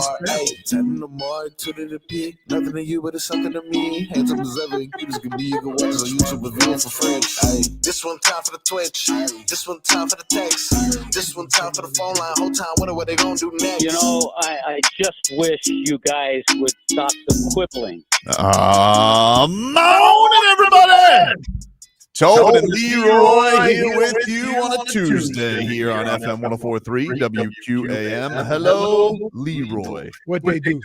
10 to Mark, 2 to the pig. Nothing to you, but it's something to me. Hands up as ever. You just can be, you can watch us on YouTube and view it for free. This one time for the Twitch. This one time for the text. This one time for the phone line. Whole time, what they gonna do next? You know, I just wish you guys would stop the quibbling. Morning, everybody! Tobin and Leroy here with you on a Tuesday here on FM 104.3 WQAM. Hello, Leroy. What they do?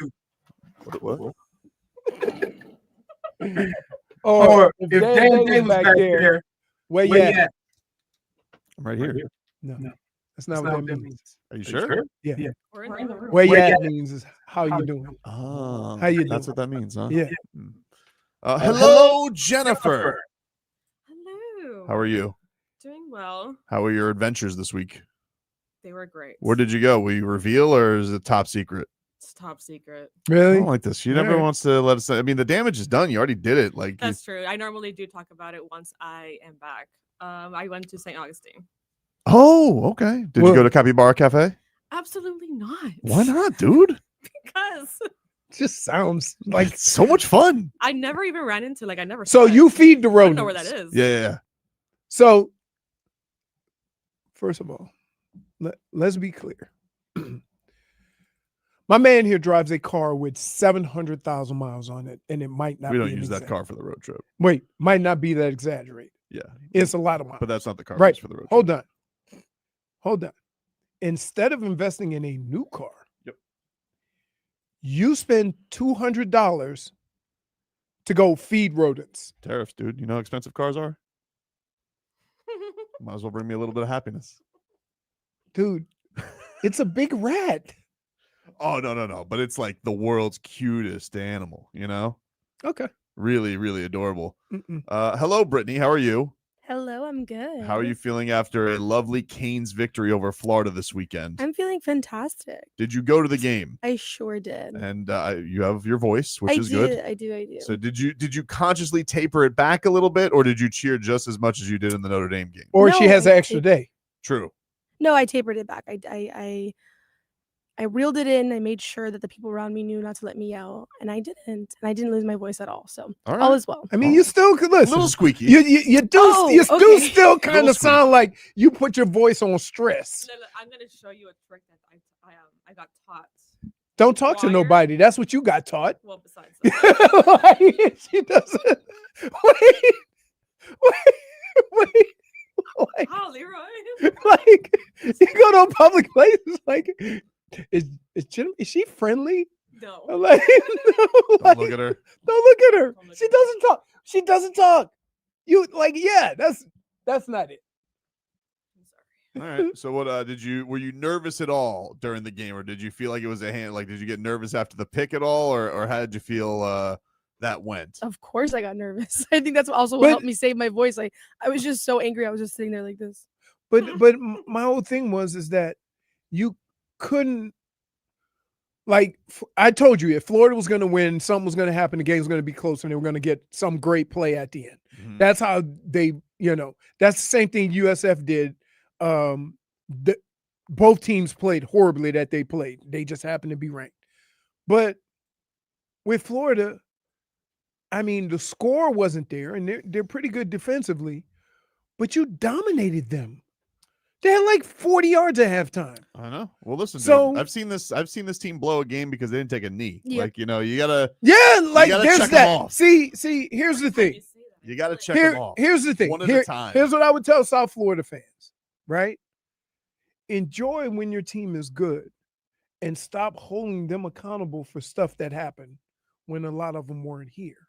What? Or if Dan was back there, where you at? I'm right here. No, that's not what that means. Are you sure? Yeah. Where you at means is how you doing. Oh, how you doing? That's what that means, huh? Yeah. Hello, Jennifer. Hello. How are you? Doing well. How were your adventures this week? They were great. Where did you go? Will you reveal or is it top secret? It's top secret. I Really? don't like this. She never wants to let us. I mean, the damage is done. You already did it. Like That's true. I normally do talk about it once I am back. I went to St. Augustine. Oh, okay. Did you go to Capybara Cafe? Absolutely not. Why not, dude? Because Just sounds like It's so much fun. I never even ran into I never. so. saw You it. feed the I rodents. don't know where that is. Yeah. So, first of all, let's be clear. My man here drives a car with 700,000 miles on it, and it might not. We be don't an use that exag- car for the road trip. Wait, might not be that exaggerated. Yeah. It's a lot of miles. But that's not the car Right. for the road Hold trip. on. Hold on. Instead of investing in a new car, Yep. you spend $200 to go feed rodents. Tariffs, dude. You know how expensive cars are? Might as well bring me a little bit of happiness. Dude, it's a big rat. Oh, no. But it's like the world's cutest animal, you know? Okay. Really, really adorable. Mm-mm. Hello, Brittney. How are you? Hello, I'm good. How are you feeling after a lovely Canes victory over Florida this weekend? I'm feeling fantastic. Did you go to the game? I sure did. And you have your voice, which is good. I do. So did you consciously taper it back a little bit, or did you cheer just as much as you did in the Notre Dame game? Or she No, has I an extra day. True. No, I tapered it back. I reeled it in. I made sure that the people around me knew not to let me yell, and I didn't. And I didn't lose my voice at all. So All all right. is well. I mean, you still could A listen. little squeaky. You do Oh, you do okay. still kind Little of sound like you put your voice on stress. No, I'm gonna show you a trick that I got taught. Don't talk to Wire. nobody. That's what you got taught. Well, besides that, Like, she doesn't. Wait. Like, oh, Leroy. like you go to a public place. Like, is she friendly? No. Like, no, Don't like, look at her. don't look at her. Don't look She at her. doesn't talk. She doesn't talk. You like, yeah, that's not it. I'm sorry. All right. So what were you nervous at all during the game, or did you feel like it was a hand? Like, did you get nervous after the pick at all, or how did you feel that went? Of course, I got nervous. I think that's also what But- helped me save my voice. Like I was just so angry. I was just sitting there like this. But my whole thing is that you couldn't, like, I told you, if Florida was going to win, something was going to happen, the game was going to be close, and they were going to get some great play at the end. Mhm. That's how they, that's the same thing USF did. Both teams played horribly that they played. They just happened to be ranked. But with Florida, I mean, the score wasn't there, and they're pretty good defensively, but you dominated them. They had like 40 yards at halftime. I know. Well, listen. So- dude, I've seen this team blow a game because they didn't take a knee. Yeah. Like, you gotta Yeah, like gotta there's check 'em that. off. See, here's the You thing. say that. You gotta Like, check them off. Here's the thing. One at a time. Here's what I would tell South Florida fans, right? Enjoy when your team is good and stop holding them accountable for stuff that happened when a lot of them weren't here.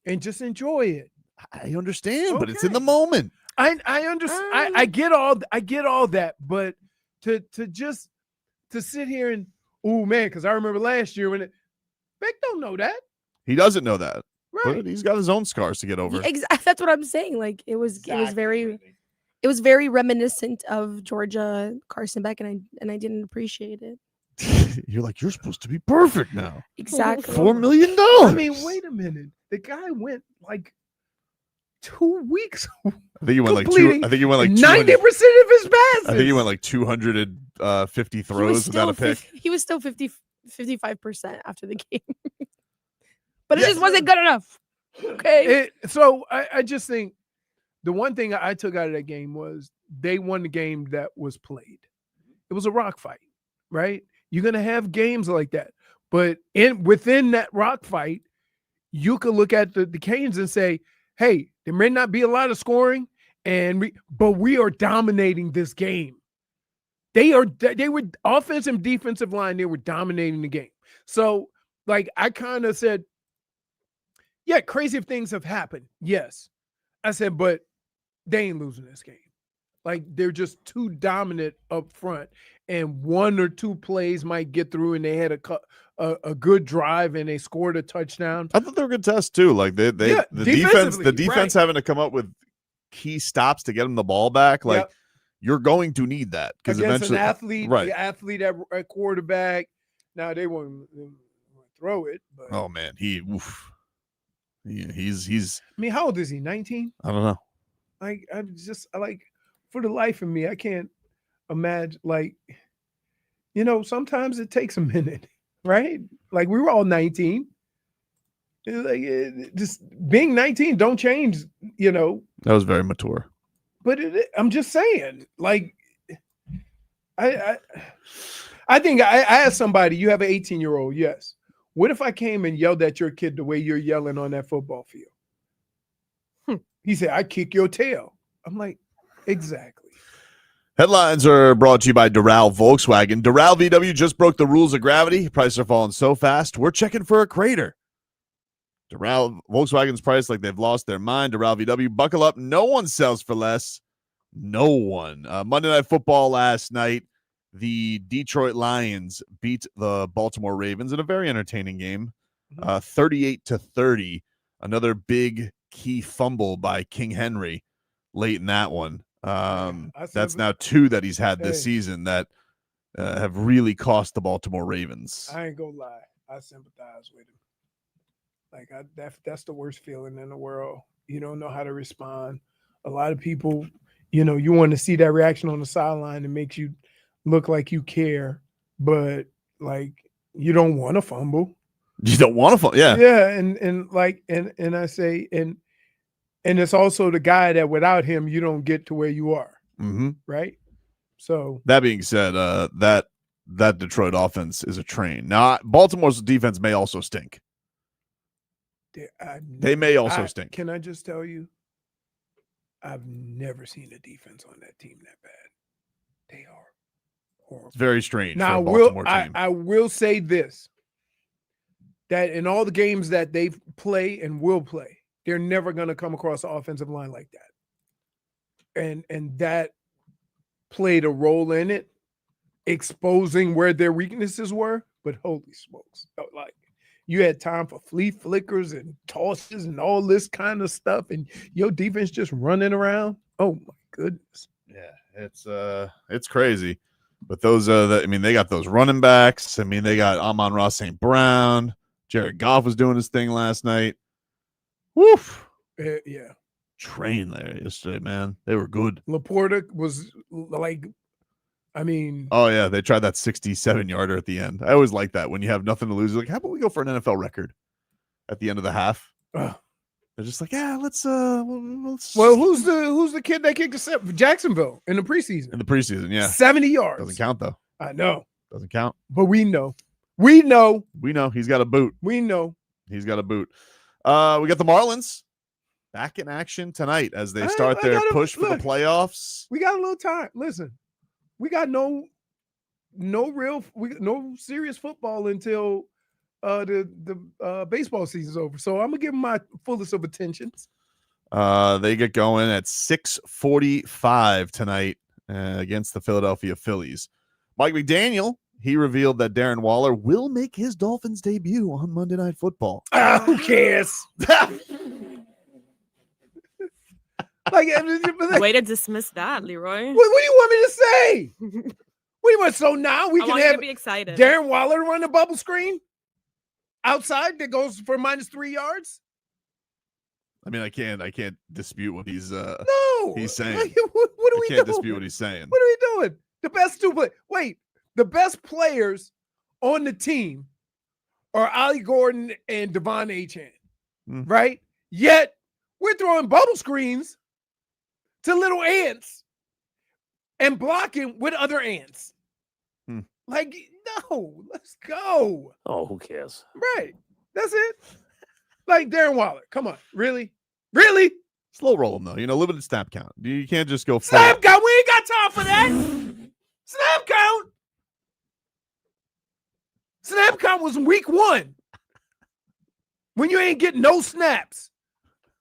And just enjoy it. I understand, but it's in Okay. the moment. I understand. I get all that, but to sit here and man, because I remember last year when Beck don't know that, He doesn't know that, right? but he's got his own scars to get over. That's what I'm saying. Like it was very reminiscent of Georgia Carson Beck, and I didn't appreciate it. You're like, you're supposed to be perfect now. Exactly. $4 million. I mean, wait a minute. The guy went like 2 weeks. I think you went like completing 90% 90% of his passes. I think you went like 250 throws without a pick. He was still 55% after the game. But it Yeah. just wasn't good enough. Okay. So I just think the one thing I took out of that game was they won the game that was played. It was a rock fight, right? You're gonna have games like that, but within that rock fight, you could look at the Canes and say, "Hey, there may not be a lot of scoring, but we are dominating this game." They were offensive and defensive line. They were dominating the game. So, like, I kind of said, yeah, crazy things have happened. Yes. I said, but they ain't losing this game. Like, they're just too dominant up front. And one or two plays might get through, and they had a good drive and they scored a touchdown. I thought they were good tests too. Like the defense right. having to come up with key stops to get them the ball back. Like, you're going to need that because eventually, an athlete, right? The athlete at quarterback. Now they won't throw it. But Oh man, he's. I mean, how old is he? 19? I don't know. Like, for the life of me, I can't imagine. Like, sometimes it takes a minute, right? Like, we were all 19. Just being 19 don't change, That was very mature. But I'm just saying, like, I think I asked somebody, you have an 18-year-old, yes. What if I came and yelled at your kid the way you're yelling on that football field? He said, I kick your tail. I'm like, exactly. Headlines are brought to you by Doral Volkswagen. Doral VW just broke the rules of gravity. Prices are falling so fast, we're checking for a crater. Doral Volkswagen's priced like they've lost their mind. Doral VW, buckle up. No one sells for less. No one. Monday Night Football last night. The Detroit Lions beat the Baltimore Ravens in a very entertaining game, 38-30. Another big key fumble by King Henry late in that one. That's now 2 that he's had this season that have really cost the Baltimore Ravens. I ain't gonna lie. I sympathize with him. Like, that's the worst feeling in the world. You don't know how to respond. A lot of people, you want to see that reaction on the sideline. It makes you look like you care, but like, you don't want to fumble. You don't want to fumble, yeah. Yeah, and I say, and it's also the guy that without him you don't get to where you are, right? So that being said, that Detroit offense is a train. Now, Baltimore's defense may also stink. They may also stink. Can I just tell you, I've never seen a defense on that team that bad. They are horrible. It's very strange. Now, I will say this, that in all the games that they play and will play, they're never going to come across an offensive line like that. And that played a role in it, exposing where their weaknesses were. But holy smokes, like, you had time for flea flickers and tosses and all this kind of stuff, and your defense just running around. Oh my goodness. Yeah, it's crazy. But those they got those running backs. I mean, they got Amon-Ra St. Brown. Jared Goff was doing his thing last night. Woof. Yeah. Train there yesterday, man. They were good. Laporta was like, oh yeah, they tried that 67-yarder at the end. I always like that when you have nothing to lose. Like, how about we go for an NFL record at the end of the half? They're just like, yeah, let's. Well, who's the kid that kicked Jacksonville in the preseason? In the preseason, yeah, 70 yards. Doesn't count though. I know. Doesn't count. But we know. We know he's got a boot. We know he's got a boot. We got the Marlins back in action tonight as they start their push for the playoffs. We got a little time. Listen, we got no serious football until the baseball season's over. So I'm gonna give them my fullest of attentions. They get going at 6:45 tonight against the Philadelphia Phillies. Mike McDaniel, he revealed that Darren Waller will make his Dolphins debut on Monday Night Football. Who cares? Way to dismiss that, Leroy. What do you want me to say? What do you want? So now we I can want you have to be excited. Darren Waller run the bubble screen outside that goes for -3 yards. I mean, I can't dispute what he's saying. What are we doing? I can't dispute what he's saying. What are we doing? The best two play. Wait, the best players on the team are Ollie Gordon and Devon Achane, Hmm. right? Yet we're throwing bubble screens to little ants and blocking with other ants. Hmm. Like, no, let's go. Oh, who cares? Right. That's it. Like Darren Waller. Come on. Really? Really? Slow roll them, though. Limited snap count. You can't just go full. Snap count. We ain't got time for that. Snap count. Snap count was week 1. When you ain't getting no snaps.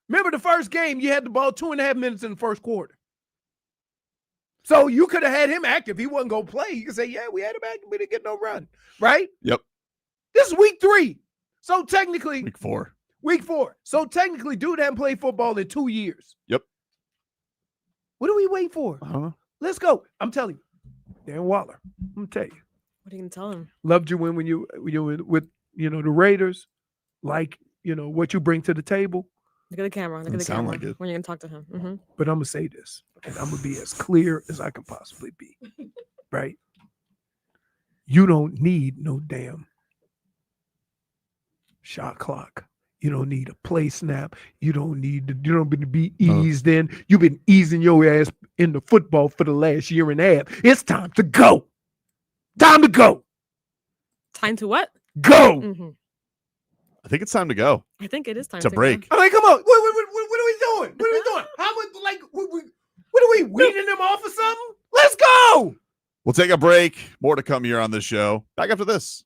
Remember the first game, you had the ball 2.5 minutes in the first quarter. So you could have had him active. He wasn't going to play. You could say, yeah, we had him active. We didn't get no run. Right? Yep. This is week 3. So technically. Week 4. Week 4. So technically, dude hadn't played football in 2 years. Yep. What are we waiting for? I don't know. Let's go. I'm telling you. Darren Waller. I'm going to tell you. What are you gonna tell him? Loved you when you were with the Raiders. Like, what you bring to the table. Look at the camera. Look at Doesn't the sound camera. like it. When you're gonna talk to him. Mm-hmm. But I'm going to say this. And I'm going to be as clear as I can possibly be. Right? You don't need no damn shot clock. You don't need a play snap. You don't need to be eased in. You've been easing your ass into football for the last year and a half. It's time to go. Time to go. Time to what? Go. Mm-hmm. I think it's time to go. I think it is time To to break. Go. I mean, come on. What are we doing? What are we doing? How much, what are we weeding them off or something? Let's go. We'll take a break. More to come here on this show. Back after this.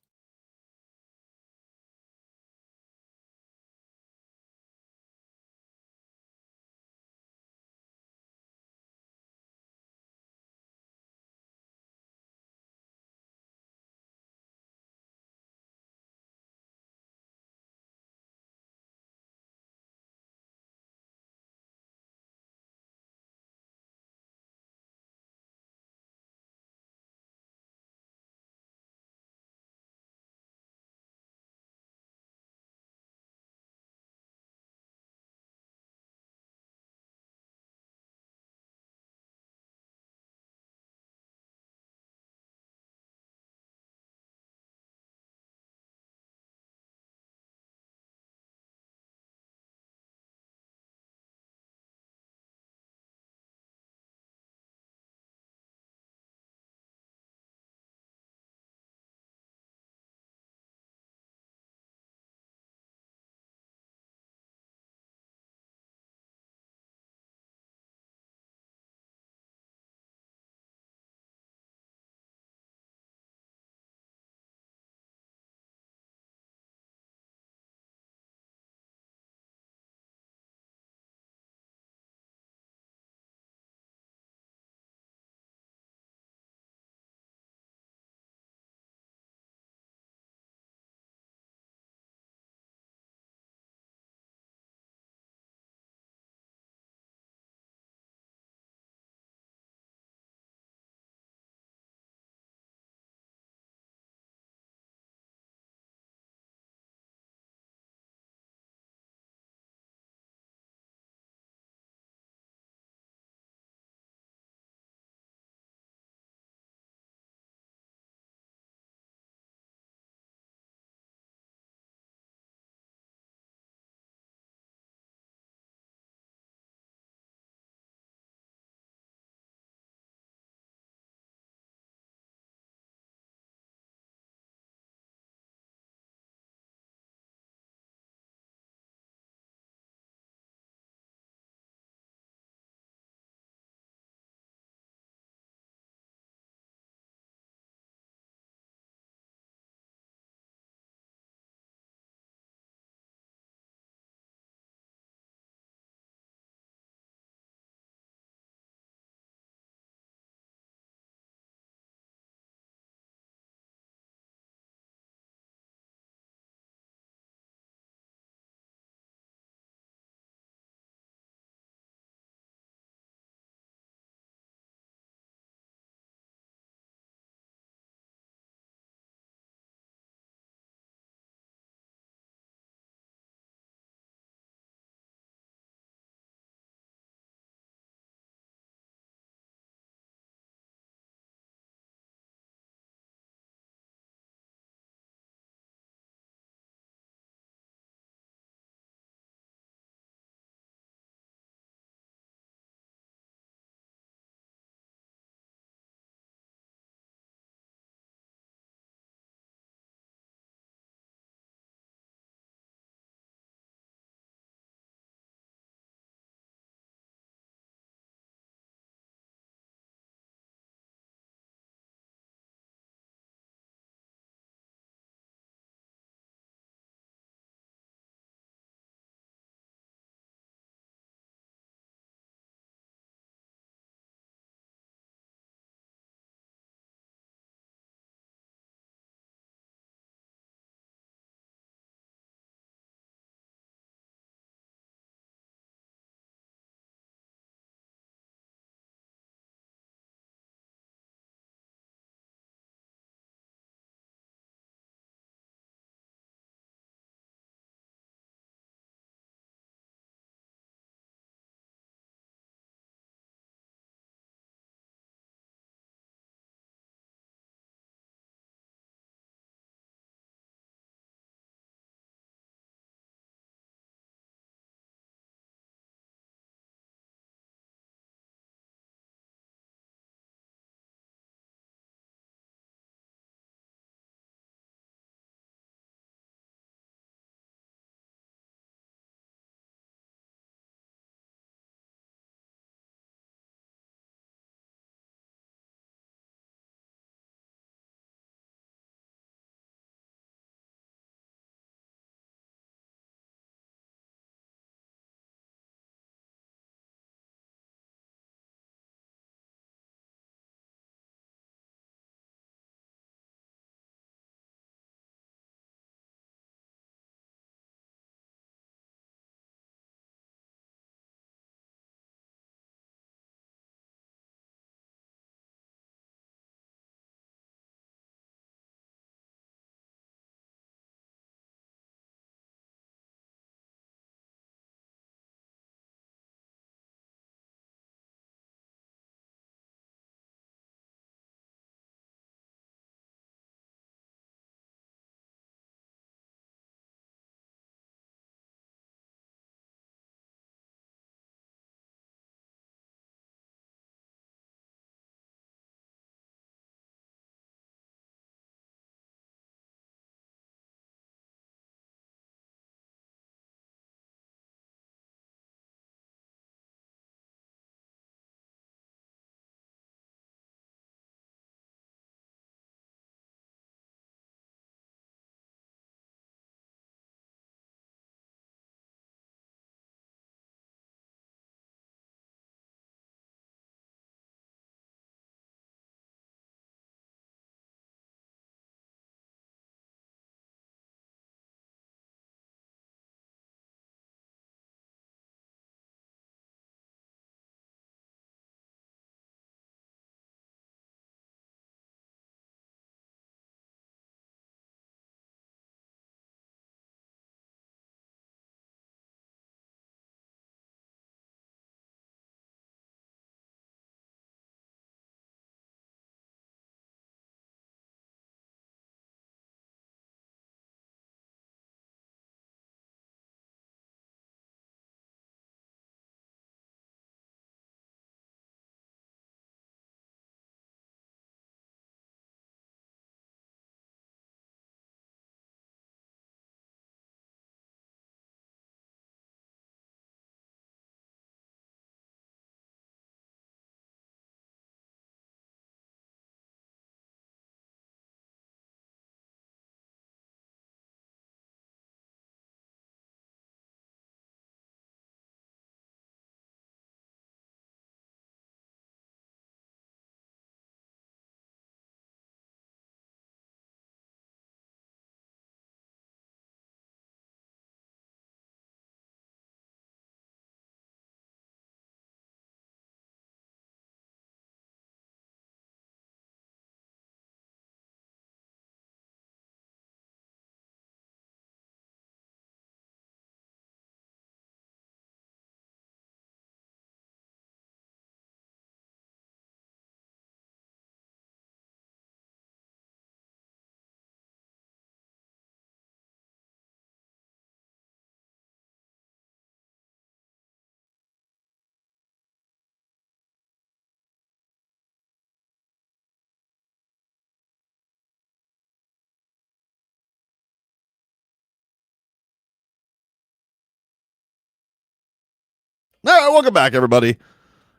All right, welcome back, everybody.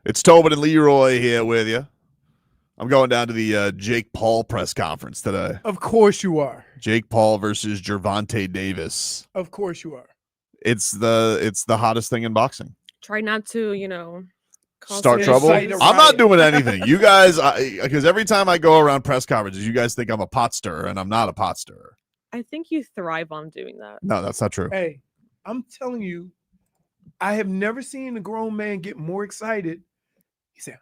It's Tobin and Leroy here with you. I'm going down to the Jake Paul press conference today. Of course you are. Jake Paul versus Gervonta Davis. Of course you are. It's the hottest thing in boxing. Try not to, cause Start some- trouble. Incite a I'm not riot. doing anything. You guys, because every time I go around press conferences, you guys think I'm a pot stirrer, and I'm not a pot stirrer. I think you thrive on doing that. No, that's not true. Hey, I'm telling you, I have never seen a grown man get more excited. He said,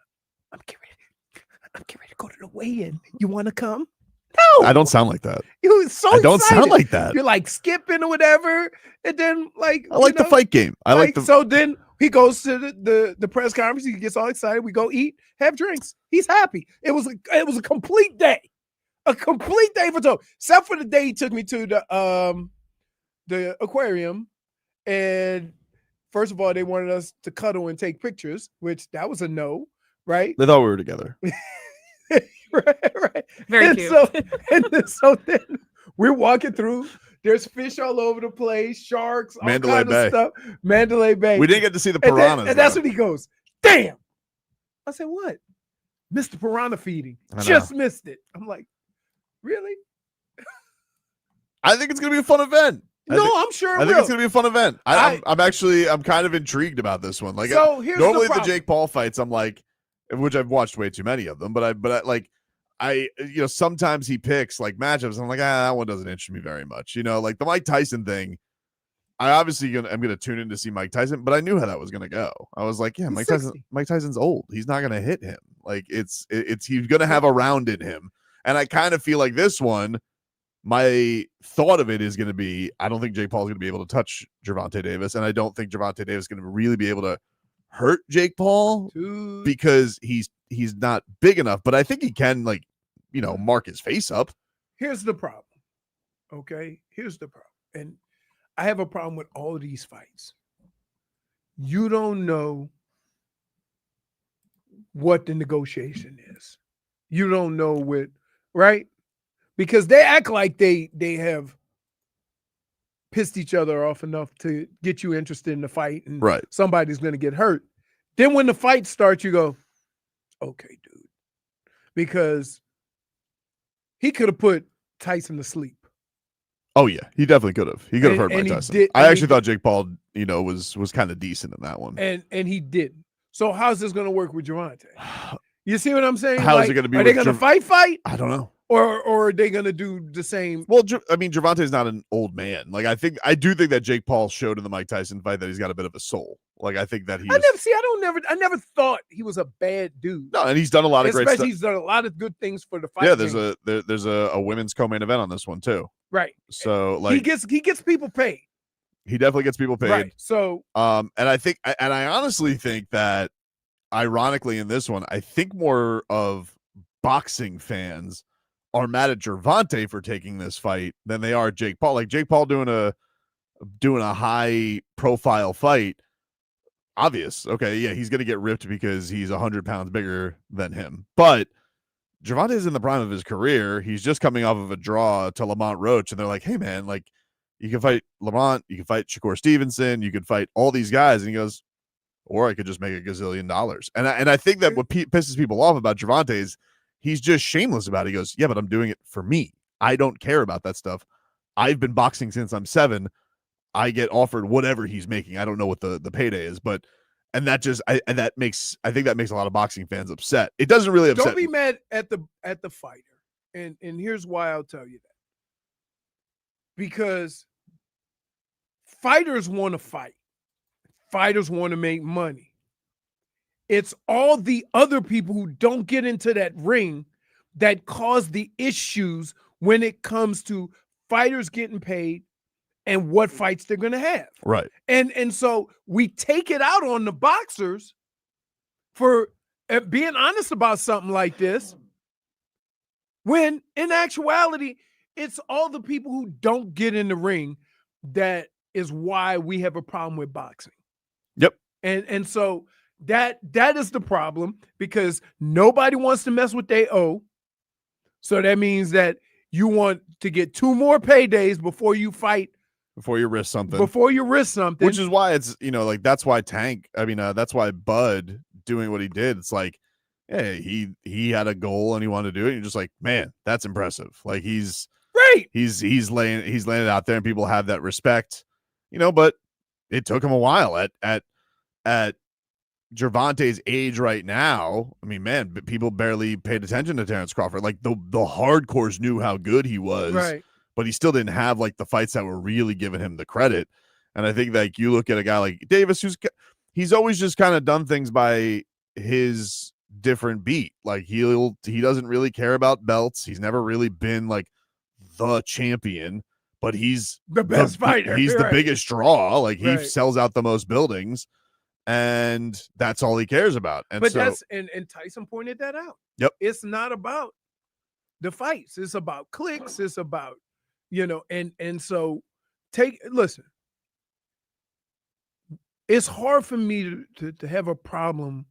I'm getting ready to go to the weigh-in. You want to come? No. I don't sound like that. You was so I don't excited. sound like that. You're like skipping or whatever. And then like I like the fight game. I like the. So then he goes to the press conference. He gets all excited. We go eat, have drinks. He's happy. It was a complete day. A complete day for Toby. Except for the day he took me to the aquarium. And first of all, they wanted us to cuddle and take pictures, which that was a no, right? They thought we were together. right. Very and cute. So then we're walking through. There's fish all over the place, sharks, all Mandalay kind Bay. of stuff. Mandalay Bay. We didn't get to see the And then- piranhas. and that's though. when he goes, damn. I said, what? Missed the piranha feeding. I know. Just missed it. I'm like, really? I think it's gonna be a fun event. I'm sure I it think will. it's gonna be a fun event. I'm kind of intrigued about this one. Like, So here's normally the the problem. Jake Paul fights, I'm like, which I've watched way too many of them, but sometimes he picks like matchups. And I'm like, that one doesn't interest me very much. Like the Mike Tyson thing. I'm gonna tune in to see Mike Tyson, but I knew how that was gonna go. I was like, yeah, He's Mike Tyson's old. He's not gonna hit him. Like he's gonna have a round in him. And I kind of feel like this one, my thought of it is going to be, I don't think Jake Paul is going to be able to touch Gervonta Davis, and I don't think Gervonta Davis is going to really be able to hurt Jake Paul Dude. because he's not big enough. But I think he can, mark his face up. Here's the problem. Okay? Here's the problem. And I have a problem with all of these fights. You don't know what the negotiation is. You don't know what, right? Because they act like they have pissed each other off enough to get you interested in the fight and Right. somebody's going to get hurt. Then when the fight starts, you go, okay, dude. Because he could have put Tyson to sleep. Oh yeah, he definitely could have. He could have hurt And Mike he Tyson. did- I and he actually thought Jake Paul, was kind of decent in that one. And he didn't. So how's this going to work with Gervonta? You see what I'm saying? How is it gonna be Are they with going to fight? I don't know. Or are they going to do the same? Well, Gervonta is not an old man. Like I do think that Jake Paul showed in the Mike Tyson fight that he's got a bit of a soul. Like I think that I never thought he was a bad dude. No, and he's done a lot of great Especially stuff. he's done a lot of good things for the fight. Yeah, there's game. there's a women's co-main event on this one too. Right. So he gets people paid. he definitely gets people paid. Right. So And I honestly think that, ironically, in this one, I think more of boxing fans are mad at Gervonta for taking this fight than they are Jake Paul. Like Jake Paul doing a high profile fight. Obvious. Okay. Yeah. He's going to get ripped because he's 100 pounds bigger than him. But Gervonta is in the prime of his career. He's just coming off of a draw to Lamont Roach. And they're like, hey man, like you can fight Lamont, you can fight Shakur Stevenson, you can fight all these guys. And he goes, or I could just make $1 gazillion. And I think that what pisses people off about Gervonta is he's just shameless about it. He goes, yeah, but I'm doing it for me. I don't care about that stuff. I've been boxing since I'm 7. I get offered whatever he's making. I don't know what the payday is, but I think that makes a lot of boxing fans upset. It doesn't really upset. don't be mad at the fighter. And here's why I'll tell you that. Because fighters want to fight. Fighters want to make money. It's all the other people who don't get into that ring that cause the issues when it comes to fighters getting paid and what fights they're going to have. Right. And so we take it out on the boxers for being honest about something like this, when in actuality, it's all the people who don't get in the ring that is why we have a problem with boxing. Yep. And so that is the problem, because nobody wants to mess with their O. So that means that you want to get 2 more paydays before you fight before you risk something. Which is why it's, like that's why that's why Bud doing what he did. It's like, hey, he had a goal and he wanted to do it. And you're just like, man, that's impressive. Like he's right. He's laying it out there and people have that respect, but it took him a while at Gervonta's age right now. I mean, man, people barely paid attention to Terrence Crawford. Like the hardcores knew how good he was, right. But he still didn't have like the fights that were really giving him the credit. And I think like you look at a guy like Davis, he's always just kind of done things by his different beat. Like he doesn't really care about belts. He's never really been like the champion, but he's the best fighter. He's the biggest draw. Like he right. sells out the most buildings, and that's all he cares about. And but so, that's and Tyson pointed that out. Yep. It's not about the fights. It's about clicks. It's about, and so listen. It's hard for me to have a problem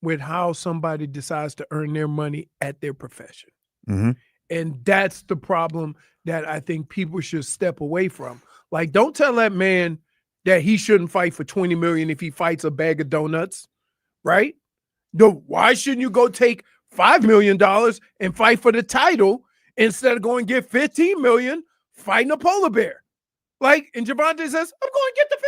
with how somebody decides to earn their money at their profession. Mm-hmm. And that's the problem that I think people should step away from. Like, don't tell that man that he shouldn't fight for $20 million if he fights a bag of donuts, right? Why shouldn't you go take $5 million and fight for the title instead of going get $15 million fighting a polar bear? Like, and Gervonta says, I'm going to get the $15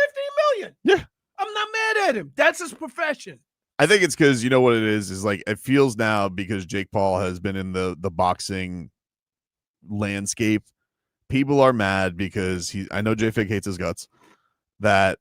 million. Yeah. I'm not mad at him. That's his profession. I think it's because, what it is like it feels now because Jake Paul has been in the boxing landscape. People are mad because I know JFig hates his guts, that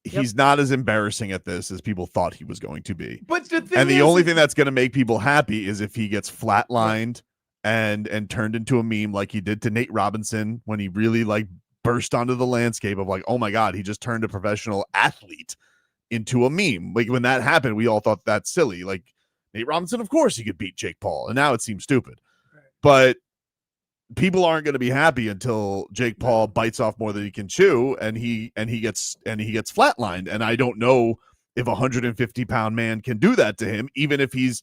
he's not as embarrassing at this as people thought he was going to be. But the only thing that's going to make people happy is if he gets flatlined and turned into a meme like he did to Nate Robinson when he really like burst onto the landscape of like, oh my God, he just turned a professional athlete into a meme. Like when that happened, we all thought that's silly. Like Nate Robinson, of course he could beat Jake Paul, and now it seems stupid. Right. But people aren't going to be happy until Jake Paul bites off more than he can chew, and he gets flatlined. And I don't know if a 150-pound man can do that to him, even if he's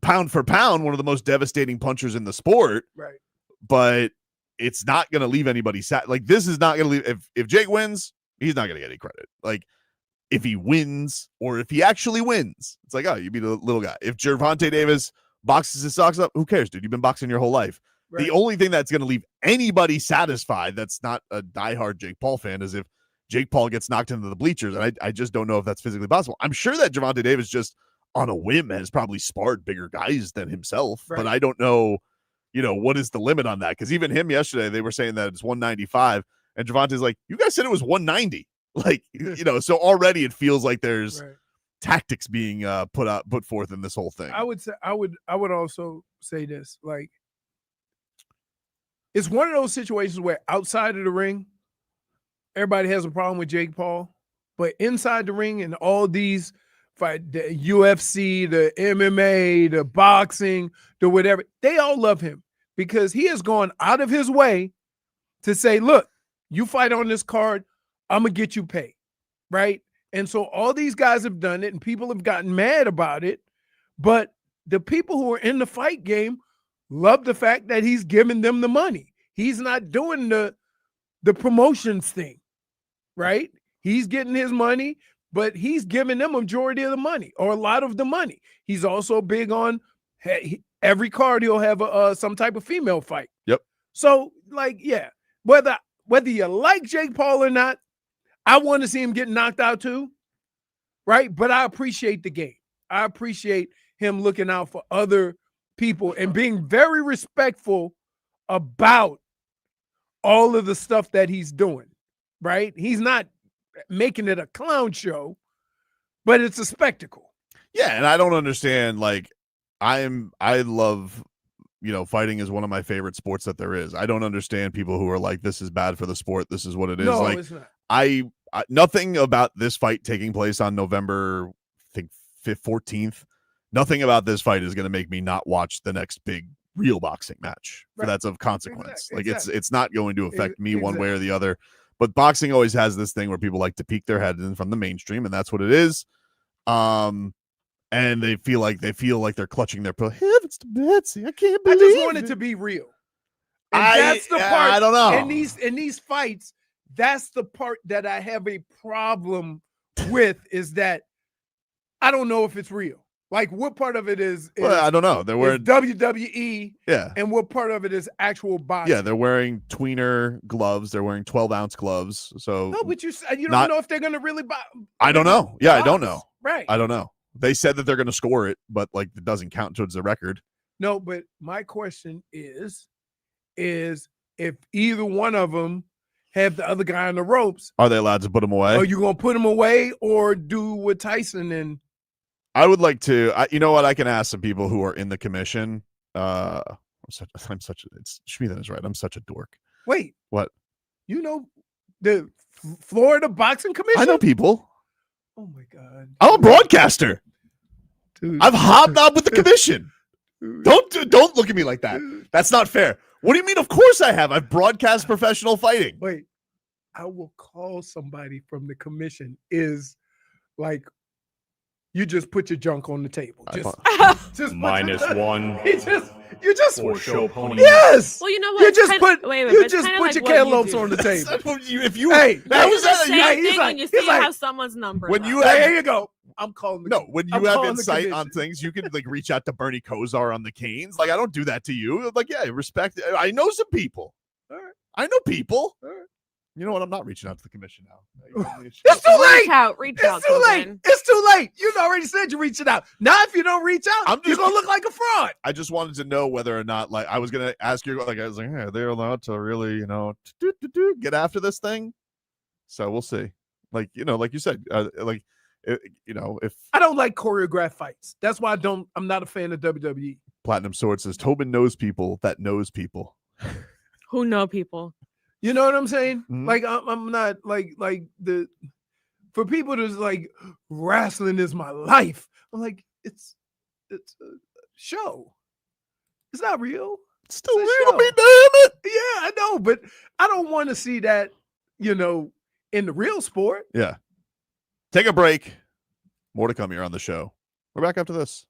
pound for pound one of the most devastating punchers in the sport. Right. But it's not going to leave anybody sad. Like this is not going to leave. If Jake wins, he's not going to get any credit. Like if he wins or if he actually wins, it's like, oh, you beat a little guy. If Gervonta Davis boxes his socks up, who cares, dude? You've been boxing your whole life. Right. The only thing that's going to leave anybody satisfied that's not a diehard Jake Paul fan is if Jake Paul gets knocked into the bleachers. And I just don't know if that's physically possible. I'm sure that Gervonta Davis just on a whim has probably sparred bigger guys than himself, but I don't know, what is the limit on that? Because even him yesterday, they were saying that it's 195, and Gervonta's like, you guys said it was 190. Like, so already it feels like there's tactics being put forth in this whole thing. I would also say this, like, it's one of those situations where outside of the ring, everybody has a problem with Jake Paul, but inside the ring and all these fight, the UFC, the MMA, the boxing, the whatever, they all love him because he has gone out of his way to say, look, you fight on this card, I'm going to get you paid, right? And so all these guys have done it and people have gotten mad about it, but the people who are in the fight game love the fact that he's giving them the money. He's not doing the promotions thing, right? He's getting his money, but he's giving them a majority of the money or a lot of the money. He's also big on every card he'll have some type of female fight. Yep. So, like, yeah, whether you like Jake Paul or not, I want to see him get knocked out too, right? But I appreciate the game. I appreciate him looking out for other people and being very respectful about all of the stuff that he's doing, right? He's not making it a clown show, but it's a spectacle. Yeah, and I don't understand, like, I love, fighting is one of my favorite sports that there is. I don't understand people who are like, this is bad for the sport, this is what it is. No, like, it's not. I nothing about this fight taking place on November, I think 14th, nothing about this fight is going to make me not watch the next big real boxing match. Right. That's of consequence. Like it's not going to affect me one way or the other. But boxing always has this thing where people like to peek their head in from the mainstream, and that's what it is. And they feel like they're clutching their heavens to Betsy. I can't believe I just want it to be real. And that's the part. I don't know. In these fights, That's the part that I have a problem with, is that I don't know if it's real. Like, what part of it is Well, I don't know. They're is wearing WWE, yeah. and what part of it is actual boxing? Yeah, they're wearing tweener gloves. They're wearing 12-ounce gloves. So No, but you don't not- know if they're going to really box. I don't know. Yeah, I don't know. Right. I don't know. They said that they're going to score it, but like it doesn't count towards the record. No, but my question is if either one of them have the other guy on the ropes, Are they allowed to put them away? are you going to put him away or do what Tyson and I would like to. You know what? I can ask some people who are in the commission. It's Schmieden is right. I'm such a dork. wait? What? You know the Florida Boxing Commission? I know people. Oh my God! I'm a broadcaster. Dude. I've hobnobbed with the commission. Dude. Don't look at me like that. That's not fair. What do you mean? Of course I have. I've broadcast professional fighting. Wait, I will call somebody from the commission. Is like, you just put your junk on the table. Just -1. You just For show pony. yes. Well, you know what? You it's just kind- put wait, you it's just kinda put like your what you cantaloupes do. on the table. If you Hey, that It's was the same he's thing like- when you he's see like- how someone's number. when though. you Hey, have here you go. I'm calling the no when I'm you have calling the insight commission. on things, you can like reach out to Bernie Kosar on the Canes. Like I don't do that to you. Like yeah, respect. I know some people. All right. I know people. All right. You know what? I'm not reaching out to the commission now. It's too late. Reach out, It's too late. Tobin. It's too late. You already said you're reaching out. Now, if you don't reach out, I'm you're just- gonna look like a fraud. I just wanted to know whether or not, like, I was gonna ask you, like, I was like, hey, are they allowed to really, get after this thing? So we'll see. Like, like you said, if I don't like choreographed fights. That's why I'm not a fan of WWE. Platinum Sword says Tobin knows people that knows people. Who know people? You know what I'm saying? Mhm. Like I'm not like for people to like wrestling is my life. I'm like it's a show. It's not real. It's still It's a real to me, show. damn it. Yeah, I know, but I don't want to see that. In the real sport. Yeah. Take a break. More to come here on the show. We're back after this.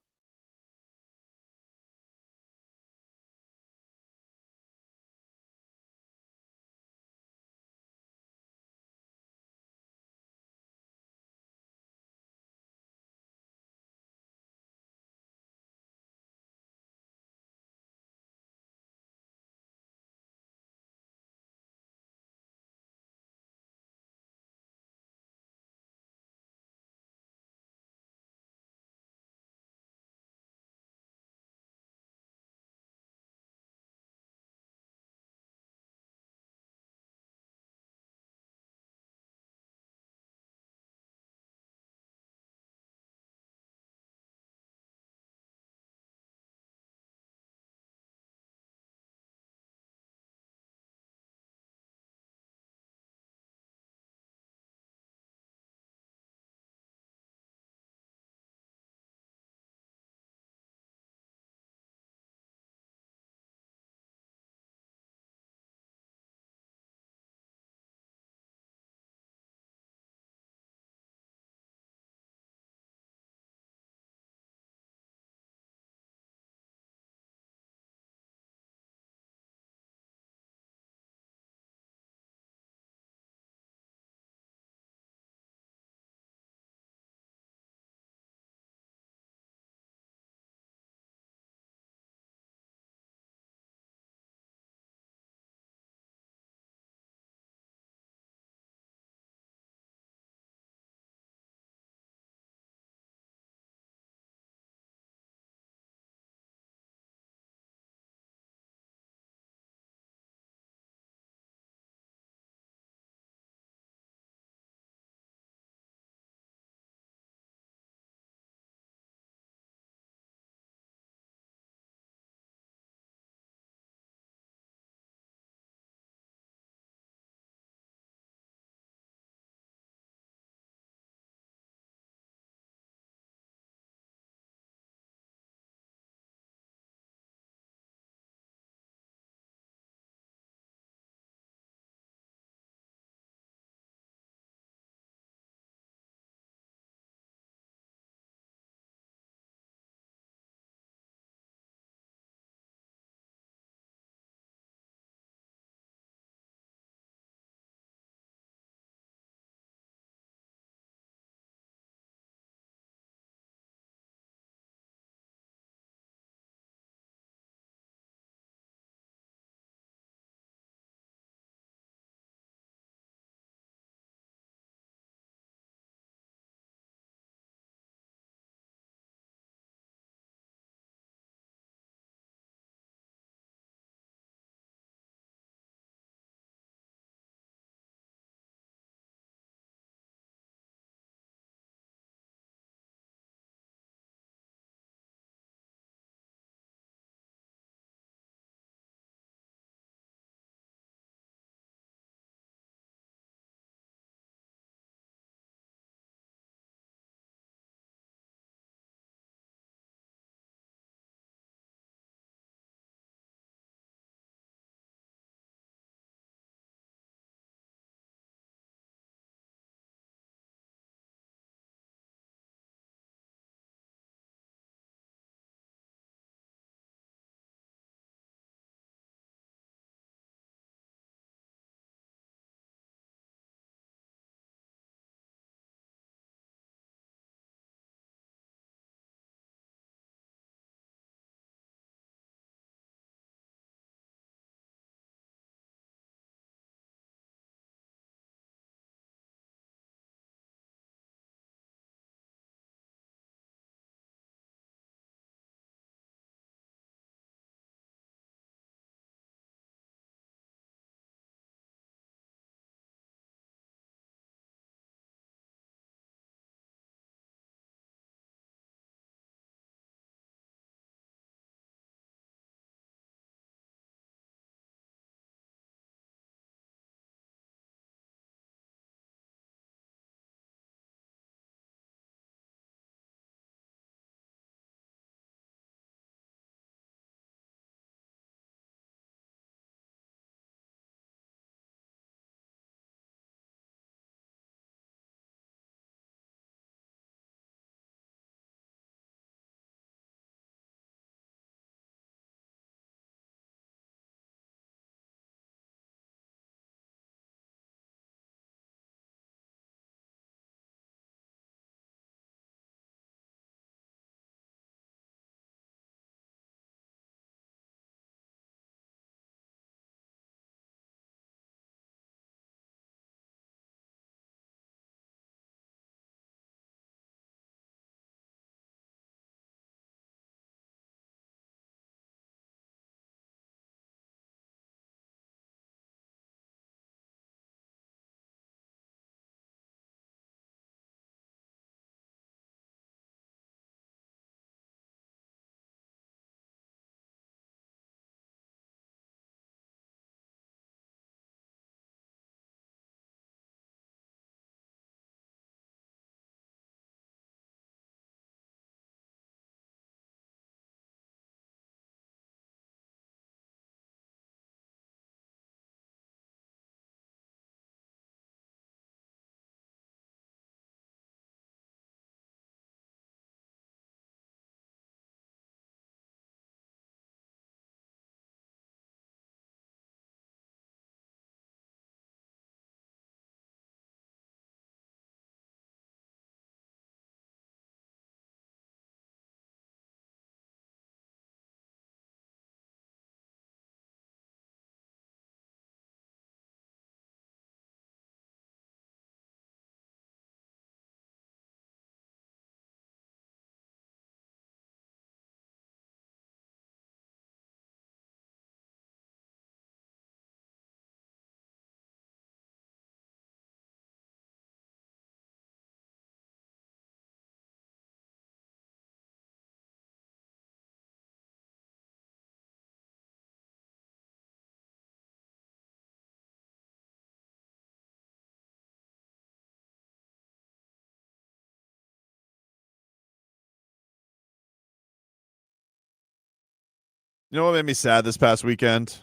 You know what made me sad this past weekend?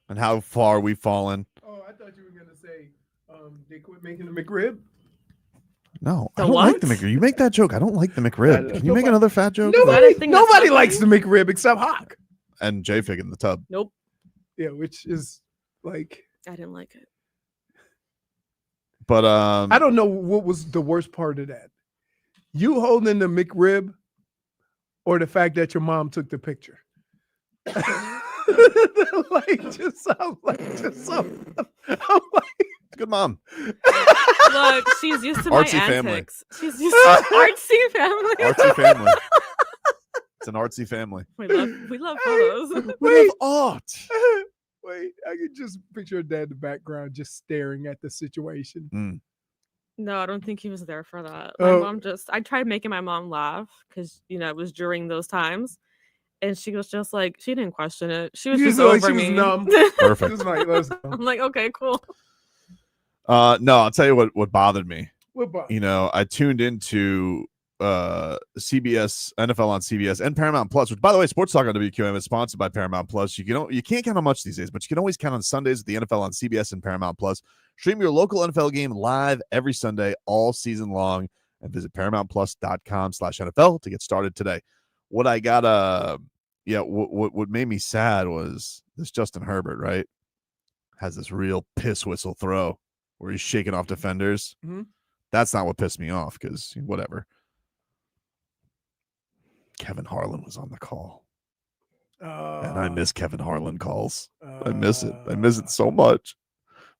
And how far we've fallen? Oh, I thought you were going to say they quit making the McRib. No, The I don't like the what? McRib. You make that joke. I don't like the McRib. Can you make Nobody- another fat joke? Nobody- thing that's Nobody happening? likes the McRib except Hawk. And JFig in the tub. Nope. Yeah, which is like, I didn't like it. But I don't know what was the worst part of that. You holding the McRib or the fact that your mom took the picture? I'm like, good mom. Look, she's used to my Artsy family. antics. She's used to artsy family. Artsy family. It's an artsy family. We love photos. We love art. Wait, I can just picture dad in the background just staring at the situation. No, I don't think he was there for that. Oh. My mom I tried making my mom laugh because, it was during those times. And she was just like, she didn't question it. She was just Usually over she was me. numb. Perfect. Just like, let's go. I'm like, okay, cool. No, I'll tell you what bothered me. What about? I tuned into CBS, NFL on CBS, and Paramount Plus, which, by the way, Sports Talk on WQM is sponsored by Paramount Plus. You can't count on much these days, but you can always count on Sundays with the NFL on CBS and Paramount Plus. Stream your local NFL game live every Sunday all season long, and visit ParamountPlus.com/NFL to get started today. What I got, what made me sad was this Justin Herbert, right? Has this real piss whistle throw where he's shaking off defenders. Mm-hmm. That's not what pissed me off because whatever. Kevin Harlen was on the call. And I miss Kevin Harlen calls. I miss it. I miss it so much.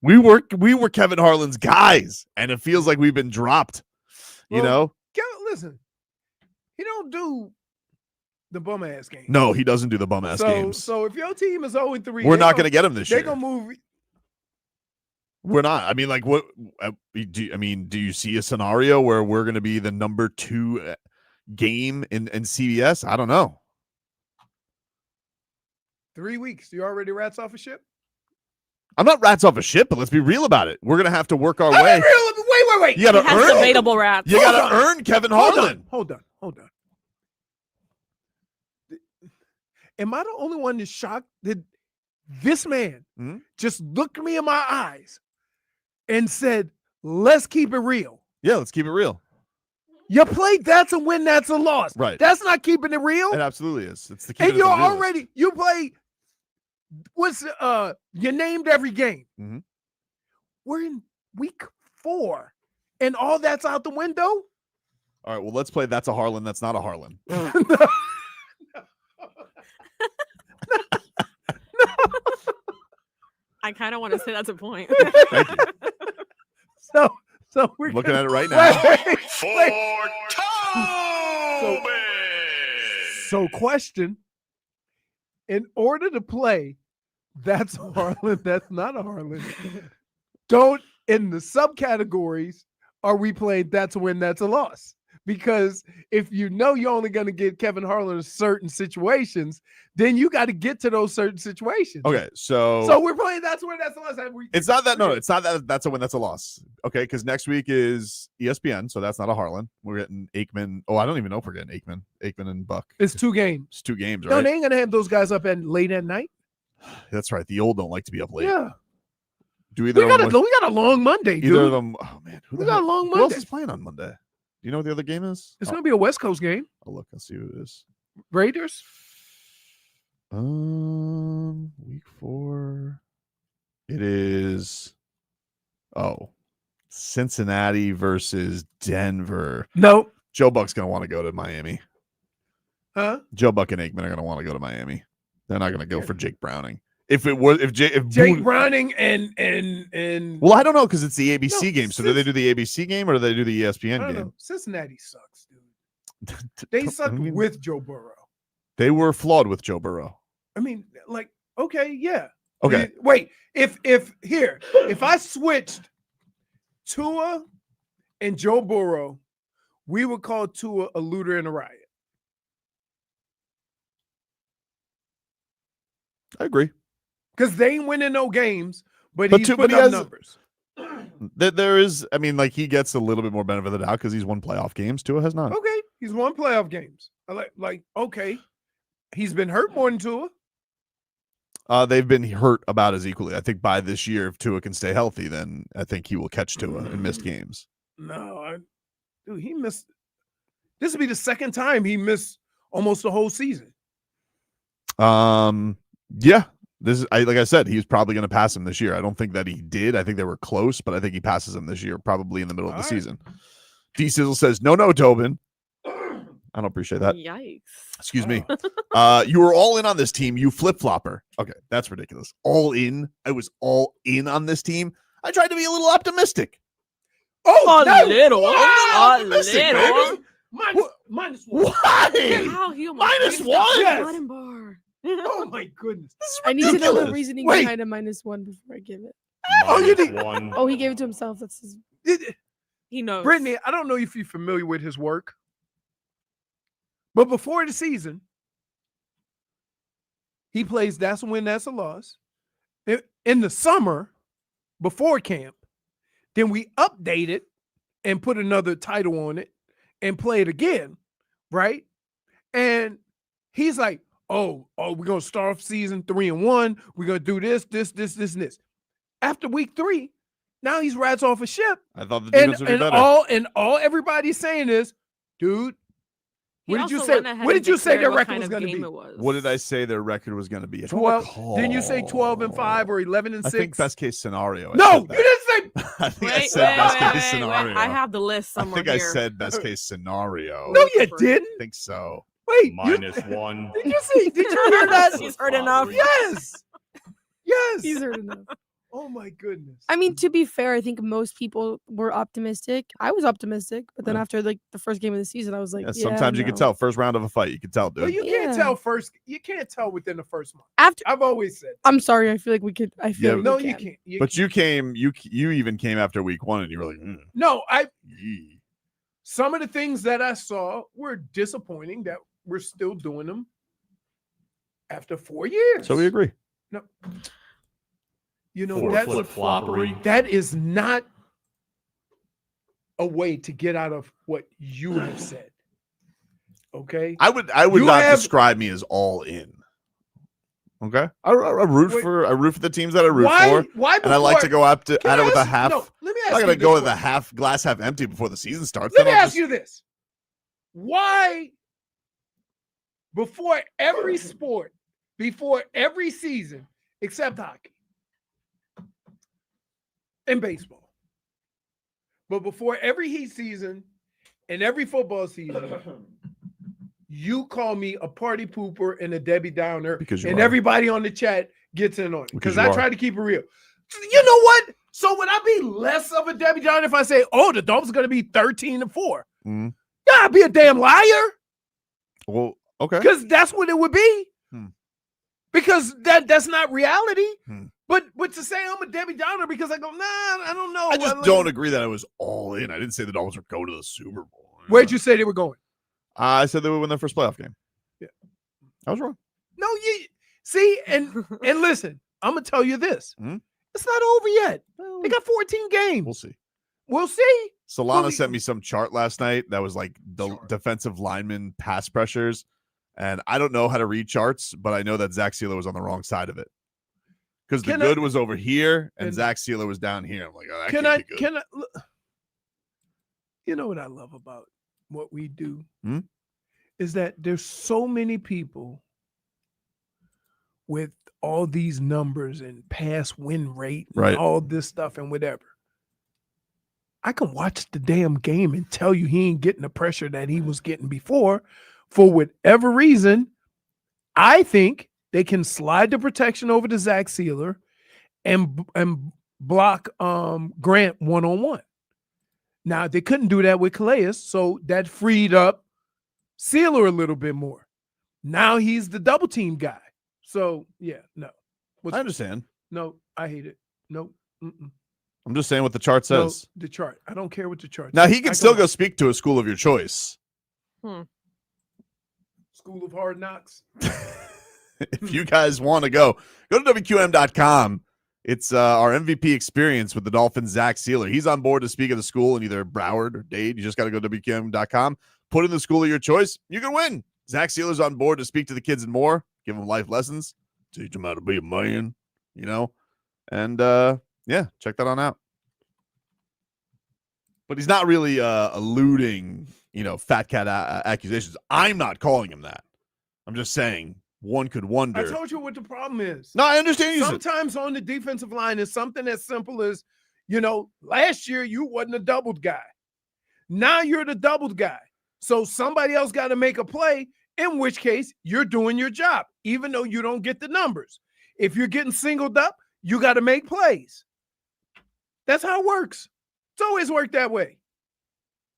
We were Kevin Harlen's guys, and it feels like we've been dropped. Kevin, listen, he don't do the bum ass game. No, he doesn't do the bum ass games. So if your team is 0-3, we're not going to get him this year. They're gonna move. We're not. I mean, like, what? Do you see a scenario where we're going to be the number 2 game in CBS? I don't know. 3 weeks. You already rats off a ship? I'm not rats off a ship, but let's be real about it. We're going to have to work our way. Wait. You got to earn debatable rats. You got to earn Kevin Harlen. Hold on. Am I the only one that's shocked that this man just looked me in my eyes and said, let's keep it real? Yeah, let's keep it real. You play that's a win, that's a loss. Right. That's not keeping it real. It absolutely is. It's the And you play you named every game. Mm-hmm. We're in week 4 and all that's out the window. All right, well, let's play that's a Harlan, that's not a Harlan. I kind of want to say that's a point. Thank you. So we're looking at it right now. So question, in order to play that's a Harlan, that's not a Harlan, don't in the subcategories are we playing that's a win, that's a loss? Because if you know you're only going to get Kevin Harlan in certain situations, then you got to get to those certain situations. Okay, so we're playing that's a win, that's a loss. It's not that. No, it's not that. That's a win. That's a loss. Okay, because next week is ESPN, so that's not a Harlan. We're getting Aikman. Oh, I don't even know if we're getting Aikman and Buck. It's 2 games. It's 2 games, No, right? they ain't gonna have those guys up at late at night. That's right. The old don't like to be up late. Yeah, Do either we got a long Monday, dude. either of them? Oh man, We got a long Who else Monday. is playing on Monday? Do you know what the other game is? It's gonna be a West Coast game. I'll look and see who it is. Raiders. Week 4. It is. Oh, Cincinnati versus Denver. No. Joe Buck's gonna want to go to Miami. Huh? Joe Buck and Aikman are gonna want to go to Miami. They're not gonna go Yeah. for Jake Browning. If Jake Boone- Browning and well, I don't know because it's the ABC No, game. So do they do the ABC game or do they do the I ESPN don't game? know. Cincinnati sucks, dude. They sucked I mean, with Joe Burrow. They were flawed with Joe Burrow. I mean, like, okay, yeah. Okay. Wait, if I switched Tua and Joe Burrow, we would call Tua a looter and a riot. I agree. Because they ain't winning no games, but But he's Tua- putting but he up has- numbers. There is, I mean, like he gets a little bit more benefit of the doubt because he's won playoff games. Tua has not. Okay, he's won playoff games. I like okay. He's been hurt more than Tua. They've been hurt about as equally. I think by this year, if Tua can stay healthy, then I think he will catch Tua in missed games. No, dude, he missed. This will be the second time he missed almost the whole season. Yeah. This is like I said, he was probably going to pass him this year. I don't think that he did. I think they were close, but I think he passes him this year, probably in the middle of the season. D Sizzle says, no, Tobin. I don't appreciate that. Yikes. Excuse me. You were all in on this team. You flip flopper. Okay, that's ridiculous. All in. I was all in on this team. I tried to be a little optimistic. Oh, A little. Wow, A optimistic, little. baby. Minus one. Why? How he almost Minus missed one? the Yes. bottom bar. Oh my goodness. I need to know the ridiculous. reasoning Wait. behind a -1 before I give it. Oh, you Minus did- one. Oh, he gave it to himself. That's his. He knows. Brittney, I don't know if you're familiar with his work, but before the season, he plays That's a Win, That's a Loss. In the summer, before camp, then we update it and put another title on it and play it again, right? And he's like, oh, we're going to start off season 3-1. We're going to do this, and this. After week 3, now he's rats off a ship. I thought the defense would be better. All everybody's saying is, dude, He what did you also say? went ahead What and did you say declared their what record kind was of going to game be? it was. What did I say their record was going to be? I don't 12. recall. Didn't you say 12-5 or 11-6? I think best case scenario. I No, said you that. didn't say. I think I Wait, said best wait, case wait, scenario. I have the list I somewhere think I here. said best case scenario. No, you for it. didn't. I think so. Wait, Minus one. did you see? Did you hear that? He's heard enough. Yes. Yes. He's heard enough. Oh my goodness. I mean, to be fair, I think most people were optimistic. I was optimistic, but then Yeah. after like the first game of the season, I was like, Yeah, sometimes you can no. tell. First round of a fight, you can tell, Well, dude. you can't Yeah. tell first. You can't tell within the first month. After, I've always said. I'm sorry, I feel like we could. I feel Yeah, like No, we you can. can't. But you came, you even came after week 1, and you were like, No, yee. some of the things that I saw were disappointing that we're still doing them after 4 years. So we agree. No. You know, For that's flip-floppery. that is not a way to get out of what you have said. Okay? I would You not have- describe me as all in. Okay, I root Wait. for the teams that I root Why? for, Why? and I like to before- go up to Can at I it with a ask- half. No, let me ask I'm not you gonna this go with question. a glass half empty before the season starts. Let Then me I'll ask you this. Why, before every sport, before every season, except hockey and baseball, but before every heat season and every football season, you call me a party pooper and a Debbie Downer, Because you and are. everybody on the chat gets in on it Because because you I are. try to keep it real. You know what? So would I be less of a Debbie Downer if I say, "Oh, the Dolphins going to be 13-4"? Mhm. Yeah, I'd be a damn liar Well, okay. because that's what it would be. Hmm. Because that's not reality. Hmm. But to say I'm a Debbie Downer because I go, nah, I don't know. I just don't agree that I was all in. I didn't say the Dolphins would go to the Super Bowl. Where'd you say they were going? I said they would win their first playoff game. Yeah. I was wrong. No, you see, and listen, I'm gonna tell you this. Hmm? It's not over yet. They got 14 games. We'll see. We'll see. Solana Well, sent me some chart last night that was like the defensive lineman pass pressures. And I don't know how to read charts, but I know that Zach Sealer was on the wrong side of it. Because the Can I- good was over here and and- Zach Sealer was down here. I'm like, oh, that Can can't I? be good. Can I? Look, you know what I love about what we do Hmm? is that there's so many people with all these numbers and pass win rate and Right. all this stuff and whatever. I can watch the damn game and tell you he ain't getting the pressure that he was getting before. For whatever reason, I think they can slide the protection over to Zach Sealer and block Grant one-on-one. Now, they couldn't do that with Calais, so that freed up Sealer a little bit more. Now he's the double team guy. So, yeah, no. I understand. No, I hate it. No. Mm-mm. I'm just saying what the chart No, says. the chart. I don't care what the chart Now, says. he can I still watch. go speak to a school of your choice. School of Hard Knocks. If you guys want to go to WQM.com. It's our MVP experience with the Dolphins, Zach Sealer. He's on board to speak at the school in either Broward or Dade. You just got to go to WQM.com, put in the school of your choice. You can win. Zach Sealer's on board to speak to the kids and more, give them life lessons, teach them how to be a man, and yeah, check that on out. But he's not really alluding, fat cat accusations. I'm not calling him that. I'm just saying one could wonder. I told you what the problem is. No, I understand you. Sometimes on the defensive line is something as simple as, last year you wasn't a doubled guy. Now you're the doubled guy. So somebody else got to make a play, in which case you're doing your job, even though you don't get the numbers. If you're getting singled up, you got to make plays. That's how it works. It's always worked that way.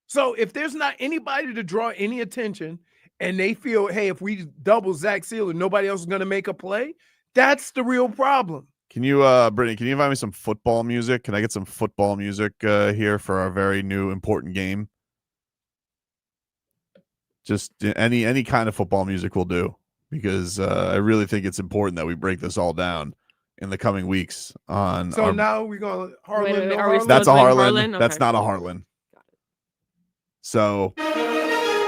So if there's not anybody to draw any attention and they feel, hey, if we double Zach Sealer, nobody else is going to make a play, that's the real problem. Can you, Brittney, can you find me some football music? Can I get some football music here for our very new important game? Just any kind of football music will do, because I really think it's important that we break this all down in the coming weeks. Now we're going to Harlen. Wait, are we still That's a doing Harlen. Harlen? Okay. That's not a Harlen. So,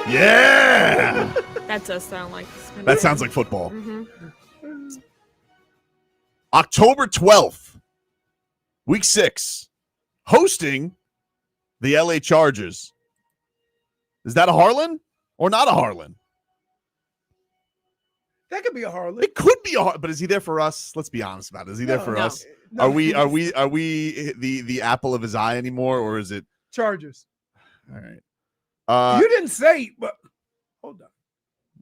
yeah. That does sound like. That sounds like football. Mm-hmm. October 12th, week 6, hosting the LA Chargers. Is that a Harlen or not a Harlen? That could be a Harlen. It could be a Harlen, but is he there for us? Let's be honest about it. Is he there for us? No. Are we the apple of his eye anymore, or is it Chargers? all right? You didn't say, but hold on.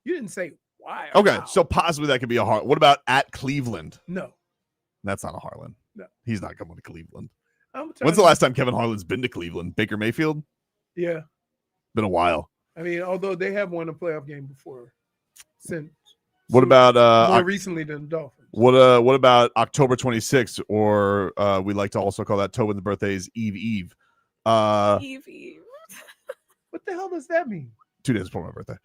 You didn't say why. Okay, so possibly that could be a Harlen. What about at Cleveland? No. That's not a Harlen. No. He's not coming to Cleveland. the When's the last time Kevin Harlan's been to Cleveland? Baker Mayfield? Yeah. Been a while. I mean, although they have won a playoff game before. What about more recently than the Dolphins? What about October 26th, or we like to also call that Tobin's birthday is Eve. Eve. What the hell does that mean? 2 days before my birthday.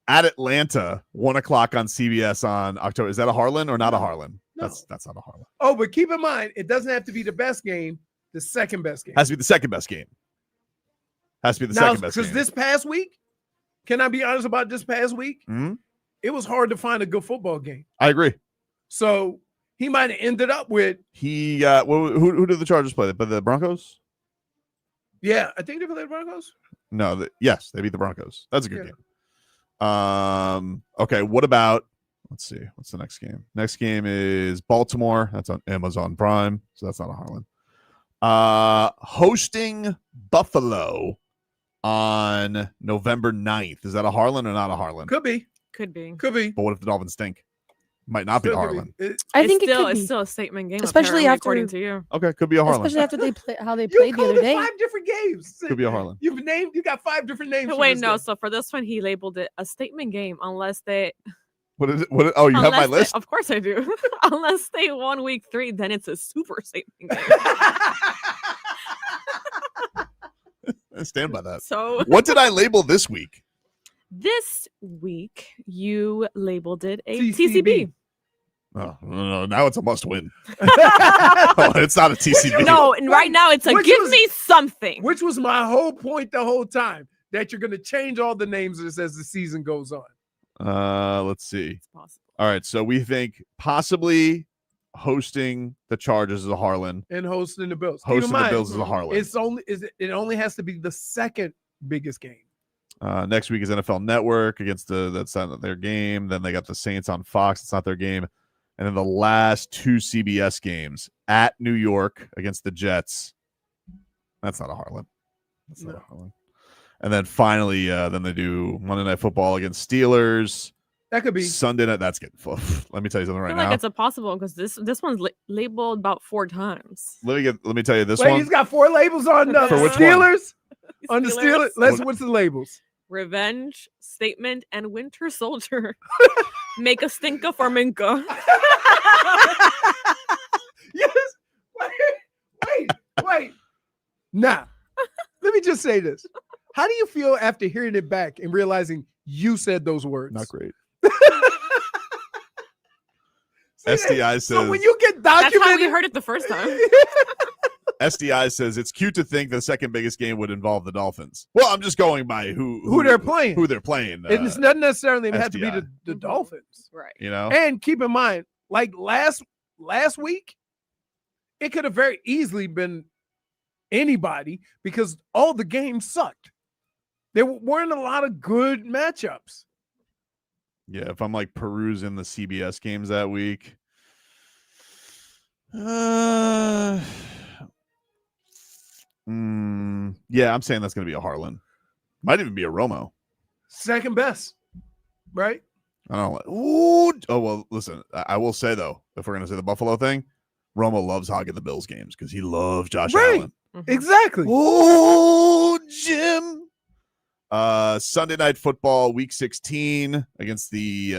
At Atlanta, 1:00 on CBS on October. Is that a Harlen or not a Harlen? No. That's not a Harlen. Oh, but keep in mind, it doesn't have to be the best game. The second best game Has to be the second best game. Second best game. Because this past week, can I be honest about this past week? Mhm. It was hard to find a good football game. I agree. So he might have ended up with. Who did the Chargers play? The Broncos? Yeah, I think they played the Broncos. No, yes, they beat the Broncos. That's a good game. Okay, what about, let's see, what's the next game? Next game is Baltimore. That's on Amazon Prime, so that's not a Harlen. Hosting Buffalo on November 9th. Is that a Harlen or not a Harlen? Could be. Could be. But what if the Dolphins stink? Might not be a Harlen. I think it's still a statement game, especially apparently, after, according to you. Okay, could be a Harlen. Especially after they play how they You played the called other it day. 5 different games. Could be a Harlen. You got 5 different names. for Wait, this no. game. So for this one, he labeled it a statement game, unless they. What is it? Oh, you have my list? Of course I do. Unless they won week 3, then it's a super statement game. I stand by that. So What did I label this week? this week, you labeled it a TCB. TCB. Oh, no, now it's a must win. It's not a TCB. No, and right now it's a Which give was- me something. Which was my whole point the whole time, that you're going to change all the names of this as the season goes on. Let's see. It's possible. All right, so we think possibly hosting the Chargers is a Harlen. And hosting the Bills. Keep in Hosting the mind, Bills is a Harlen. it only has to be the second biggest game. Next week is NFL Network against that's not their game. Then they got the Saints on Fox. It's not their game. And then the last 2 CBS games at New York against the Jets. That's not a Harlen. That's not a Harlen. And then finally, then they do Monday Night Football against Steelers. That could be. Sunday night. That's getting full. Let me tell you something I right feel now. like it's impossible because this one's labeled about 4 times. Let me tell you this Wait, one. he's got 4 labels on the For which one? Steelers. On the Steelers. Steelers, What's the labels? Revenge, statement, and Winter Soldier. Make a stinker for Minka. Yes. Wait. Nah. Let me just say this. How do you feel after hearing it back and realizing you said those words? Not great. See, SDI says. so when you get That's documented, how we heard it the first time. SDI says it's cute to think the second biggest game would involve the Dolphins. Well, I'm just going by Who they're playing. Who they're playing. And it's not necessarily have to be SDI. the Dolphins. Right. You know? And keep in mind, like last week, it could have very easily been anybody because all the games sucked. There weren't a lot of good matchups. Yeah, if I'm like perusing the CBS games that week. Yeah, I'm saying that's going to be a Harlan. Might even be a Romo. Second best, right? I don't know. Ooh. Oh, well, listen, I will say, though, if we're going to say the Buffalo thing, Romo loves hogging the Bills games because he loves Josh Allen. Exactly. Oh, Jim. Sunday Night Football, Week 16 against the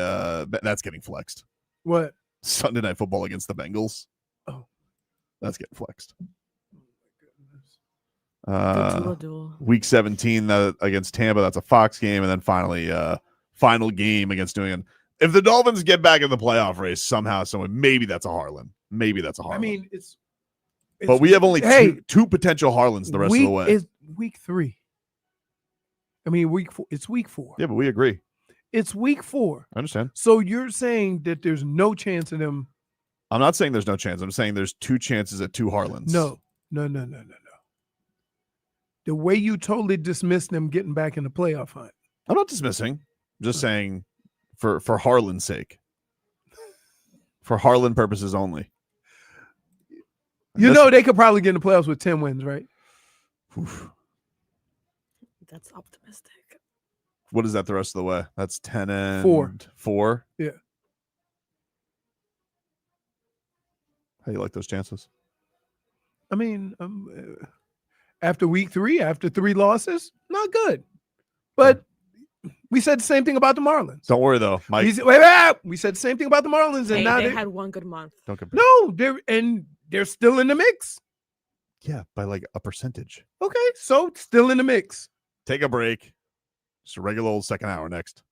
that's getting flexed. What? Sunday Night Football against the Bengals. Oh, that's getting flexed. The duel. Week 17 against Tampa, that's a Fox game, and then finally final game against New England. If the Dolphins get back in the playoff race somehow, maybe that's a Harlan. Maybe that's a Harlan. I mean, it's but we have only two potential Harlans the rest of the way. It's week 3. I mean, week 4. It's week 4. Yeah, but we agree. It's week 4. I understand. So you're saying that there's no chance of them? I'm not saying there's no chance. I'm saying there's 2 chances at 2 Harlans. No. The way you totally dismissed them getting back in the playoff hunt. I'm not dismissing. I'm just saying for Harlan's sake. For Harlan purposes only. They could probably get in the playoffs with 10 wins, right? Oof. That's optimistic. What is that the rest of the way? That's 10 and 4. Yeah. How do you like those chances? I mean, after week 3, after 3 losses, not good. But we said the same thing about the Marlins. Don't worry though, Mike. We said the same thing about the Marlins, and now they had one good month. Don't compare. No, they're still in the mix. Yeah, by like a percentage. Okay, so still in the mix. Take a break. Just a regular old second hour next.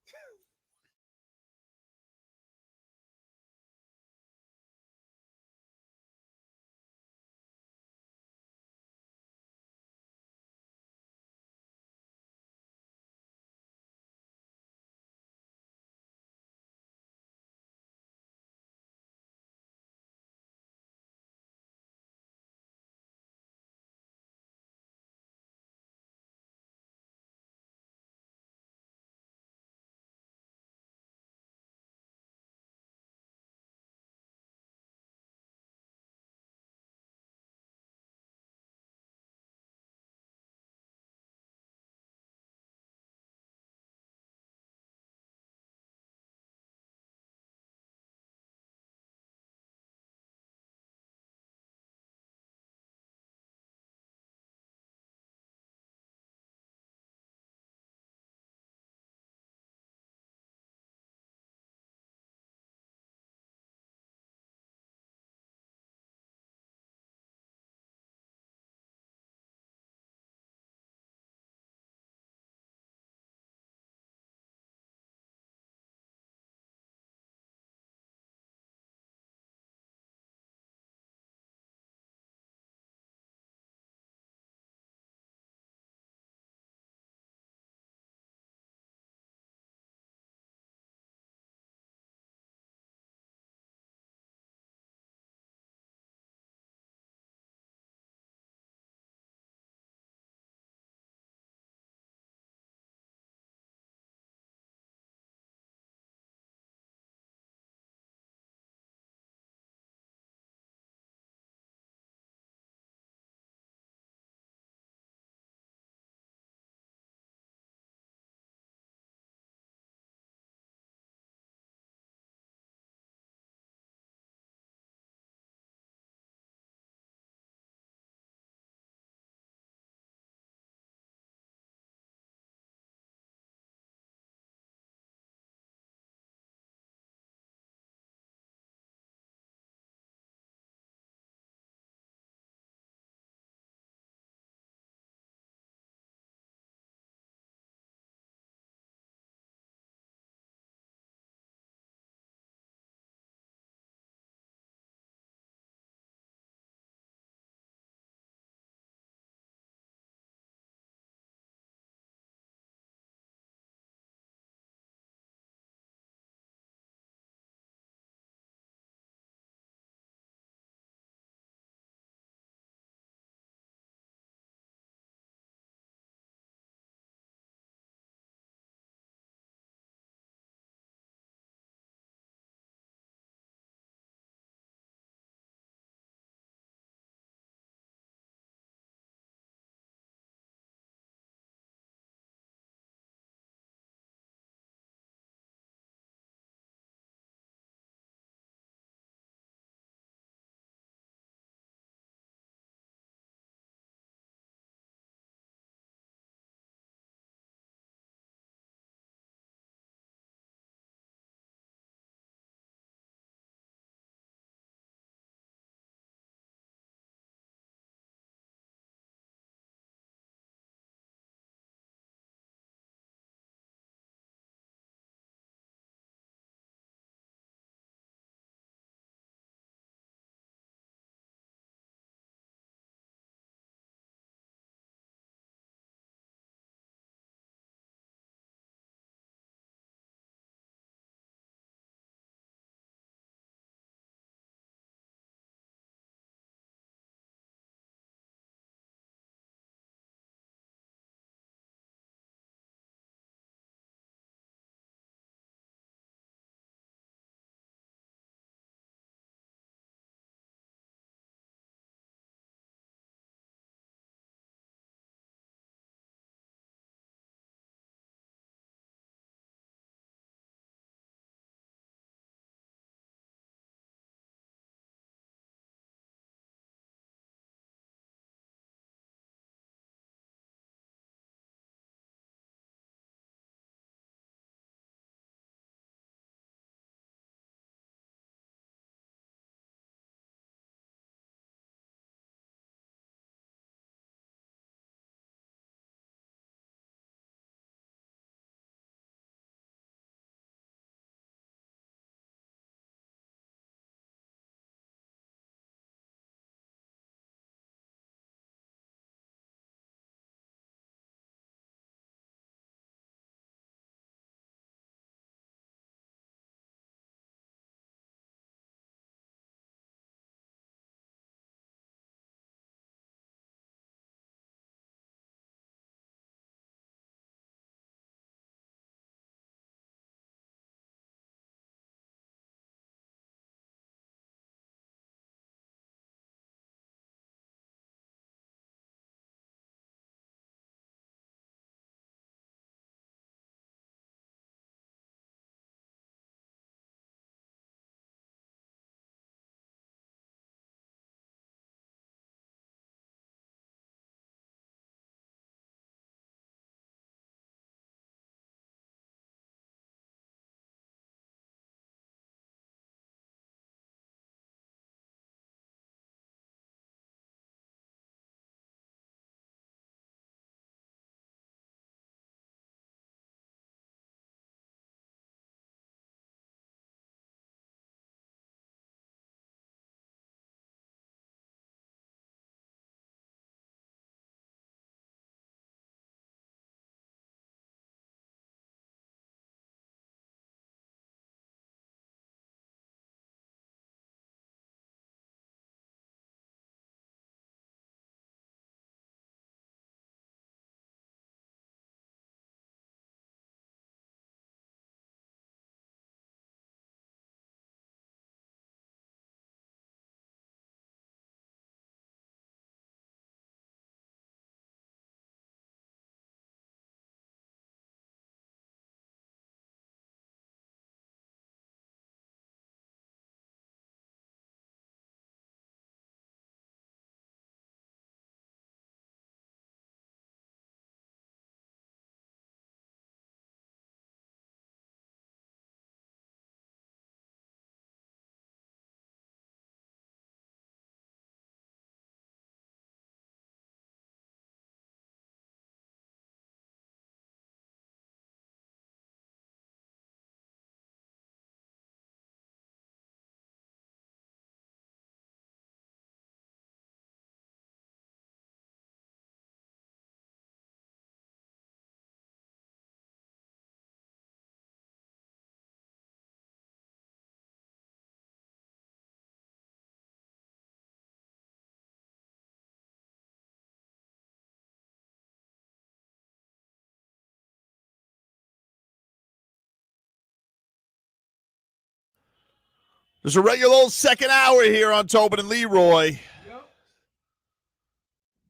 There's a regular old second hour here on Tobin and Leroy.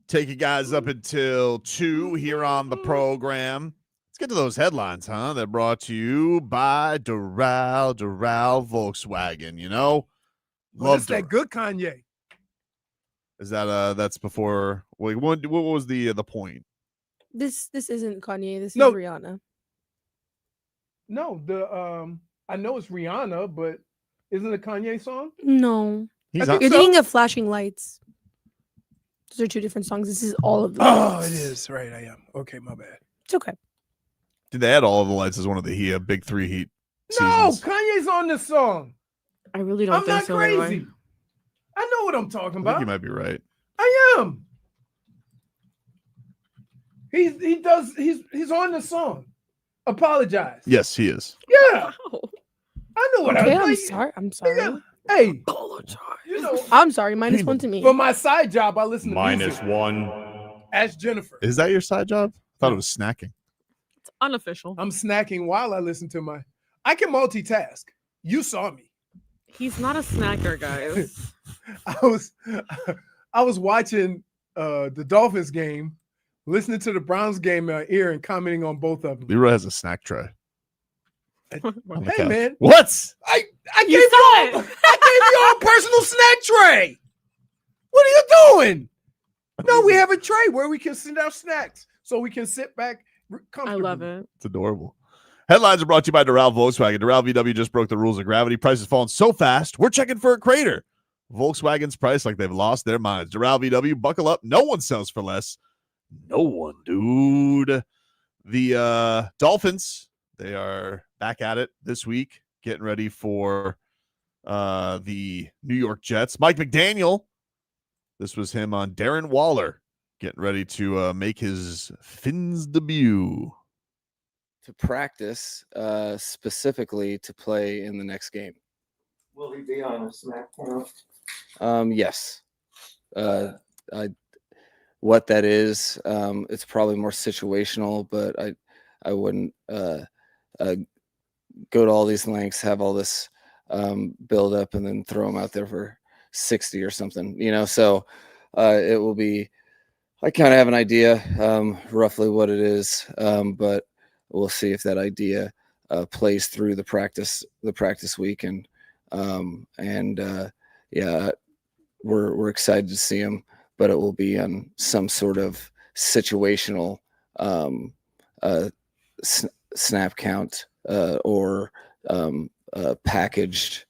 Take you guys up until 2 here on the program. Let's get to those headlines, huh? They're brought to you by Doral Volkswagen. You know, Well, that's that good Kanye. Is that that's before? Wait, what was the point? This isn't Kanye. This No. is Rihanna. No, I know it's Rihanna, but isn't it a Kanye song? No. He's I on, think You're so. thinking of Flashing Lights. Those are two different songs. This is all of the Oh, lights. it is. Right, I am. Okay, my bad. It's okay. Did they add all of the lights as one of the big 3 heat No, seasons? Kanye's on this song. I really don't I'm think not so. crazy. Leroy. I know what I'm talking I think about. you might be right. I am. He's on the song. Apologize. Yes, he is. Yeah, Wow. I know what Okay, I'm I'm like. sorry. I'm nigga, sorry. Hey, Apologize. you know, I'm sorry. -1 to me. for my side job, I listen to Minus music. one. Ask Jennifer. Is that your side job? I thought No. it was snacking. It's unofficial. I'm snacking while I listen to I can multitask. You saw me. He's not a snacker, guys. I was watching the Dolphins game, listening to the Browns game in my ear and commenting on both of them. Leroy has a snack tray. on the Hey couch. man, What? I gave You you saw all, it. I gave you all a personal snack tray. What are you doing? No, we have a tray where we can send our snacks so we can sit back I comfortably. love it. It's adorable. Headlines are brought to you by Doral Volkswagen. Doral VW just broke the rules of gravity. Prices falling so fast, we're checking for a crater. Volkswagen's price like they've lost their minds. Doral VW, buckle up. No one sells for less. No one, dude. The Dolphins, they are back at it this week, getting ready for the New York Jets. Mike McDaniel, this was him on Darren Waller, getting ready to make his Fins debut. To practice, specifically to play in the next game. Will he be on a snack count? Yes. What that is, it's probably more situational, but I wouldn't go to all these lengths, have all this build up, and then throw them out there for 60 or something, so it will be, I kind of have an idea roughly what it is, but we'll see if that idea plays through the practice week, and yeah, we're excited to see him, but it will be on some sort of situational snap count or packaged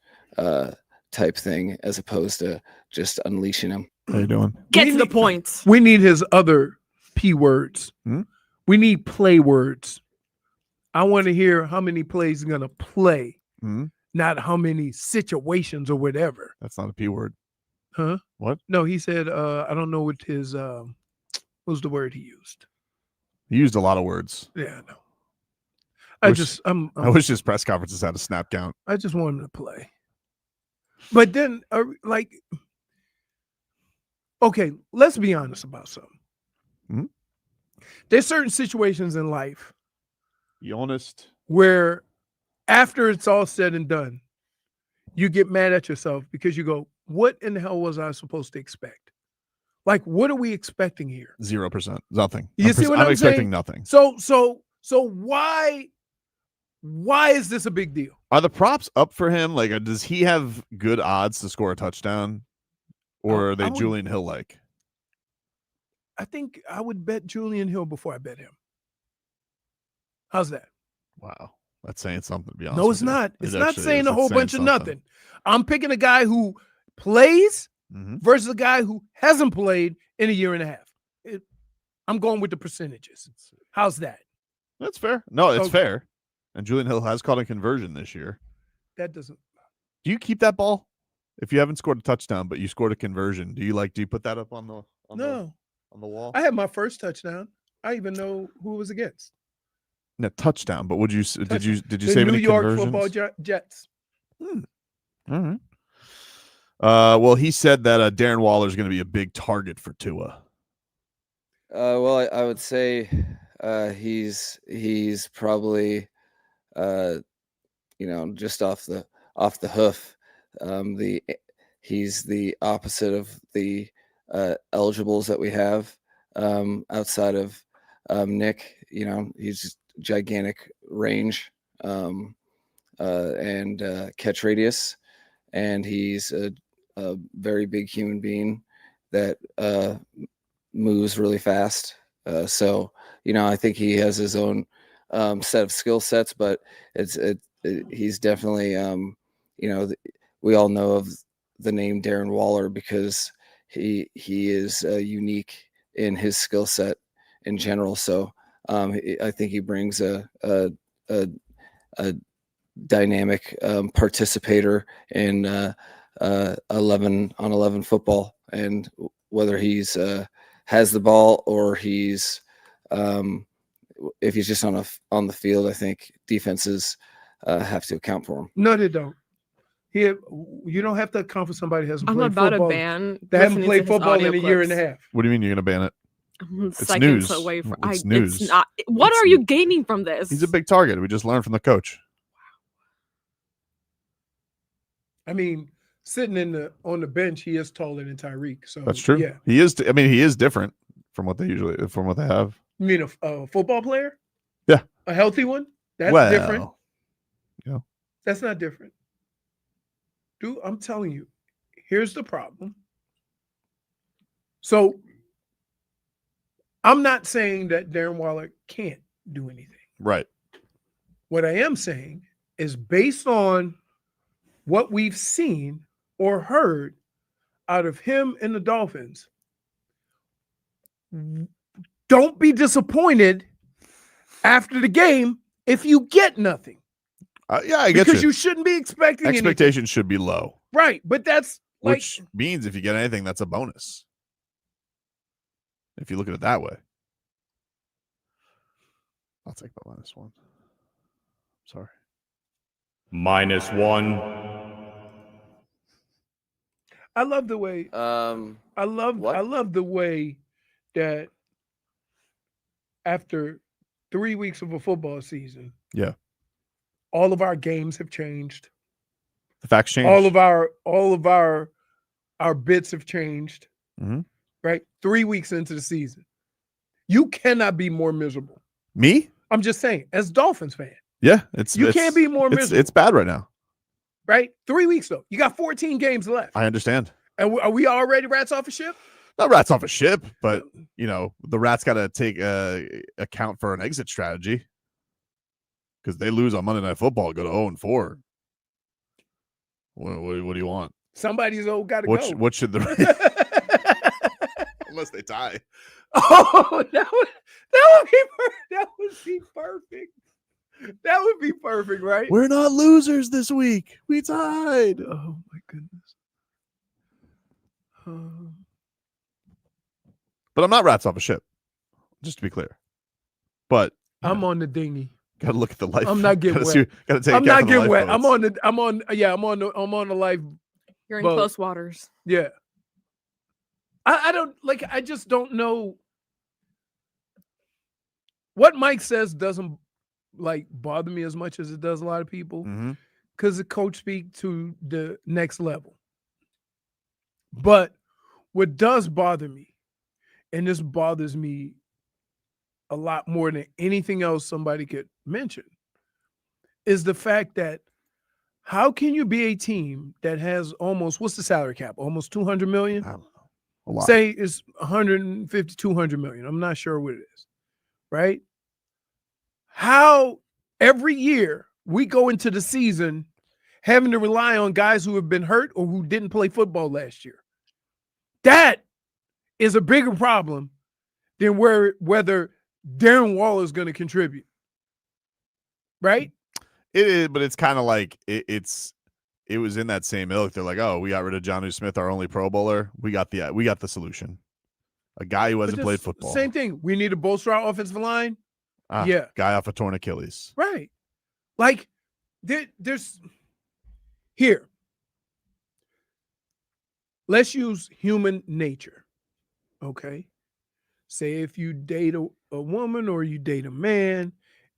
type thing, as opposed to just unleashing him. How you doing? Get to the point. We need his other P words. We need play words. I want to hear how many plays he's going to play, not how many situations or whatever. That's not a P word. Huh? What? No, he said, I don't know what his, what was the word he used? He used a lot of words. Yeah, I know. I wish his press conferences had a snap count. I just want him to play. But then, okay, let's be honest about something. There's certain situations in life Be honest. where after it's all said and done, you get mad at yourself because you go, what in the hell was I supposed to expect? Like, what are we expecting here? 0%. Nothing. You see what I'm expecting saying? nothing. So why is this a big deal? Are the props up for him? Like, does he have good odds to score a touchdown? Or are they I would- Julian Hill like? I think I would bet Julian Hill before I bet him. How's that? Wow. That's saying something, to be honest. No, it's with you. not. It It's not actually saying is. a It's whole saying bunch of something. nothing. I'm picking a guy who plays versus a guy who hasn't played in a year and a half. I'm going with the percentages. How's that? That's fair. No, it's Okay. fair. And Julian Hill has caught a conversion this year. That doesn't. Do you keep that ball? If you haven't scored a touchdown, but you scored a conversion, do you put that up on the wall? I had my first touchdown. I even know who it was against. No, touchdown, but did you The save New any York conversions? Football Jets. All right. Well, he said that Darren Waller is going to be a big target for Tua. Well, I would say he's probably just off the hoof he's the opposite of the eligibles that we have outside of Nick. You know, he's just gigantic range and catch radius, and he's a very big human being that moves really fast. So, you know, I think he has his own set of skill sets, but he's definitely, you know, we all know of the name Darren Waller because he is unique in his skill set in general. So I think he brings a dynamic participator in 11 on 11 football, and whether he's has the ball or he's if he's just on the field, I think defenses have to account for him. No, they don't. You don't have to account for somebody who hasn't I'm played about football. to ban. They haven't listening played to his football in audio a year and a clips. half. What do you mean you're going to ban it? I'm It's seconds news. away from. It's news. It's not. What It's- are you gaining from this? He's a big target. We just learned from the coach. I mean, sitting on the bench, he is taller than Tyreek. So That's true. Yeah. He is. I mean, he is different from what they have. You mean a football player? Yeah. A healthy one? That's well, different. Yeah. That's not different. Dude, I'm telling you, here's the problem. So I'm not saying that Darren Waller can't do anything. Right. What I am saying is based on what we've seen or heard out of him and the Dolphins, don't be disappointed after the game if you get nothing. Yeah, I get Because you. you shouldn't be expecting anything. Expectations should be low, Right, but that's like which means if you get anything, that's a bonus. If you look at it that way, I'll take the -1. Sorry. -1. I love the way I love the way that after 3 weeks of a football season, Yeah. all of our games have changed. The facts change. All of our bits have changed. Mhm. Right? 3 weeks into the season. You cannot be more miserable. Me? I'm just saying, as a Dolphins fan, Yeah. you can't be more miserable. It's bad right now. Right? 3 weeks though. You got 14 games left. I understand. And are we already rats off a ship? Not rats off a ship, but you know the rats got to take account for an exit strategy because they lose on Monday Night Football, go to 0-4. What do you want? Somebody's got to go. What should the unless they tie? Oh, that would be perfect. That would be perfect, right? We're not losers this week. We tied. Oh my goodness. But I'm not rats off a ship, just to be clear. But I'm on the dinghy. Gotta look at the life. I'm not getting wet. Gotta take I'm account not of the getting wet. lifeboats. I'm on the life. You're in boat. close waters. Yeah. I don't like. I just don't know. What Mike says doesn't like bother me as much as it does a lot of people, Mhm. because the coach speak to the next level. But what does bother me, and this bothers me a lot more than anything else somebody could mention, is the fact that how can you be a team that has almost, what's the salary cap? Almost 200 million? I don't know. A lot. Say it's 150, 200 million. I'm not sure what it is, right? How every year we go into the season having to rely on guys who have been hurt or who didn't play football last year. That is a bigger problem than whether Darren Waller is going to contribute, right? It is, but it's kind of like it was in that same ilk. They're like, oh, we got rid of Jonnu Smith, our only Pro Bowler. We got the solution. A guy who hasn't But played this- football. Same thing. We need to bolster our offensive line. Yeah. Guy off a torn Achilles. Right. Like there's here. Let's use human nature. Okay. Say if you date a woman or you date a man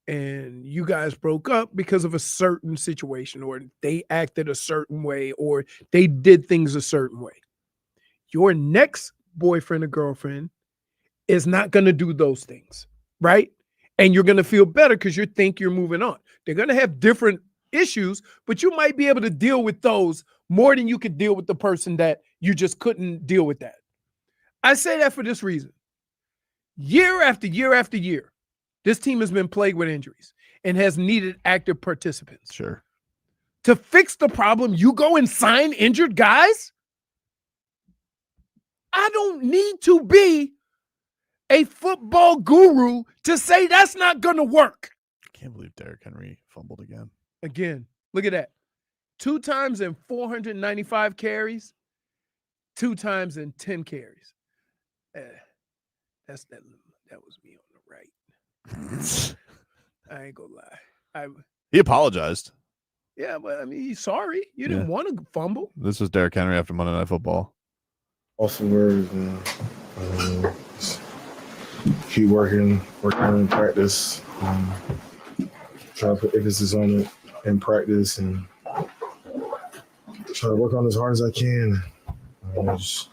and you guys broke up because of a certain situation, or they acted a certain way, or they did things a certain way. Your next boyfriend or girlfriend is not going to do those things, right? And you're going to feel better because you think you're moving on. They're going to have different issues, but you might be able to deal with those more than you could deal with the person that you just couldn't deal with that. I say that for this reason. Year after year after year, this team has been plagued with injuries and has needed active participants. Sure. To fix the problem, you go and sign injured guys? I don't need to be a football guru to say that's not going to work. I can't believe Derrick Henry fumbled again. Again, look at that. 2 times in 495 carries, 2 times in 10 carries. That was me on the right. I ain't gonna lie. He apologized. Yeah, but I mean, he's sorry. You didn't want to fumble. This was Derrick Henry after Monday Night Football. Awesome words, man. Keep working in practice. Try to put emphasis on it in practice and try to work on as hard as I can. Just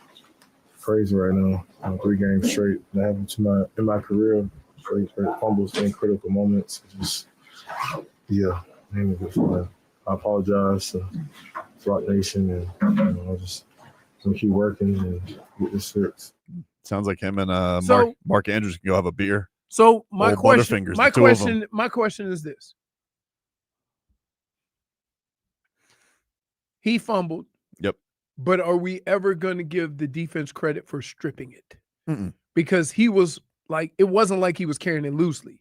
crazy right now. 3 games straight that happened in my career. Straight fumbles in critical moments. Just ain't good for that. I apologize to Rock Nation, and I'll just keep working and get this fixed. Sounds like him and So- Mark Andrews can go have a beer. So my Old question, Butterfingers, my the two of 'em. question, my question is this: he fumbled. Yep. But are we ever going to give the defense credit for stripping it? Mm-mm. Because he was like, it wasn't like he was carrying it loosely.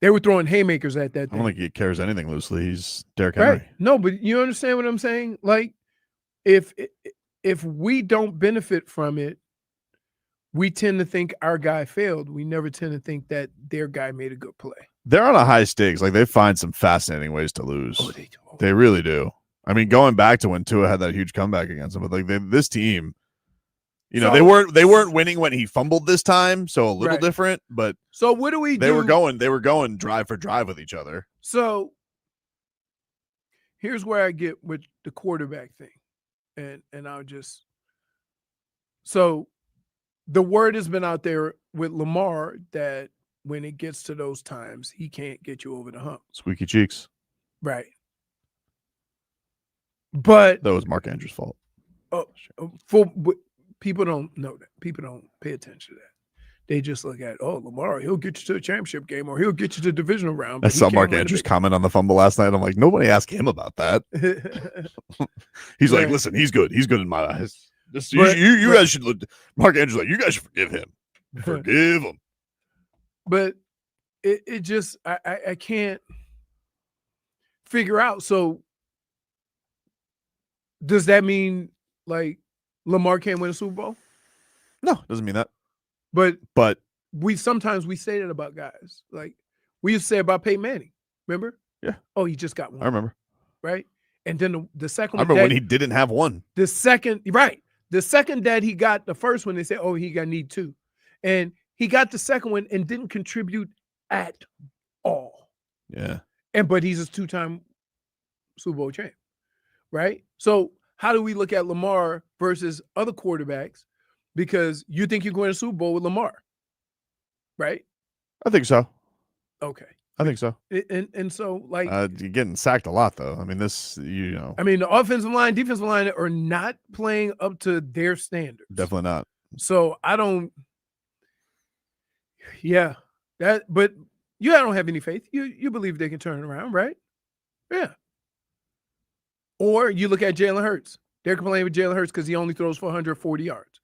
They were throwing haymakers at that I thing. don't think he carries anything loosely. He's Derrick Henry. Right? No, but you understand what I'm saying? Like, if we don't benefit from it, we tend to think our guy failed. We never tend to think that their guy made a good play. They're on a high stakes. Like, they find some fascinating ways to lose. Oh, they do. They really do. I mean, going back to when Tua had that huge comeback against them, but like this team, So- they weren't winning when he fumbled this time, so a little Right. different. But So what do we they do? were going drive for drive with each other. So here's where I get with the quarterback thing. And I'll just so the word has been out there with Lamar that when it gets to those times, he can't get you over the hump. Squeaky cheeks. Right. But That was Mark Andrews' fault. people don't know that. People don't pay attention to that. They just look at, Lamar, he'll get you to the championship game or he'll get you to the divisional round. I but he saw can't Mark win a Andrews big- comment on the fumble last night. I'm like, nobody asked him about that. He's like, Right. listen, he's good. He's good in my eyes. Just, But- you but- guys should look. Mark Andrews like, you guys should forgive him. Forgive him. But it just I can't figure out. So does that mean like Lamar can't win a Super Bowl? No, doesn't mean that. But But sometimes we say that about guys. Like we used to say about Peyton Manning. Remember? Yeah. Oh, he just got one. I remember. Right. And then the second I one. remember when he didn't have one. The second that he got the first one, they said, oh, he got need 2. And he got the second one and didn't contribute at all. Yeah. But he's a 2-time Super Bowl champ, right? So how do we look at Lamar versus other quarterbacks? Because you think you're going to Super Bowl with Lamar, right? I think so. Okay. I think so. And so, like, You're getting sacked a lot, though. I mean, this, I mean, the offensive line, defensive line are not playing up to their standards. definitely not. So I don't. Yeah, but you don't have any faith. You believe they can turn it around, right? Yeah. Or you look at Jalen Hurts. They're complaining with Jalen Hurts because he only throws for 140 yards.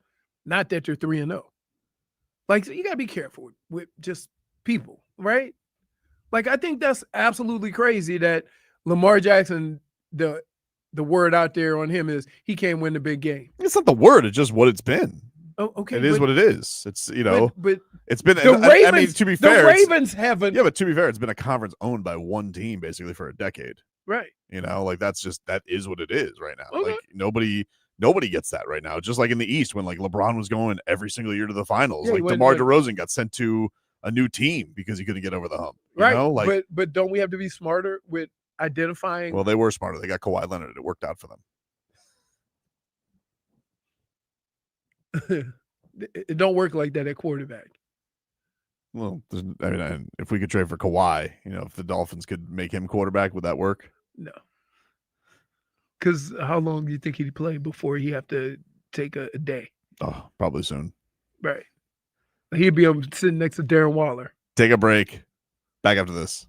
Not that they're 3-0. Like, so you got to be careful with just people, right? Like, I think that's absolutely crazy that Lamar Jackson, the word out there on him is he can't win the big game. It's not the word. It's just what it's been. Oh, okay. It is what it is. It's, but it's been, the Ravens, I mean, to be fair, the Ravens haven't. Yeah, but to be fair, it's been a conference owned by one team basically for a decade. Right. Like that is what it is right now. Okay. Like nobody gets that right now. Just like in the East when like LeBron was going every single year to the finals. Yeah, like he went, DeMar like- DeRozan got sent to a new team because he couldn't get over the hump. You Right. know? Like, but don't we have to be smarter with identifying? well, they were smarter. They got Kawhi Leonard. It worked out for them. It don't work like that at quarterback. Well, I mean, if we could trade for Kawhi, if the Dolphins could make him quarterback, would that work? No. Because how long do you think he'd play before he have to take a day? Oh, probably soon. Right. He'd be sitting next to Darren Waller. Take a break. Back after this.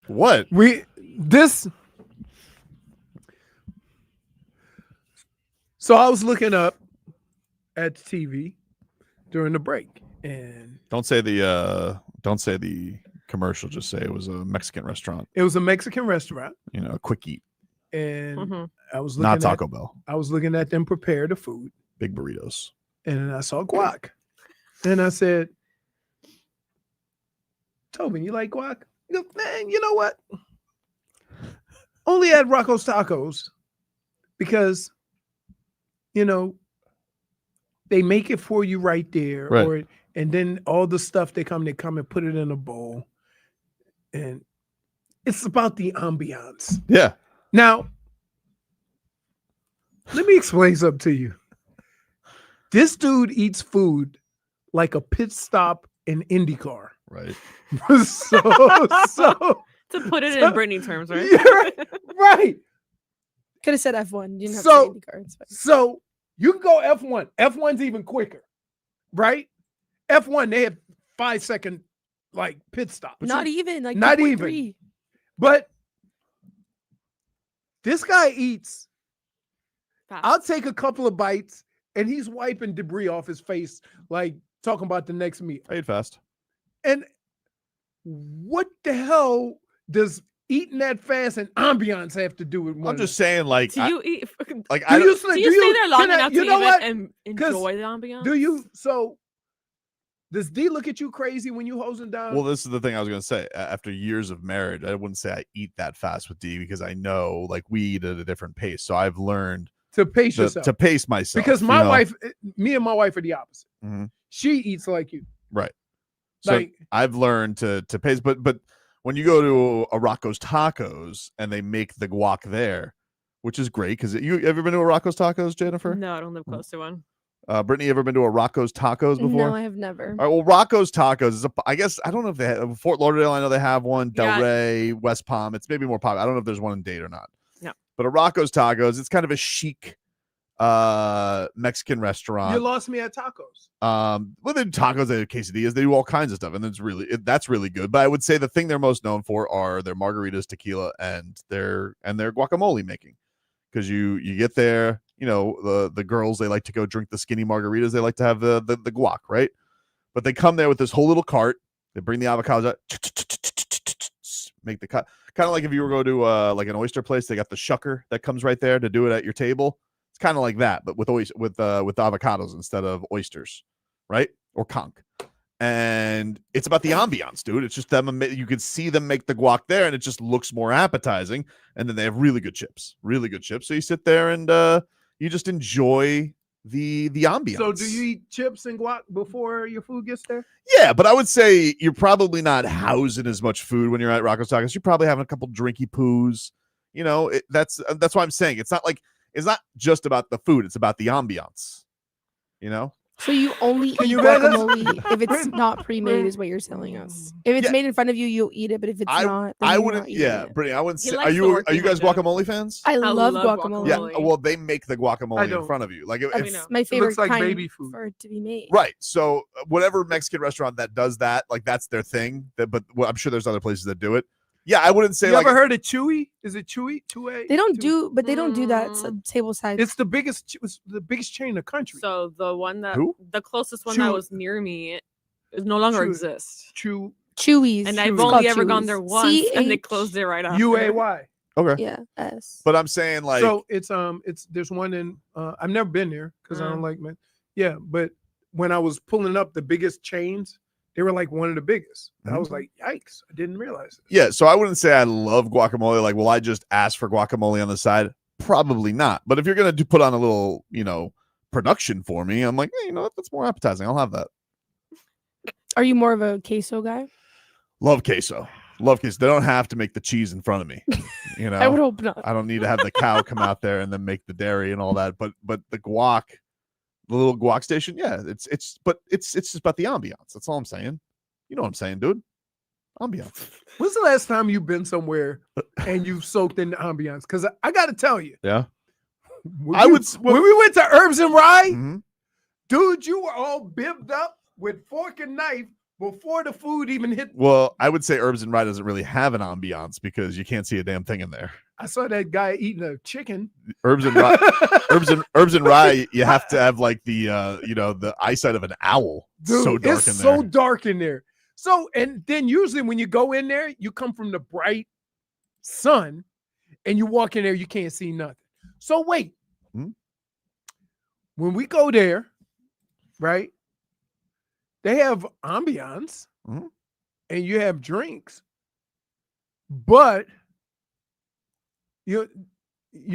What? So I was looking up at the TV during the break, and Don't say the commercial. Just say it was a Mexican restaurant. it was a Mexican restaurant, You know, a quick eat, and I was not looking Taco Bell. I was looking at them prepare the food, Big burritos. and I saw guac, and I said, "Tobin, you like guac?" He goes, "Man, you know what? Only at Rocco's Tacos because, you know, they make it for you right there, Right. and then all the stuff they come and put it in a bowl, and it's about the ambiance." Yeah. Now, let me explain something to you. This dude eats food like a pit stop in IndyCar. Right. so To put it in Brittney terms, right? Yeah, right. Could have said F1. You didn't have So- to say IndyCar. It's fine. So you can go F1. F1's even quicker, right? F1, they have 5-second like pit stop. Not even like Not 2.3. even. But this guy eats. Fast. I'll take a couple of bites, and he's wiping debris off his face, like talking about the next meal. I ate fast. And what the hell does eating that fast and ambiance have to do with one? I'm just saying, like, Do you eat? like Do I you, don't, sl- Do do you stay there long can I- enough you to know even what? enjoy the ambiance? Do you? So does D look at you crazy when you hosing down? well, this is the thing I was gonna say. After years of marriage, I wouldn't say I eat that fast with D because I know, like, we eat at a different pace. So I've learned to pace yourself. to pace myself Because my you know? wife, me and my wife are the opposite. Mhm. She eats like you. Right. So Like, I've learned to pace, but when you go to a Rocco's Tacos and they make the guac there, which is great because you ever been to a Rocco's Tacos, Jennifer? No, I don't live close to one. Brittany, ever been to a Rocco's Tacos before? No, I have never. All right, well, Rocco's Tacos is I guess I don't know if they have Fort Lauderdale. I know they have one. Del Yeah. Rey, West Palm. It's maybe more popular. I don't know if there's one in Dade or not. No. But a Rocco's Tacos, it's kind of a chic Mexican restaurant. you lost me at tacos. Well, they do tacos, they do quesadillas, they do all kinds of stuff, and that's really good. But I would say the thing they're most known for are their margaritas, tequila, and their guacamole making. Because you get there, you know, the girls, they like to go drink the skinny margaritas, they like to have the guac, right? But they come there with this whole little cart, they bring the avocados out, make the cut. Kind of like if you were going to like an oyster place, they got the shucker that comes right there to do it at your table. It's kind of like that, but with avocados instead of oysters, right? Or conch. And it's about the ambiance, dude. It's just them. You can see them make the guac there, and it just looks more appetizing. And then they have really good chips. So you sit there and you just enjoy the ambiance. So do you eat chips and guac before your food gets there? Yeah, but I would say you're probably not housing as much food when you're at Rocco's Tacos. You're probably having a couple drinky poos. You know, that's why I'm saying it's not just about the food; it's about the ambiance. You know. So you only eat you guys- guacamole if it's not pre-made, is what you're telling us. If it's Yeah. made in front of you, you'll eat it. But if it's not, then I you're wouldn't. not eating Yeah, it. Brittany, I wouldn't He say. likes Are the you working guys with it. guacamole fans? I love love guacamole. Yeah. guacamole. Well, they make the guacamole I in don't. front of you. Like, I if, mean, no. My favorite looks like kind baby food. for it to be made. right. So whatever Mexican restaurant that does that, like that's their thing. But I'm sure there's other places that do it. Yeah, I wouldn't say You like ever heard of Chewy? Is it Chewy? 2A? They don't Chewy? do, but they don't do that table side. It's the biggest. It's the biggest chain in the country. So the one that Who? the closest one Chew- that was near me is no longer Chew- exists. Chew Chewy's. And Chewy. I've It's only called ever gone Chewy's. there once, and they CH. closed it right after. UAY. okay. Yeah, S. But I'm saying like So it's there's one in I've never been there because I don't like men. Yeah, but when I was pulling up the biggest chains, they were like one of the biggest. And I was like, yikes! I didn't realize it. yeah. So I wouldn't say I love guacamole. Like, will I just ask for guacamole on the side? Probably not. But if you're gonna put on a little, production for me, I'm like, hey, you know what? That's more appetizing. I'll have that. Are you more of a queso guy? Love queso. Love queso. They don't have to make the cheese in front of me. You know, I would hope not. I don't need to have the cow come out there and then make the dairy and all that. But the guac, the little guac station, yeah, it's just about the ambiance. That's all I'm saying. You know what I'm saying, dude? Ambiance. When's the last time you've been somewhere and you soaked in the ambiance? Because I got to tell you, Yeah. when I you- would s- when we went to Herbs and Rye, Mhm. dude, you were all bibbed up with fork and knife, before the food even hit. Well, I would say Herbs and Rye doesn't really have an ambiance because you can't see a damn thing in there. I saw that guy eating a chicken. Herbs and Rye, Herbs and Rye, you have to have like the the eyesight of an owl. Dude, So dark it's in so there. dark in there. So, and then usually when you go in there, you come from the bright sun and you walk in there, you can't see nothing. So wait, when we go there, right, they have ambiance and you have drinks, but you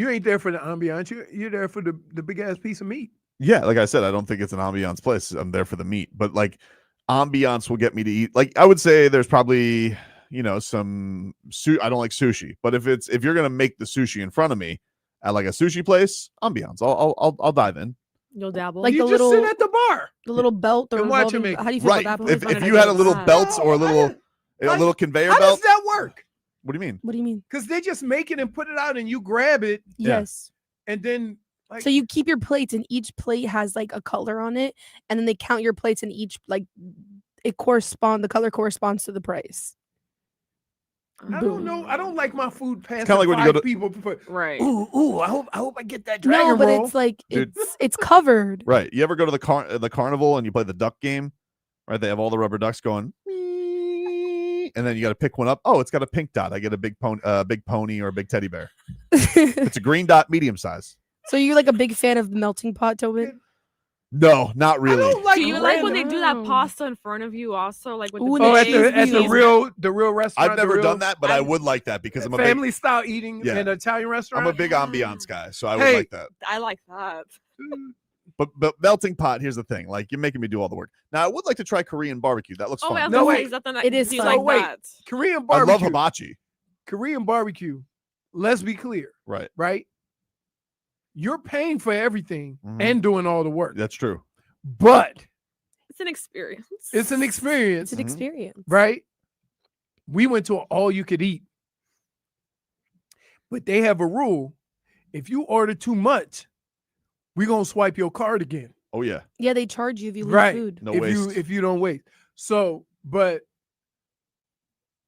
ain't there for the ambiance. You're there for the big ass piece of meat. Yeah, like I said, I don't think it's an ambiance place. I'm there for the meat, but like ambiance will get me to eat. Like I would say there's probably, some I don't like sushi, but if you're gonna make the sushi in front of me at like a sushi place, ambiance, I'll dive in. You'll dabble. Like you the just little sit at the bar, the little belt or and watch revolving- him make- how do you feel Right. about that? If you had a little belts or a little conveyor How belt, does that work? what do you mean? What do you mean? Because they just make it and put it out, and you grab it, Yeah. Yes. and then like So you keep your plates, and each plate has like a color on it, and then they count your plates, and each the color corresponds to the price. I don't know. I don't like my food past kinda like when you go to- people. Before. Right. Ooh, I hope I get that dragon No, but roll. it's like Dude. it's covered. Right. You ever go to the carnival and you play the duck game? Right. They have all the rubber ducks going, and then you got to pick one up. Oh, it's got a pink dot. I get a big pony or a big teddy bear. It's a green dot, medium size. So you're like a big fan of the melting pot, Tobin? No, not I really. don't like. Do you like when they random- do that pasta in front of you also? Like with Ooh, the and Oh, the at the cheese real restaurant. I've the never real done that, but I would like that because I'm a family style eating Yeah. in an Italian restaurant. big ambiance guy, so I would Hey. like that. I like that. But melting pot, here's the thing: like you're making me do all the work. Now I would like to try Korean barbecue. That looks Oh, fun. yeah, No, wait. wait. Is that the It is do you fun. like Oh, wait. that? Korean I love barbecue. hibachi. Korean barbecue. Let's be clear, Right. right? You're paying for everything Mhm. and doing all the work, That's true. but It's an experience. it's an experience, It's an experience. right? We went to an all you could eat, but they have a rule: if you order too much, we're gonna swipe your card again. Oh yeah. Yeah, they charge you if you leave Right. food. No if waste. you don't waste. So, but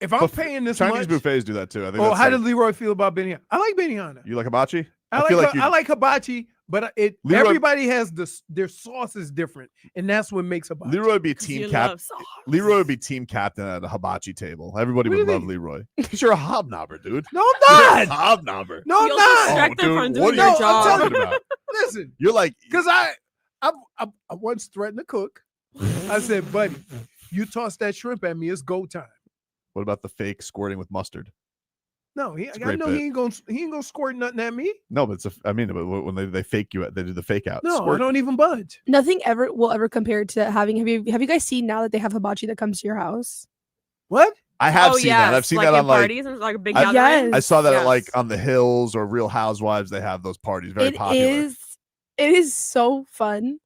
if I'm paying this Chinese much, buffets do that too. I think. oh, that's how like- does Leroy feel about Benihana? I like Benihana. you like hibachi? I feel like you- I like hibachi, but Leroy- everybody has their sauce is different, and that's what makes hibachi. Leroy would be 'Cause team you cap. love sauce. Leroy would be team captain at a hibachi table. Everybody What do would you love mean? Leroy. Because you're a hobnobber, dude. No, I'm not. Hobnobber. No, I'm You'll not. distract them from doing what are their you job. talking about? Listen, You're like, because I once threatened to cook. I said, buddy, you toss that shrimp at me, it's go time. what about the fake squirting with mustard? No, a I great know bit. he ain't gonna squirt nothing at me. No, but but when they fake you, they do the fake out. No, I Squirt. don't even budge. Nothing ever will ever compare to having. Have you guys seen now that they have hibachi that comes to your house? What? I have Oh, seen that. I've yes, seen like that in on like parties and like a big I- gathering. I saw that at like Yes. on the Hills or Real Housewives. They have those parties. Very popular. It is so fun.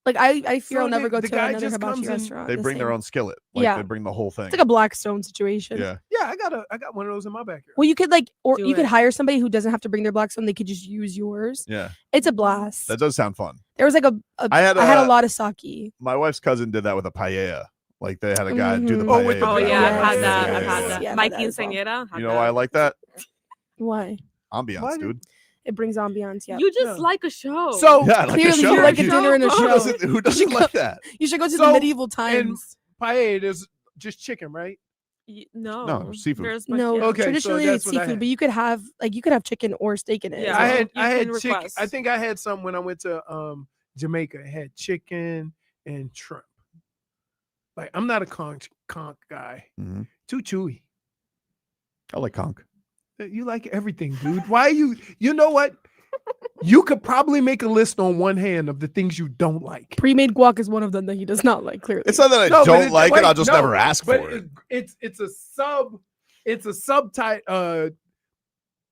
Like I fear So I'll never the- go the to guy another just hibachi comes in- restaurant. They the bring their same. own skillet. Like Yeah. they bring the whole thing. It's like a Blackstone situation. Yeah. Yeah, I got one of those in my backyard. Well, you could Do you could it. hire somebody who doesn't have to bring their Blackstone. They could just use yours. Yeah. It's a blast. That does sound fun. There was like I had I had a a- lot of sake. My wife's cousin did that with a paella. Like they had a guy do the Mhm. paella. Oh, with the Oh Yeah, yeah, I've yeah, had that. yeah, I've had yeah, that. yeah. Yeah, Mikey that as well. Quinceañera. had You know why I that. like that? Why? Ambiance, Why? dude. It brings ambiance. Yeah. You just Yeah. like a show. So Yeah, I like a Clearly, show. you like a Who dinner and a show. doesn't like that? You should go to So, the medieval and- times. paella, there's just chicken, right? No, seafood. There's No, yeah. Okay, so traditionally that's it's what I seafood, had. but you could have chicken or steak in it. Yeah. as I well. had You I had can chicken. request. I think I had some when I went to Jamaica. I had chicken and shrimp. Like I'm not a conch guy. Mhm. Too chewy. I like conch. You like everything, dude. Why you know what? You could probably make a list on one hand of the things you don't like. Pre-made guac is one of them that he does not like. Clearly, It's not that I No, but don't it- like it. wait, I'll just no, never ask But for it. it's a subtype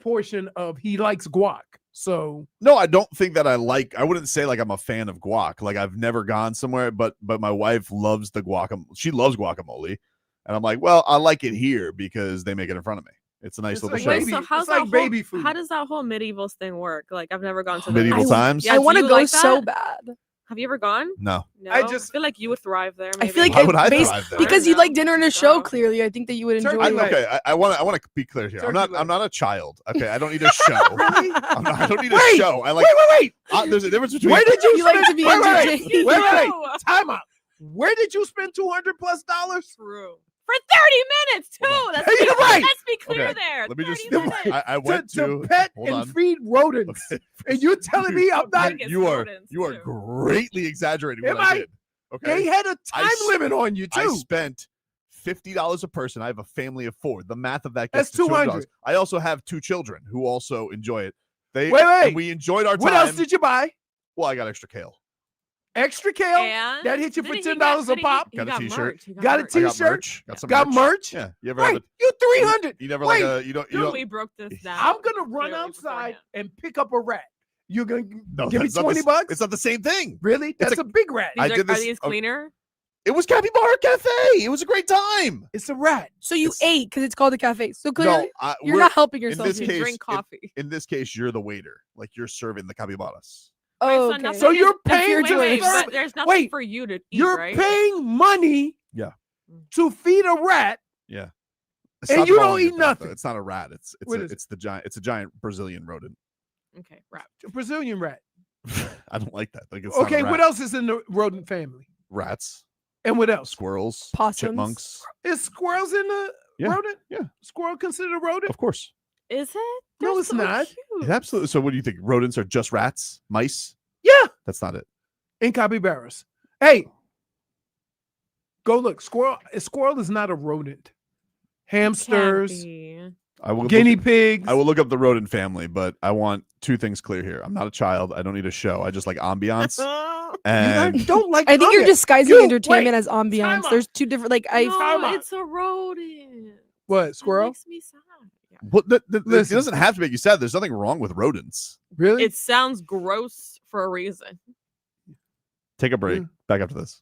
portion of he likes guac. So No, I don't think that I wouldn't say like I'm a fan of guac. Like I've never gone somewhere, but my wife loves the guacamole. She loves guacamole. And I'm like, well, I like it here because they make it in front of me. It's a nice It's little like show. Wait, baby- so how's it's that like whole, baby food. How does that whole medieval thing work? Like I've never gone to Medieval that. times? Yeah, I do want to you go like so that? bad. Have you ever gone? No. No. I just- feel like you would thrive there. I feel like Why would I based- thrive there? because I you don't like know. dinner and a show. Oh. Clearly, I think that you would enjoy. Turkey it. leg. Okay, I want to be clear here. I'm Turkey not leg. a child. Okay, I don't need a show. Really? I don't need a Wait, show. I like. wait. There's a difference between. Where did you You like spend? to be wait, entertained. wait. Time out. Where did you spend $200+? True. For 30 minutes too. Hold on. You're right. Let's be clear Okay, there. Let me just. 30 minutes. I went to to pet hold and on. feed rodents, and you're telling me I'm not? Biggest You are rodents, too. greatly exaggerating Am what I I? did. Okay. They had a I time s- limit on you I too. spent $50 a person. I have a family of 4. The math of that That's gets to $200. $200. I also have 2 children who also enjoy it. Wait. And we enjoyed our time. What else did you buy? Well, I got extra kale. Extra kale? And That hit you for didn't he $10 a pop? he Got a t-shirt. merch. He Got a merch. I got T-shirt? merch. Got some Got merch. merch? Yeah. You ever have Wait, a, you 300. you never Wait. like a you don't Dude, we broke this down. I'm gonna run clearly outside beforehand. and pick up a rat. You're gonna No, give me that's not the 20 s- bucks? It's not the same thing. Really? That's a big rat. These I are, did this- are these okay. cleaner? It was Capybara Cafe. It was a great time. It's a rat. So you It's- ate because it's called a cafe. So clearly No, you're we're- not helping in yourself. this You case, drink coffee. in this case, you're the waiter. Like you're serving the capybaras. Oh, So okay. nothing So is- you're that's- paying wait, to wait, serve- but there's nothing wait, for you to eat, You're right? paying money Yeah. to feed a rat. Yeah. And Stop you don't calling eat it that, though. nothing. It's not a rat. It's What is it? it's a giant Brazilian rodent. Okay, right. A Brazilian rat. I don't like that. Like it's not a Okay, rat. what else is in the rodent family? Rats, And what else? squirrels, Possums. chipmunks. Is squirrels in the Yeah, rodent? yeah. Squirrel considered a rodent? Of course. Is it? No, They're it's so not. cute. It absolutely. So what do you think? Rodents are just rats, mice? Yeah. That's not it. And capybaras. Hey, go look. Squirrel. A squirrel is not a rodent. Hamsters, Can't be. I will guinea look, pigs. I will look up the rodent family, but I want 2 things clear here. I'm not a child. I don't need a show. I just like ambiance. You And don't like. I think you're ambiance. disguising You- entertainment wait, as ambiance. out. There's two different like I Time No, out. it's a rodent. What It squirrel? makes me sad. Yeah. what it Listen. doesn't have to make you sad. There's nothing wrong with rodents. Really? It sounds gross for a reason. Take a break. Back after this.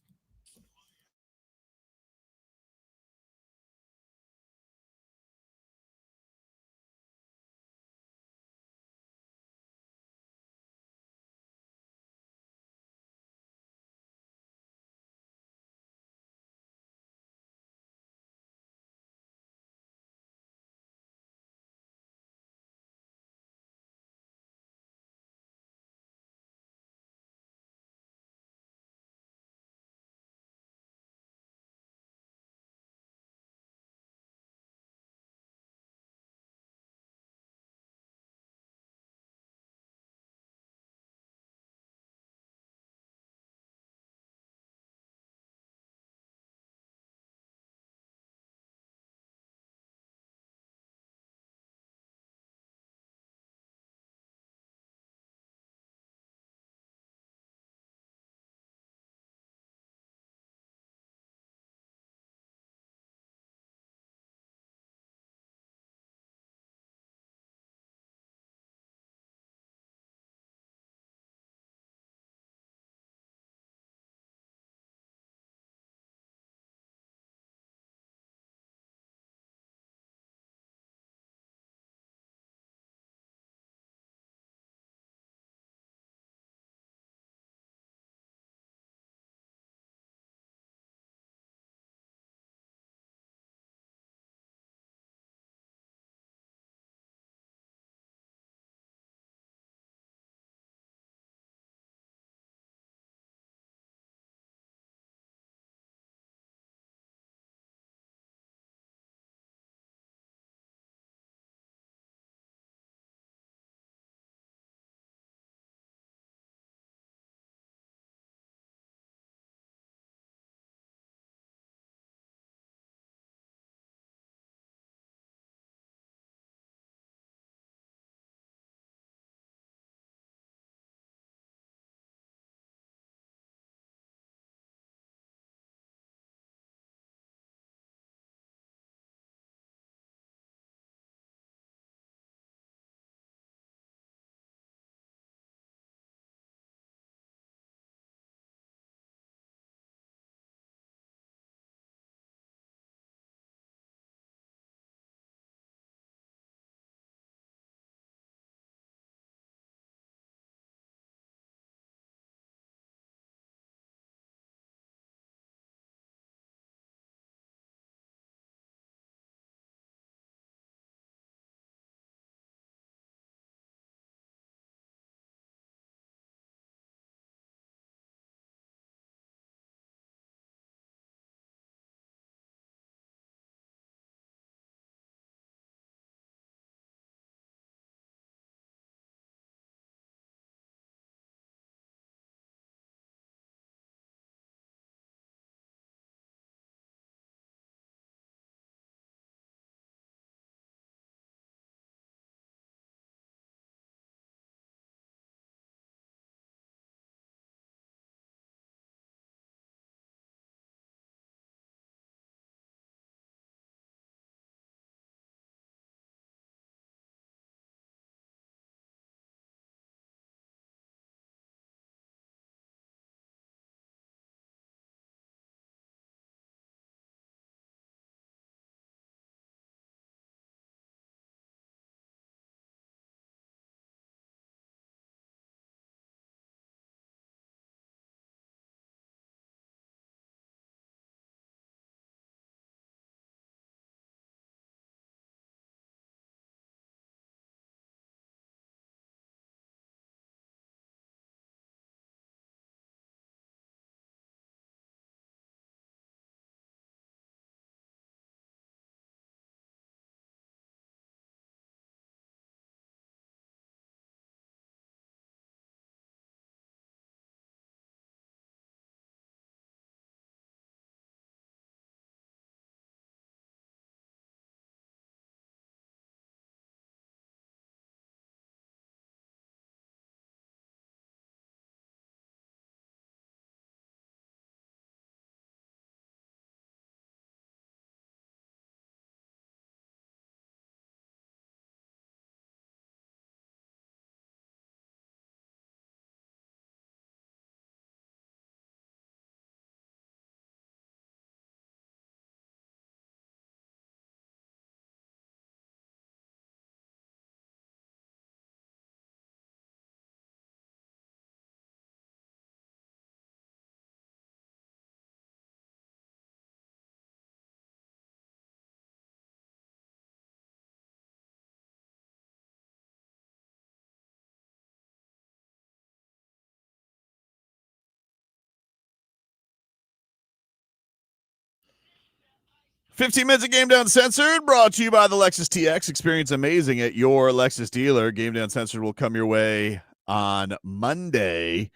15 minutes of Game Down Censored brought to you by the Lexus TX. Experience amazing at your Lexus dealer. Game Down Censored will come your way on Monday,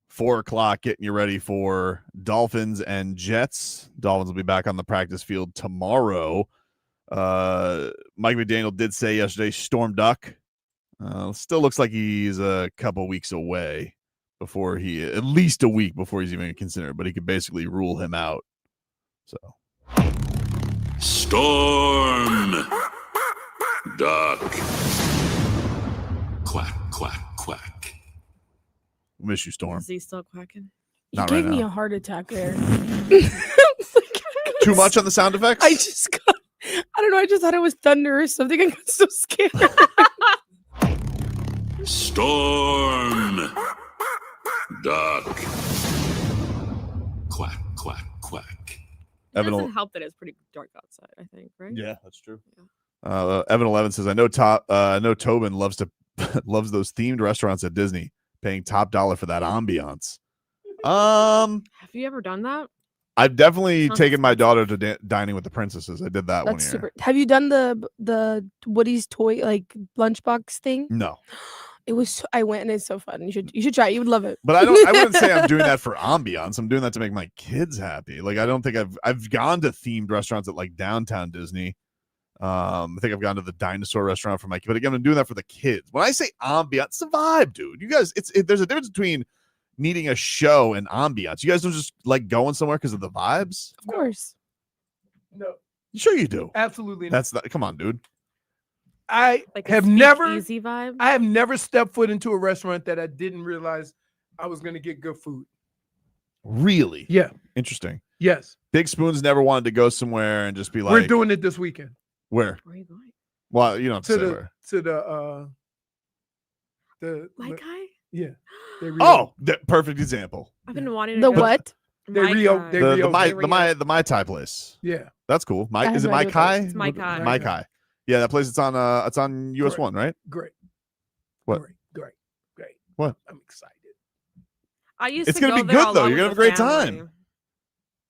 4 o'clock, getting you ready for Dolphins and Jets. Dolphins will be back on the practice field tomorrow. Mike McDaniel did say yesterday, Storm Duck. Still looks like he's a couple weeks away at least a week before he's even considered, but he could basically rule him out. So. Storm Duck. Quack, quack, quack. Miss you, Storm. Is he still quacking? You Not gave right me now. a heart attack there. Too much on the sound effects? I don't know. I just thought it was thunder or something. I got so scared. Storm Duck. Quack, quack, quack. It doesn't help that it's pretty dark outside, I think, right? Yeah, that's true. Evan 11 says, I know Tobin loves those themed restaurants at Disney, paying top dollar for that ambiance. Have you ever done that? I've definitely taken my daughter to Dining with the Princesses. I did that one year. Super. Have you done the Woody's toy like lunchbox thing? No. It was. I went and it's so fun. You should try it. You would love it. But I wouldn't say I'm doing that for ambiance. I'm doing that to make my kids happy. Like I don't think I've gone to themed restaurants at like downtown Disney. I think I've gone to the dinosaur restaurant for my kid. But again, I'm doing that for the kids. When I say ambiance, it's a vibe, dude. You guys, there's a difference between needing a show and ambiance. You guys don't just like going somewhere because of the vibes. Of course. No. Sure you do. Absolutely. That's not. Come on, dude. I Like a have never easy vibe. I have never stepped foot into a restaurant that I didn't realize I was going to get good food. Really? Yeah. Interesting. Yes. Big Spoon's never wanted to go somewhere and just be like, We're doing it this weekend. Where? Where are you going? Well, you don't have to say where. To the My guy? Yeah. Oh, perfect example. I've been wanting to The go. what? They Rio. The Mai Tai place. Yeah. That's cool. I Is have it no Mai idea Kai? It's Mai Kai. Mai Kai. Yeah, that place. It's on US Correct. 1, right? Great. What? Great. What? I'm excited. I used It's to gonna go be there good though. alone You're gonna have a with great the time. family.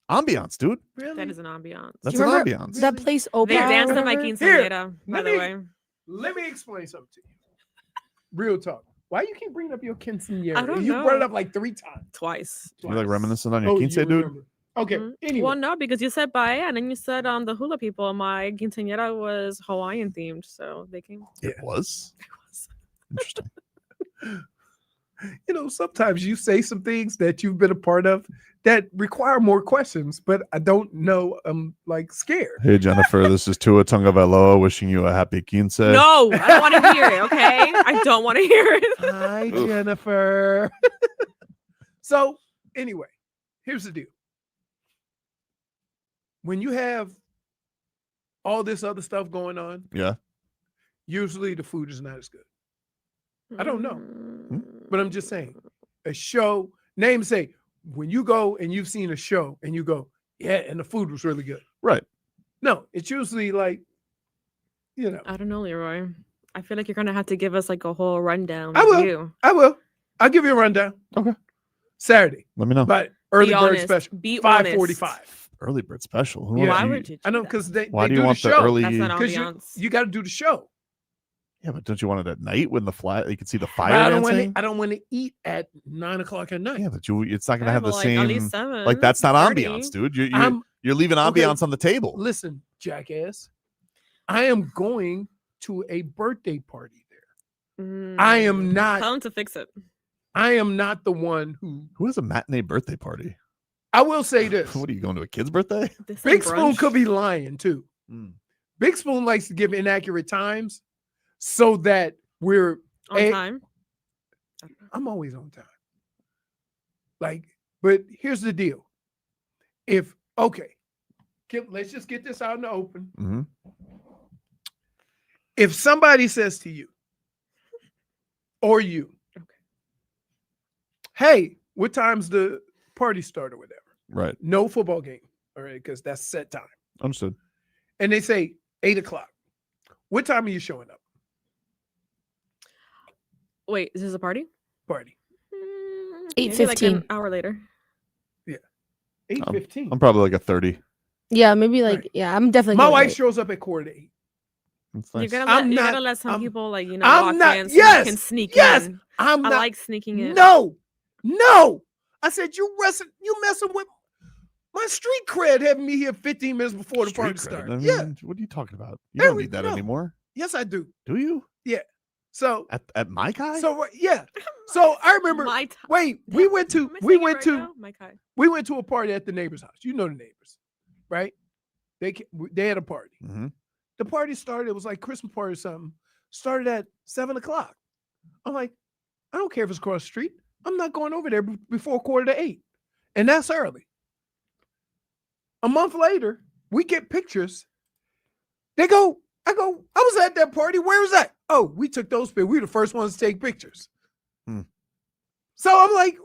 Ambiance, dude. Really? That is an ambiance. That's Do you an remember ambiance. that place They open? danced in my whatever? quinceañera, by the way. Let me explain something to you. Real talk. Why you keep bringing up your quinceañera? I don't You brought it know. up like 3 times. Twice. You're like reminiscent on your Oh, quince, you dude. remember. Okay. Mhm. Anyway. Well, no, because you said bye, and then you said the hula people. My quinceañera was Hawaiian themed, so they came. It was. Interesting. You know, sometimes you say some things that you've been a part of that require more questions, but I don't know. I'm like scared. Hey Jennifer, this is Tua Tagovailoa wishing you a happy quince. No, I don't want to hear it. Okay, I don't want to hear it. Hi, Jennifer. So, anyway, here's the deal. When you have all this other stuff going on, Yeah. usually the food is not as good. I don't know, Mm. but I'm just saying, a show, say, when you go and you've seen a show and you go, yeah, and the food was really good. Right. No, it's usually like, you know, I don't know, Leroy. I feel like you're gonna have to give us like a whole rundown. I will. review. I will. I'll give you a rundown. Okay. Saturday, Let me know. but early Be bird honest. special, Be 5:45. Early bird special. Who Yeah. wants Why you- would you? I know do that? because they Why they do you want the the show. early? That's not Because ambiance. you got to do the show. Yeah, but don't you want it at night when you can see the But fire I don't dancing? want to eat at 9:00 at night. Yeah, but it's not gonna Okay, have the well, like, same. at least 7, Like that's not 30. ambiance, dude. I'm- You're leaving Okay. ambiance on the table. Listen, jackass, I am going to a birthday party there. I am not. Tell him to fix it. I am not the one who. Who has a matinee birthday party? I will say this: What are you going to a kid's birthday? This Big ain't Spoon brunch. could be lying too. Mm. Big Spoon likes to give inaccurate times so that we're. on time. I'm always on time. Like, but here's the deal: let's just get this out in the open. Mm-hmm. If somebody says to you or you, Okay. hey, what time's the party start or whatever? Right. No football game, all right, because that's set time. Understood. And they say 8:00. What time are you showing up? Wait, is this a party? Party. Maybe like 8:15. an hour later. 8:15. I'm probably like a 30. Yeah, maybe like Right. yeah. I'm definitely. My going wife late. shows up at 7:45. That's You're nice. gonna I'm let you're not- gonna let some I'm- people like I'm walk not. in so you can Yes. sneak Yes. in. I'm I not. like sneaking in. No. I said you messing with my street cred, having me here 15 minutes before the party Street cred. started. I Yeah. mean, what are you talking about? You don't need that no. anymore. Yes, I do. Do you? Yeah. So At my guy? so yeah. So I remember. My time. Wait, we went to My a party at the neighbor's house. You know the neighbors, right? They had a party. Mm-hmm. The party started. It was like Christmas party or something. Started at 7:00. I'm like, I don't care if it's across the street. I'm not going over there before 7:45, and that's early. A month later, we get pictures. I go, I was at that party. Where was that? Oh, we took those pictures. We were the first ones to take pictures. So I'm like,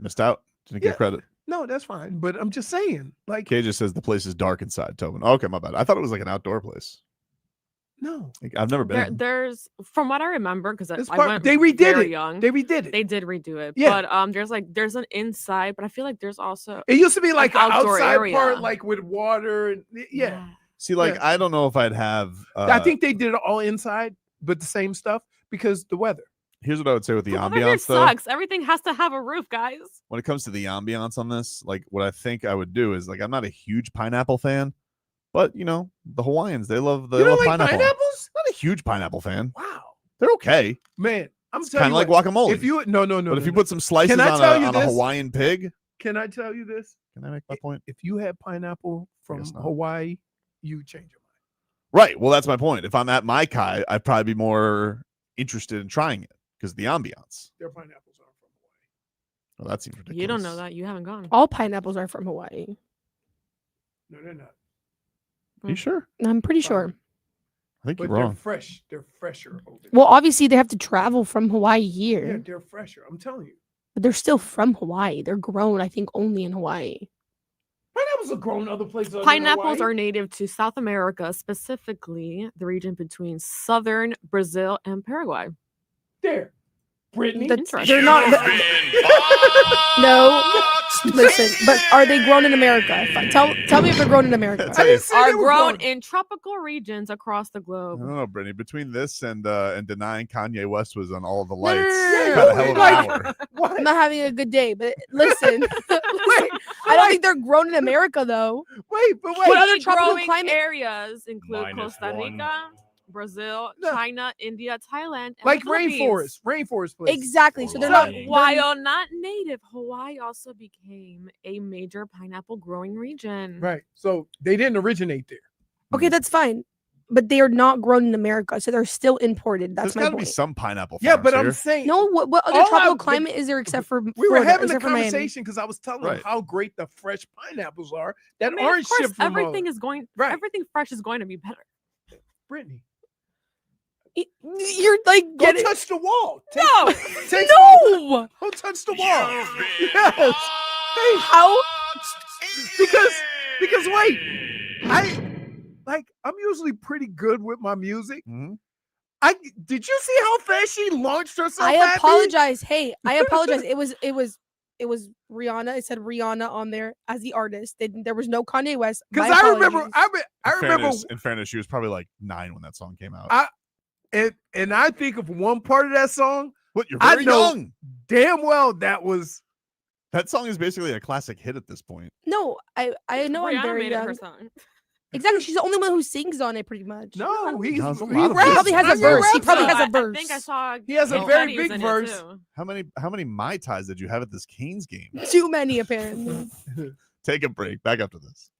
missed out. Didn't Yeah. get credit. no, that's fine. But I'm just saying, like, Kay just says the place is dark inside, Tobin. Okay, my bad. I thought it was like an outdoor place. no. Like, I've never been. there's from what I remember because I This went part, they redid very it. young. They redid it. They did redo it. Yeah. But there's an inside, but I feel like there's also It used to be like an outdoor outside area. part, like with water. And yeah. See, like, Yeah. I don't know if I'd have. I think they did it all inside, but the same stuff because the weather. Here's what I would say with the But weather ambiance, though. sucks. Everything has to have a roof, guys. When it comes to the ambiance on this, like, what I think I would do is, like, I'm not a huge pineapple fan, but, you know, the Hawaiians, they love You don't love like pineapple. pineapples? Not a huge pineapple fan. Wow. They're okay. Man, I'm It's telling kind you of like what, guacamole. If you no, but if you put some slices I on tell you a this? Hawaiian pig, Can I tell you this? can I make my point? If you had pineapple from guess not. Hawaii, you change your mind. Right. Well, that's my point. If I'm at my Kai, I'd probably be more interested in trying it because of the ambiance. Their pineapples aren't from Hawaii. Well, that seems ridiculous. You don't know that. You haven't gone. All pineapples are from Hawaii. No, they're not. Are you sure? I'm pretty sure. I think But you're they're wrong. fresh. They're fresher over there. Well, obviously they have to travel from Hawaii Yeah, here, they're fresher. I'm telling you. but they're still from Hawaii. They're grown, I think, only in Hawaii. Pineapples are grown other places. other than Pineapples Hawaii. are native to South America, specifically the region between southern Brazil and Paraguay. there. Brittney. They're not. No, listen. But are they grown in America? Tell me if they're grown in America. I didn't say Are they were grown in tropical regions across the I globe. don't know, Brittany. Between this and denying Kanye West was on all of the lights, no, you've had a hell of an like- hour. What? I'm not having a good day, but listen. I don't think they're grown in America though. Wait, but What wait. other Key tropical growing climate- areas include Minus Costa one. Rica, Brazil, No. China, India, Thailand, and Like the Philippines. rainforest places. Exactly. So they're So not. while not native, Hawaii also became a major pineapple growing region. Right. So they didn't originate there. Okay, that's fine, but they are not grown in America, so they're still imported. That's There's my got to point. be some pineapple. Yeah, farms but here. I'm saying No, what other All tropical I- climate is there except for we were Florida, having a except for Miami? conversation because I was telling them Right. how great the fresh pineapples are that I mean, aren't of course, shipped from everything is going. Right. Everything fresh is going to be better. Brittany. You're like Go getting touch the wall. No, Take no. Go touch the wall. Yes. Hey, How? because wait, I'm usually pretty good with my music. Mhm. Did you see how fast she launched herself? I at me? apologize. Hey, I apologize. It was Rihanna. It said Rihanna on there as the artist. There was no Kanye West. Because My I remember, apologies. I remember, In fairness, she was probably like 9 when that song came out. and I think of one part of that song. What? You're I very know- young. Damn well that was. That song is basically a classic hit at this point. No, I know I'm Rihanna very made it her young. song. Exactly. She's the only one who sings on it, pretty much. No, he's No, there's a he lot of raps. He probably has a Kanye verse. He raps probably on has it. a verse. I think I saw. He has a Kid very Cudi's big in it, verse. too. How many Mai Tais did you have at this Canes game? Too many, apparently. Take a break. Back up to this.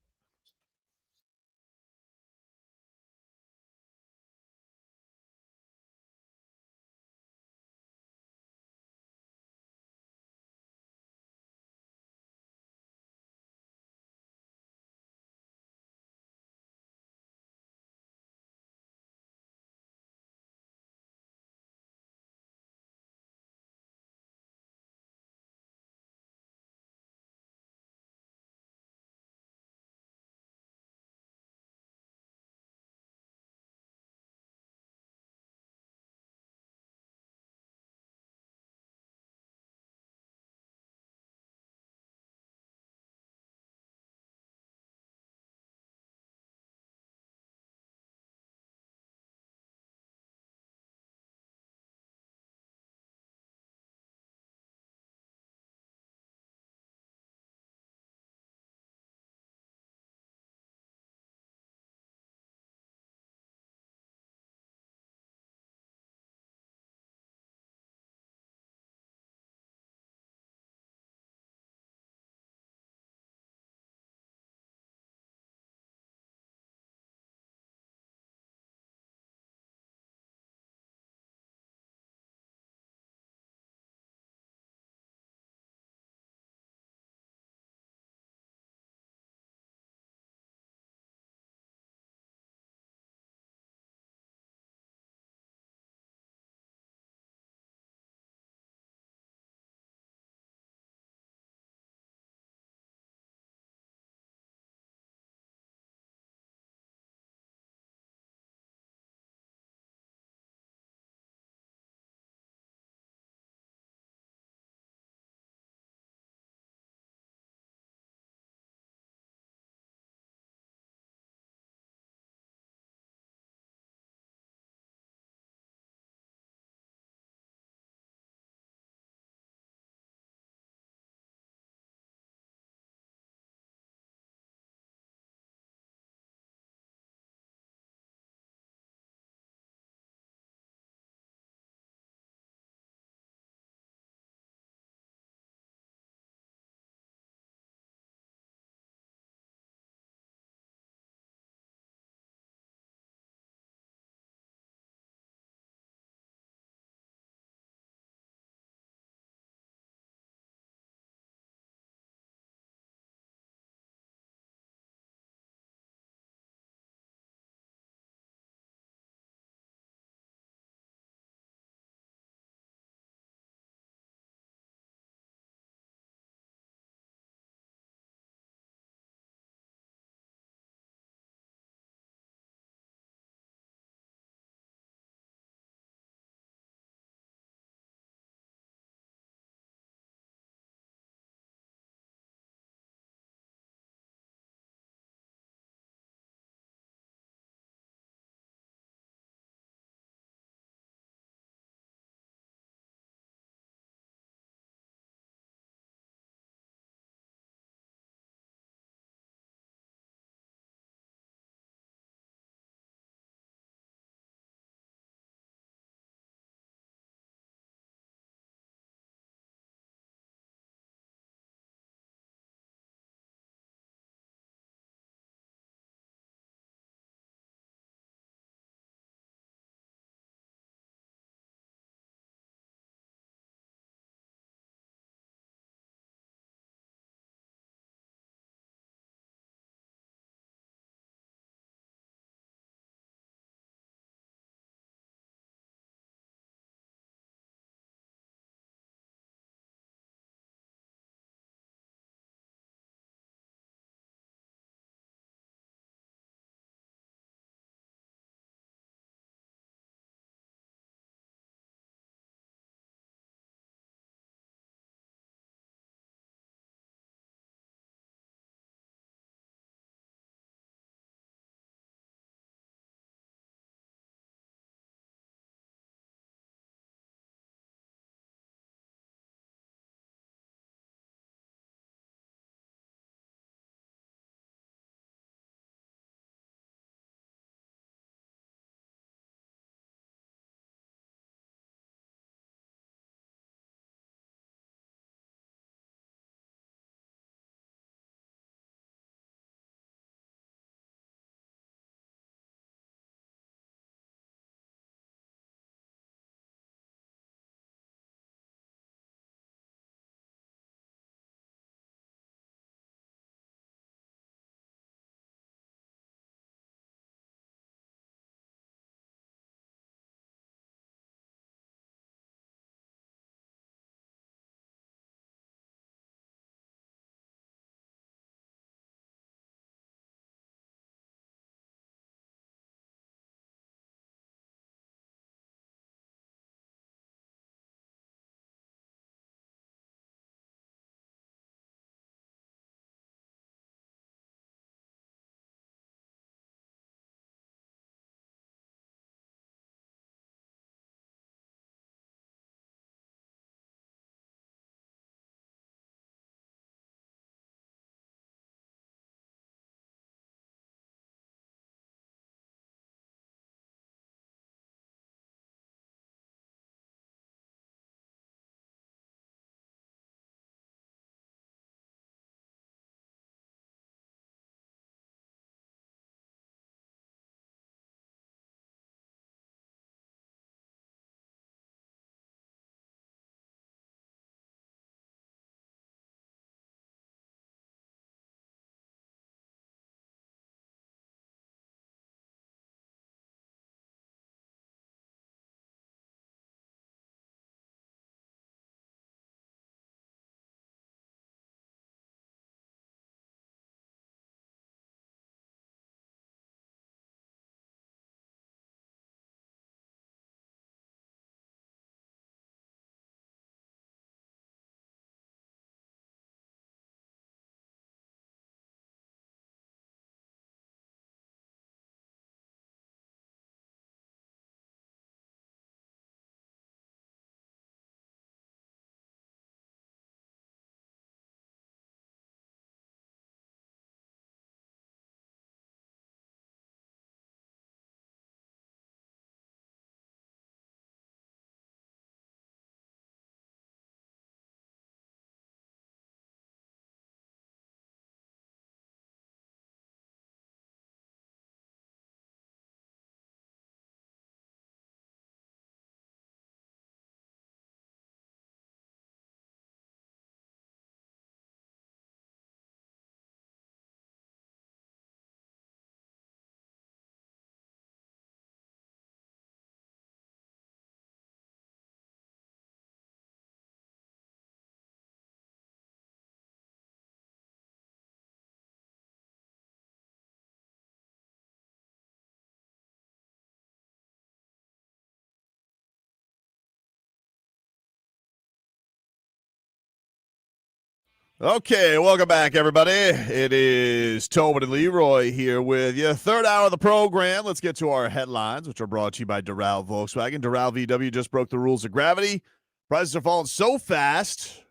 Okay, welcome back, everybody. It is Tobin and Leroy here with you. Third hour of the program. Let's get to our headlines, which are brought to you by Doral Volkswagen. Doral VW just broke the rules of gravity. Prices are falling so fast,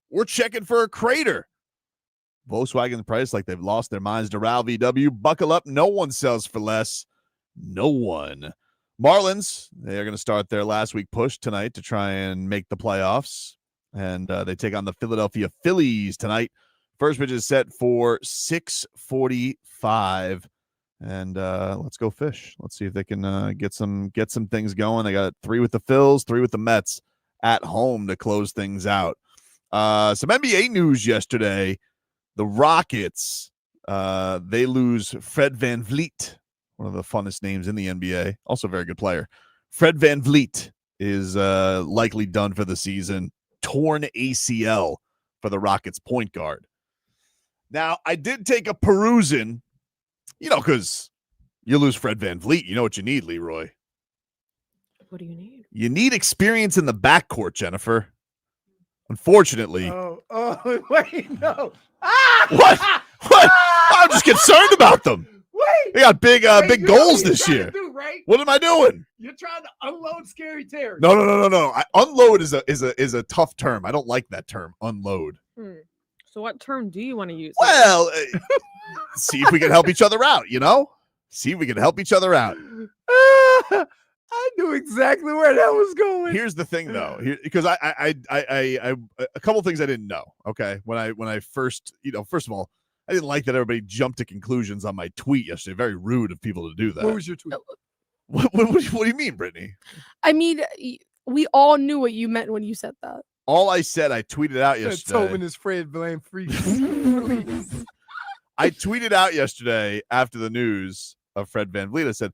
we're checking for a crater. Volkswagen's price like they've lost their minds. Doral VW, buckle up. No one sells for less. No one. Marlins, they are going to start their last week push tonight to try and make the playoffs. And they take on the Philadelphia Phillies tonight. First pitch is set for 6:45. And let's go Fish. Let's see if they can get some things going. They got 3 with the Phils, 3 with the Mets at home to close things out. Some NBA news yesterday. The Rockets, they lose Fred VanVleet, one of the funnest names in the NBA. Also a very good player. Fred VanVleet is likely done for the season. Torn ACL for the Rockets point guard. Now, I did take a perusing, because you lose Fred VanVleet. You know what you need, Leroy? What do you need? You need experience in the backcourt, Jennifer. Unfortunately. Oh, wait, no. What? I'm just concerned about them. Wait. They got big You goals know what this you're year. trying to do, right? What am I doing? You're trying to unload Scary Terry. No. Unload is a tough term. I don't like that term, unload. So what term do you want to use? Well, see if we can help each other out, See if we can help each other out. I knew exactly where that was going. Here's the thing, though, because I a couple things I didn't know. Okay, when I first, first of all, I didn't like that everybody jumped to conclusions on my tweet yesterday. Very rude of people to do that. What was your tweet? What do you mean, Brittney? I mean, we all knew what you meant when you said that. All I said, I tweeted out yesterday. Tobin is Fred VanVleet. I tweeted out yesterday after the news of Fred VanVleet. I said,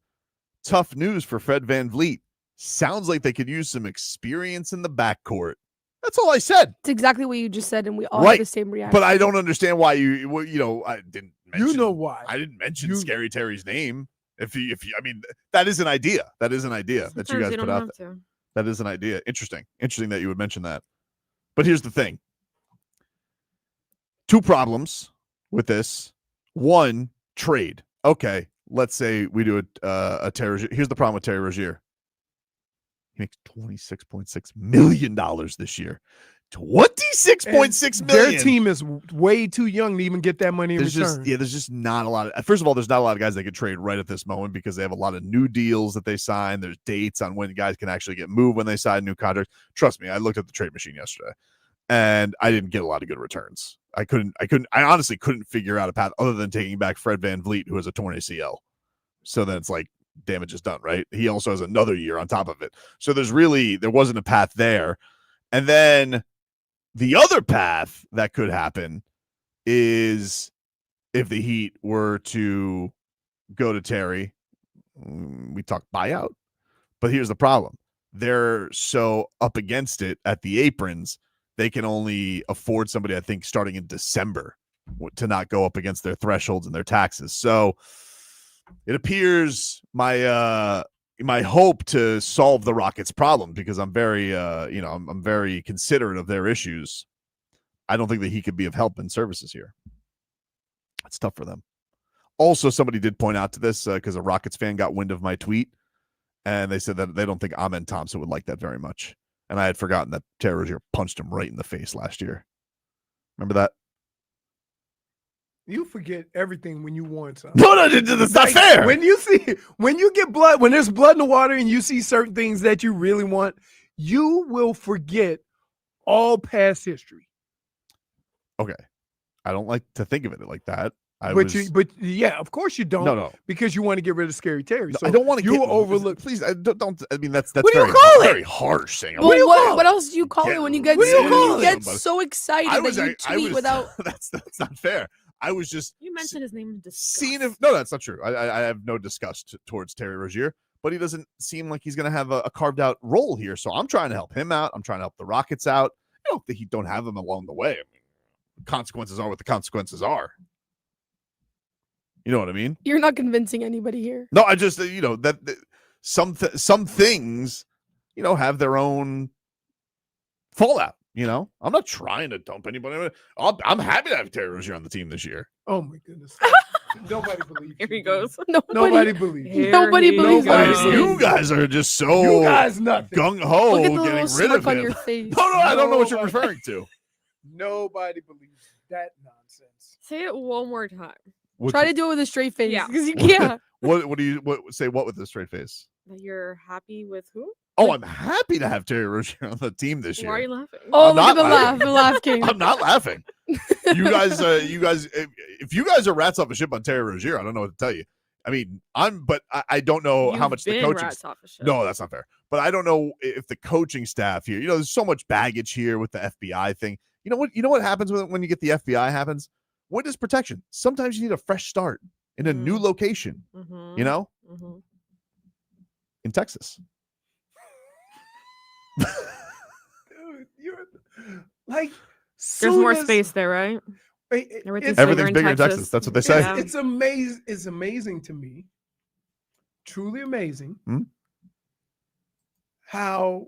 tough news for Fred VanVleet. Sounds like they could use some experience in the backcourt. That's all I said. It's exactly what you just said, and we all Right. have the same reaction. But I don't understand why I didn't mention. You know why. I didn't mention Scary Terry's name. If you, I mean, that is an idea. That is an idea that you guys put out there. That is an idea. Interesting that you would mention that. But here's the thing. 2 problems with this. 1, trade. Okay, let's say we do a Terry Rozier. Here's the problem with Terry Rozier. He makes $26.6 million this year. $26.6 million. Their team is way too young to even get that money in return. There's just not a lot of. First of all, there's not a lot of guys they could trade right at this moment because they have a lot of new deals that they sign. There's dates on when guys can actually get moved when they sign new contracts. Trust me, I looked at the trade machine yesterday, and I didn't get a lot of good returns. I honestly couldn't figure out a path other than taking back Fred VanVleet, who has a torn ACL. So then it's like damage is done, right? He also has another year on top of it. So there wasn't a path there. And then the other path that could happen is if the Heat were to go to Terry, we talk buyout. But here's the problem. They're so up against it at the aprons, they can only afford somebody, I think, starting in December to not go up against their thresholds and their taxes. So it appears my hope to solve the Rockets' problem, because I'm very, I'm very considerate of their issues. I don't think that he could be of help and services here. It's tough for them. Also, somebody did point out to this because a Rockets fan got wind of my tweet, and they said that they don't think Amen Thompson would like that very much. And I had forgotten that Terry Rozier punched him right in the face last year. Remember that? You forget everything when you want something. No, that's not fair. When you get blood, when there's blood in the water and you see certain things that you really want, you will forget all past history. Okay. I don't like to think of it like that. But yeah, of course you don't. No. Because you want to get rid of Scary Terry. So I don't want to get overlook. Please, don't. I mean, that's what do very, you call very it? harsh saying. Well, what else do you call it when you get so excited that you tweet without? That's not fair. I was just. You mentioned his name in disgust. No, that's not true. I have no disgust towards Terry Rozier, but he doesn't seem like he's going to have a carved out role here. So I'm trying to help him out. I'm trying to help the Rockets out. I don't think he don't have them along the way. I mean, consequences are what the consequences are. You know what I mean? You're not convincing anybody here. No, I just that some things have their own fallout. You know, I'm not trying to dump anybody. I'm happy to have Terry Rozier on the team this year. Oh my goodness. Nobody believes. Here he goes. Nobody believes. Here Nobody he believes Nobody goes. believes. You guys are just so You guys nothing. gung ho Look at the getting little rid smirk of on him. your face. No, I don't know what you're Nobody- referring to. Nobody believes that nonsense. Say it one more time. Try to do it with a straight face Yeah. because you can't. What do you say? What with a straight face? That you're happy with who? Oh, I'm happy to have Terry Rozier on the team this year. Why are you laughing? Oh, I'm look at not the laugh. laughing. The laugh came. I'm not laughing. You guys, if you guys are rats off a ship on Terry Rozier, I don't know what to tell you. I mean, but I don't know how You've much the been coaching. rats off a ship. No, that's not fair. But I don't know if the coaching staff here. You know, there's so much baggage here with the FBI thing. You know what? You know what happens when you get the FBI happens. Witness protection. Sometimes you need a fresh start in a new location. Mhm. You know, Mhm. in Texas. Dude, you're like There's more soon as- space there, right? It- Everything's, Everything's bigger in Texas. That's what they say. Yeah. It's amazing. It's amazing to me. Truly amazing. Hmm? How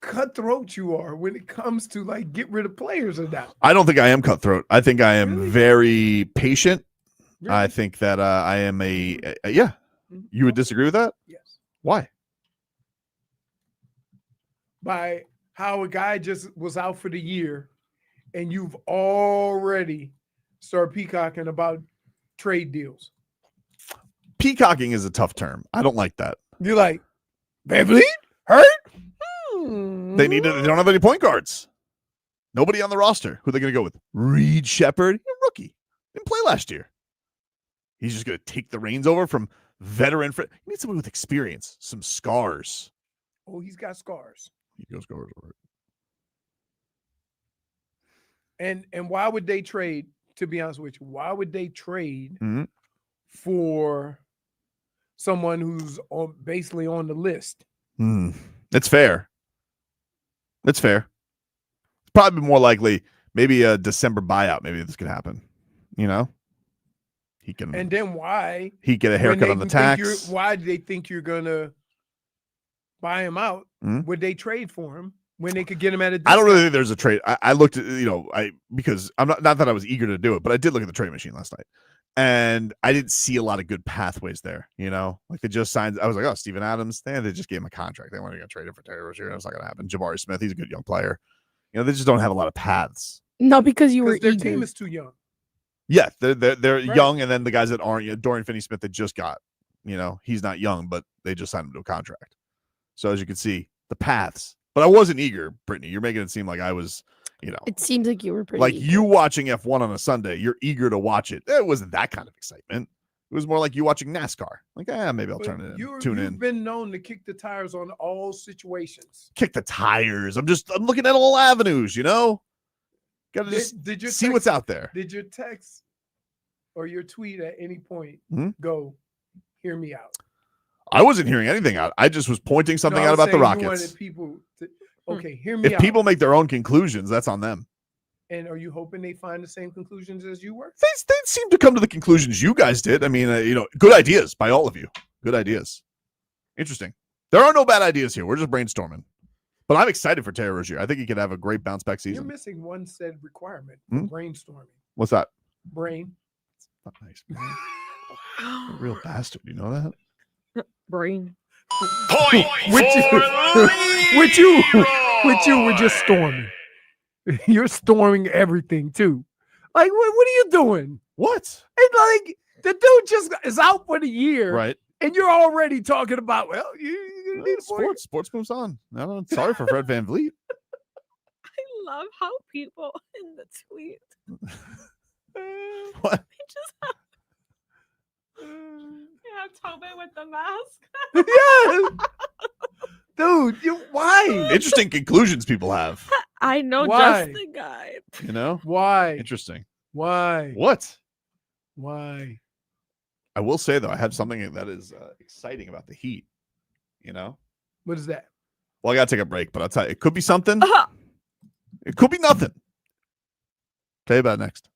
cutthroat you are when it comes to like get rid of players or not. I don't think I am cutthroat. I think I am very patient. I Really? think that I am yeah. You would disagree with that? Yes. Why? By how a guy just was out for the year and you've already started peacocking about trade deals. Peacocking is a tough term. I don't like that. You're like, Van Vliet? Hurt? They don't have any point guards. Nobody on the roster. Who are they going to go with? Reed Shepard, rookie. Didn't play last year. He's just going to take the reins over from veteran. You need someone with experience, some scars. Oh, he's got scars. He goes scars. Right. And why would they trade, to be honest with you, why would they trade Mhm. for someone who's basically on the list? It's fair. It's fair. It's probably more likely maybe a December buyout. Maybe this could happen. You know, he can. And then why? He get a when haircut they on the think you're- tax. Why do they think you're gonna buy him out? Mhm. Would they trade for him when they could get him at a I don't discount? really think there's a trade. I looked at, because I'm not that I was eager to do it, but I did look at the trade machine last night, and I didn't see a lot of good pathways there. You know, like they just signed. I was like, oh, Steven Adams. They just gave him a contract. They weren't going to trade him for Terry Rozier. That's not going to happen. Jabari Smith. He's a good young player. You know, they just don't have a lot of paths. Not because you were Their eager. team is too young. Yeah, they're Right. young, and then the guys that aren't, Dorian Finney-Smith, they just got. You know, he's not young, but they just signed him to a contract. So as you can see, the paths. But I wasn't eager, Brittney. You're making it seem like I was, It seems like you were pretty like eager. you watching F1 on a Sunday. You're eager to watch it. It wasn't that kind of excitement. It was more like you watching NASCAR. Like, maybe I'll But turn it in, you've tune in, been known to kick the tires on all situations. kick the tires. I'm looking at all avenues. Got to just Did your see text- what's out there. Did your text or your tweet at any point Hmm? go, hear me out? I wasn't hearing anything out. I just was pointing something No, I out was about the saying you Rockets. wanted people to, okay, hear me If out. people make their own conclusions, that's on them. And are you hoping they find the same conclusions as you were? They seem to come to the conclusions you guys did. I mean, good ideas by all of you. Good ideas. Interesting. There are no bad ideas here. We're just brainstorming. But I'm excited for Terry Rozier. I think he could have a great bounce back You're season. missing one said requirement for Hmm? brainstorming. What's that? Brain. Not nice. Man. A real bastard. You know that? Brain. Point With you, with you, with you, we're just storming. You're storming everything too. Like, what are you doing? What? And like, the dude just is out for the year, Right. and you're already talking about, well, you're gonna need a boy. Sports moves on. No, sorry for Fred Van Vliet. I love how people in the tweet What? they just have, they have Tobin with the mask. Yeah. Dude, why? Interesting conclusions people have. I know Why? just the guy. Why? Interesting. Why? What? Why? I will say though, I have something that is exciting about the Heat. What is that? Well, I gotta take a break, but I'll tell you, it could be something. It could be nothing. Tell you about it next.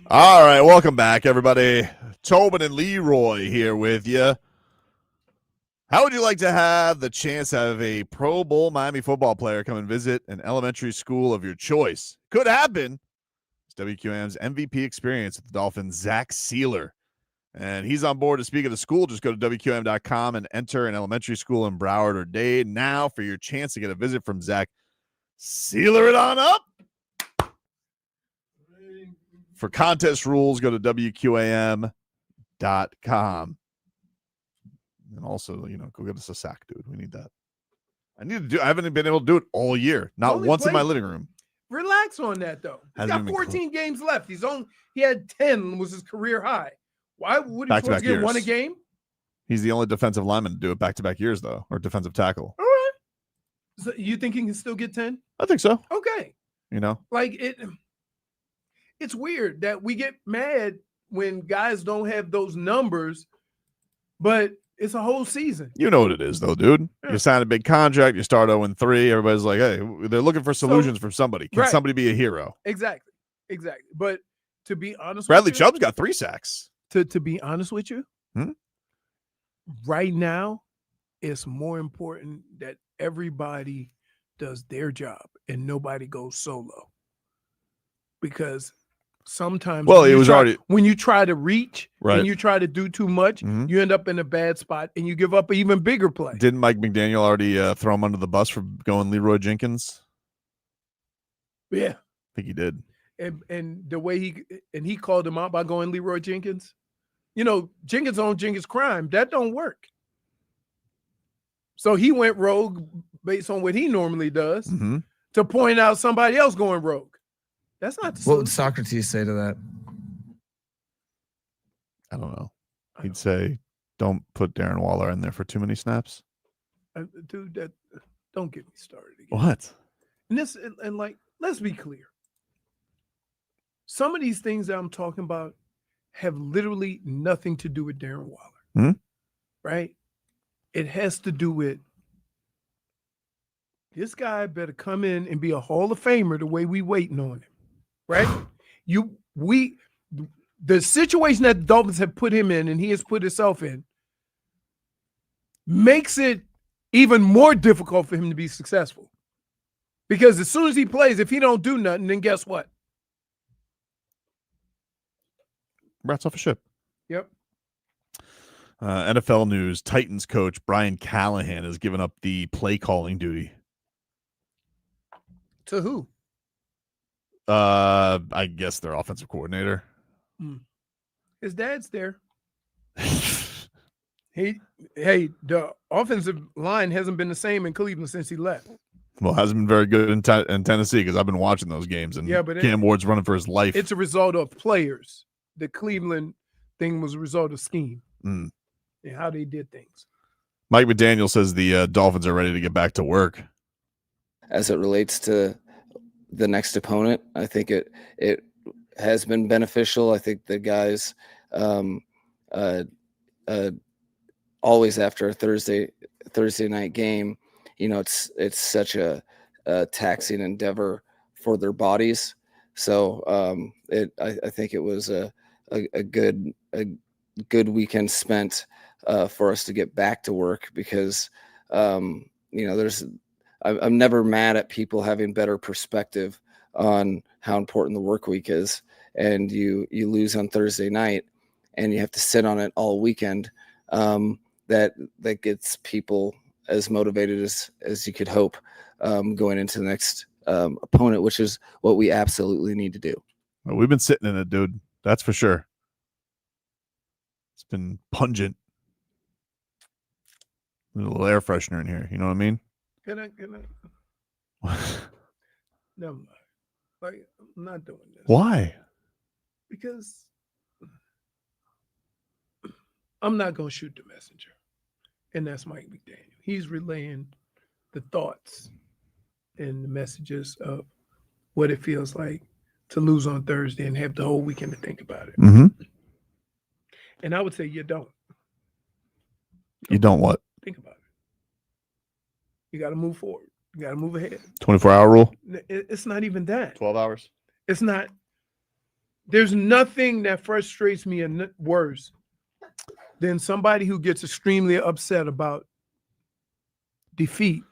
All right, welcome back, everybody. Tobin and Leroy here with you. How would you like to have the chance to have a Pro Bowl Miami football player come and visit an elementary school of your choice? Could happen. It's WQAM's MVP experience with the Dolphins, Zach Sealer. And he's on board to speak at the school. Just go to WQAM.com and enter an elementary school in Broward or Dade now for your chance to get a visit from Zach. Sealer it on up. For contest rules, go to WQAM.com. And also, go get us a sack, dude. We need that. I haven't been able to do it all year. Not once in my living room. Relax on that, though. He's got 14 games left. He had 10 was his career high. Why would he supposed to get one a game? He's the only defensive lineman to do it back-to-back years, though, or defensive tackle. All right. So you think he can still get 10? I think so. Okay. It's weird that we get mad when guys don't have those numbers, but it's a whole season. You know what it is, though, dude. Yeah. You sign a big contract, you start 0-3. Everybody's like, hey, they're looking for solutions from somebody. Can somebody be a hero? Exactly. But to be honest Bradley with you, Chubb's got 3 sacks. To be honest with you, right now, it's more important that everybody does their job and nobody goes solo. Because sometimes when you try to reach, when you try to do too much, you end up in a bad spot and you give up an even bigger play. Didn't Mike McDaniel already throw him under the bus for going Leroy Jenkins? Yeah. I think he did. And the way he called him out by going Leroy Jenkins. Jenkins on Jenkins crime. That don't work. So he went rogue based on what he normally does to point out somebody else going rogue. That's not the What would Socrates say to that? I don't know. He'd say, don't put Darren Waller in there for too many snaps. Dude, don't get me started again. What? And let's be clear. Some of these things that I'm talking about have literally nothing to do with Darren Waller. Right? It has to do with this guy better come in and be a Hall of Famer the way we waiting on him. Right? The situation that the Dolphins have put him in and he has put himself in makes it even more difficult for him to be successful. Because as soon as he plays, if he don't do nothing, then guess what? Rats off a ship. Yep. NFL news, Titans coach Brian Callahan has given up the play calling duty. To who? I guess their offensive coordinator. His dad's there. The offensive line hasn't been the same in Cleveland since he left. Well, hasn't been very good in Tennessee because I've been watching those games, and Cam Ward's running for his life. It's a result of players. The Cleveland thing was a result of scheme and how they did things. Mike McDaniel says the Dolphins are ready to get back to work. As it relates to the next opponent, I think it has been beneficial. I think the guys always after a Thursday night game, it's such a taxing endeavor for their bodies. So I think it was a good weekend spent for us to get back to work because I'm never mad at people having better perspective on how important the work week is, and you lose on Thursday night and you have to sit on it all weekend. That gets people as motivated as you could hope going into the next opponent, which is what we absolutely need to do. Well, we've been sitting in it, dude. That's for sure. It's been pungent. A little air freshener in here. You know what I mean? Can I? Never mind. I'm not doing this. Why? Because I'm not going to shoot the messenger. And that's Mike McDaniel. He's relaying the thoughts and the messages of what it feels like to lose on Thursday and have the whole weekend to think about it. And I would say you don't. You don't what? Think about it. You got to move forward. You got to move ahead. 24-hour rule? It's not even that. 12 hours? It's not. There's nothing that frustrates me worse than somebody who gets extremely upset about defeat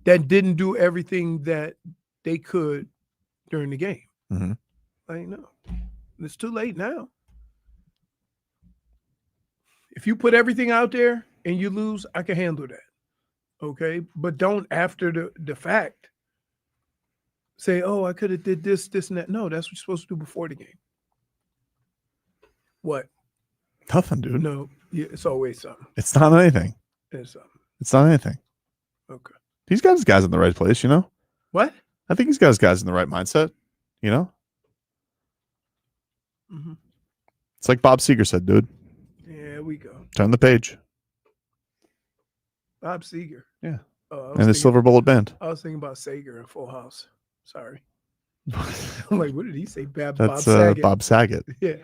that didn't do everything that they could during the game. Mm-hmm. Like, no, it's too late now. If you put everything out there and you lose, I can handle that. Okay, but don't after the fact say, "Oh, I could have did this, and that." No, that's what you're supposed to do before the game. What? Nothing, dude. No, yeah, it's always something. It's not anything. It's something. It's not anything. Okay. He's got his guys in the right place, you know? What? I think he's got his guys in the right mindset, you know? Mm-hmm. It's like Bob Seger said, dude. There we go. Turn the page. Bob Seger. Yeah. And his Silver Bullet Band. I was thinking about Sager in Full House. Sorry. I'm like, what did he say? Bob That's Saget. Bob Saget. Yeah.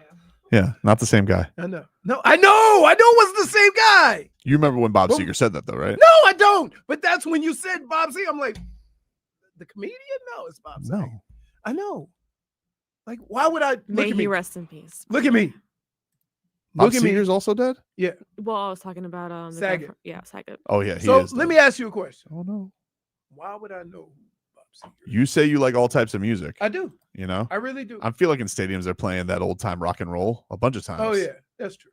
Yeah, not the same guy. I know. No, I know it wasn't the same guy. You remember when Bob Seger said that, though, right? No, I don't. But that's when you said Bob Seger. I'm like, the comedian? No, it's Bob Seger. No. I know. Like, why would I? May he rest in peace. Look at me. Bob Seger's also dead? Yeah. Well, I was talking about the guy Saget. Saget. Oh, yeah, he so is. let me ask you a question. Oh, no. Why would I know Bob Seger? You say you like all types of music. I do. You know? I really do. I feel like in stadiums they're playing that old time rock and roll a bunch of times. Oh, yeah. That's true.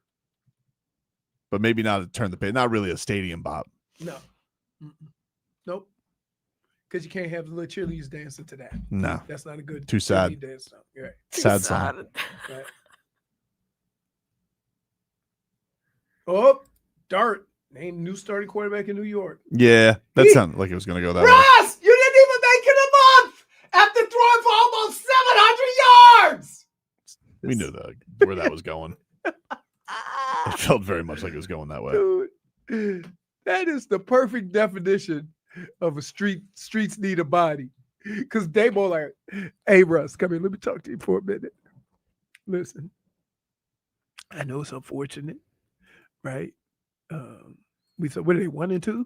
But maybe not to turn the page. Not really a stadium bop. No. Nope. Because you can't have the little cheerleaders dancing to that. No. That's not a good Too sad. cheerleader dance song. Right. Sad song. Right. Oh, Dart. Named new starting quarterback in New York. Yeah, that sounded like it was going to go that way. Ross, you didn't even make it a month after throwing for almost 700 yards. We knew where that was going. It felt very much like it was going that way. Dude, that is the perfect definition of a streets need a body. Because they both like, hey, Russ, come here. Let me talk to you for a minute. Listen, I know it's unfortunate, right? We said, what are they, 1-2?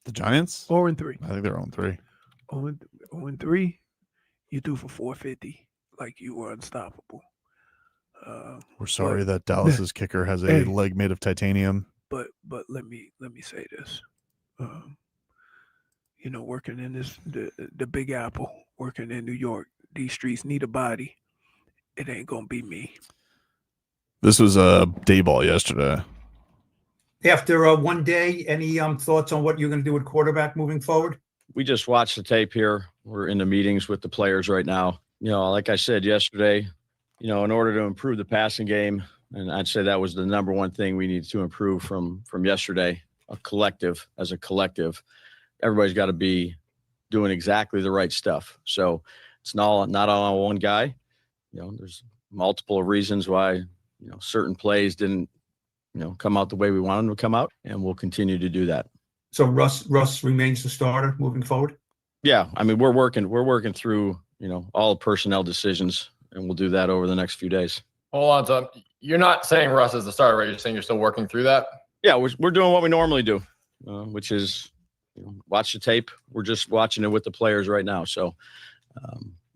The Giants? 4-3. I think they're on 3. 0-3. You threw for 450 like you were unstoppable. We're sorry that Dallas's kicker has a leg made of titanium. But let me say this. Working in the Big Apple, working in New York, these streets need a body. It ain't gonna be me. This was a day ball yesterday. After one day, any thoughts on what you're going to do with quarterback moving forward? We just watched the tape here. We're in the meetings with the players right now. Like I said yesterday, in order to improve the passing game, and I'd say that was the number one thing we need to improve from yesterday, as a collective, everybody's got to be doing exactly the right stuff. So it's not all on one guy. There's multiple reasons why, certain plays didn't, come out the way we wanted them to come out, and we'll continue to do that. So Russ remains the starter moving forward? Yeah. I mean, we're working through, all personnel decisions, and we'll do that over the next few days. Hold on, Tom. You're not saying Russ is the starter, right? You're saying you're still working through that? Yeah, we're doing what we normally do, which is, watch the tape. We're just watching it with the players right now. So,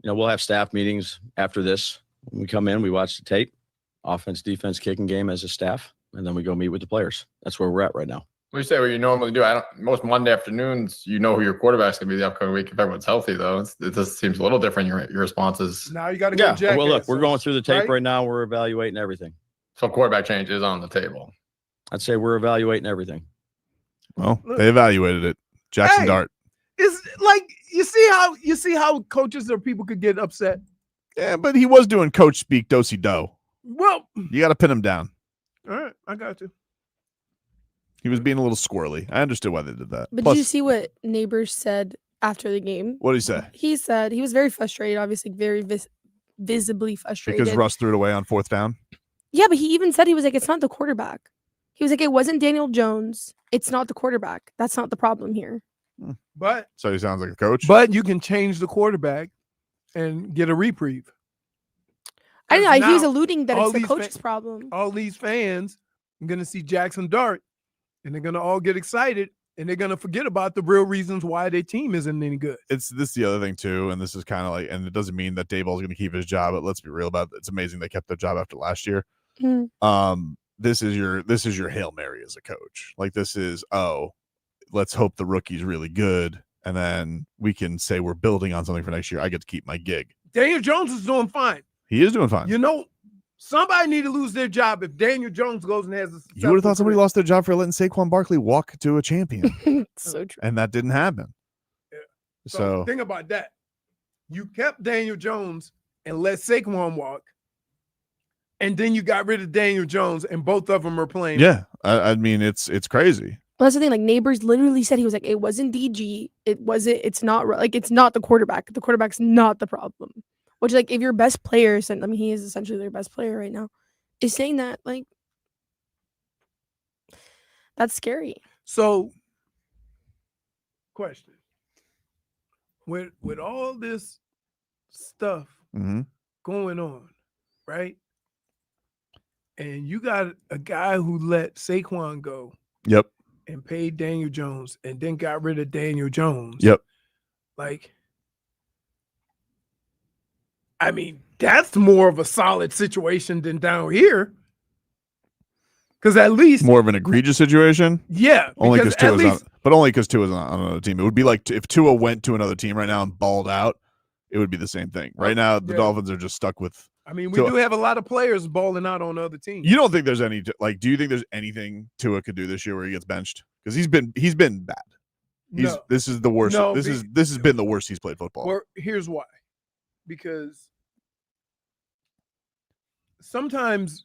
we'll have staff meetings after this. When we come in, we watch the tape, offense, defense, kicking game as a staff, and then we go meet with the players. That's where we're at right now. We say what you normally do. Most Monday afternoons, who your quarterback's going to be the upcoming week if everyone's healthy, though. It just seems a little different, your responses. Now you got to go Well, look, we're going through the tape right now. We're evaluating everything. So quarterback change is on the table. I'd say we're evaluating everything. Well, they evaluated it. Jackson Dart. It's like you see how coaches or people could get upset. Yeah, but he was doing coach speak do-si-do. Well, you got to pin him down. All right, I got you. He was being a little squirrely. I understood why they did that. But Plus, did you see what Neighbors said after the game? What did he say? He said he was very frustrated, obviously very visibly frustrated. Because Russ threw it away on 4th down? Yeah, but he even said, he was like, it's not the quarterback. He was like, it wasn't Daniel Jones. It's not the quarterback. That's not the problem here. But so he sounds like a coach. But you can change the quarterback and get a reprieve. I know. He was alluding that it's the coach's problem. All these fans are going to see Jackson Dart, and they're going to all get excited And they're gonna forget about the real reasons why their team isn't any good. This is the other thing too, and this is kind of like, and it doesn't mean that Dayball's going to keep his job, but let's be real about it. It's amazing they kept their job after last year. This is your Hail Mary as a coach. Like this is, let's hope the rookie's really good, and then we can say we're building on something for next year. I get to keep my gig. Daniel Jones is doing fine. He is doing fine. You know, somebody need to lose their job if Daniel Jones goes and has a You would have thought somebody lost their job for letting Saquon Barkley walk to a champion. So true. And that didn't happen. Yeah. So think about that. You kept Daniel Jones and let Saquon walk, and then you got rid of Daniel Jones, and both of them are playing. Yeah, I mean it's crazy. Well, that's the thing. Like Neighbors literally said, he was like, it wasn't DG. It's not like it's not the quarterback. The quarterback's not the problem. Which, like, if your best player, I mean, he is essentially their best player right now, is saying that, like, that's scary. So, question: with all this stuff going on, right? And you got a guy who let Saquon go. Yep. And paid Daniel Jones, and then got rid of Daniel Jones. Yep. Like, I mean, that's more of a solid situation than down here. Because at least more of an egregious situation. Yeah. Only because Tua's on another team. It would be like if Tua went to another team right now and balled out, it would be the same thing. Right now, the Dolphins are just stuck with. I mean, we do have a lot of players balling out on other teams. You don't think there's any do you think there's anything Tua could do this year where he gets benched? Because he's been bad. This is the worst. No, this has been the worst he's played football. Well, here's why. Because sometimes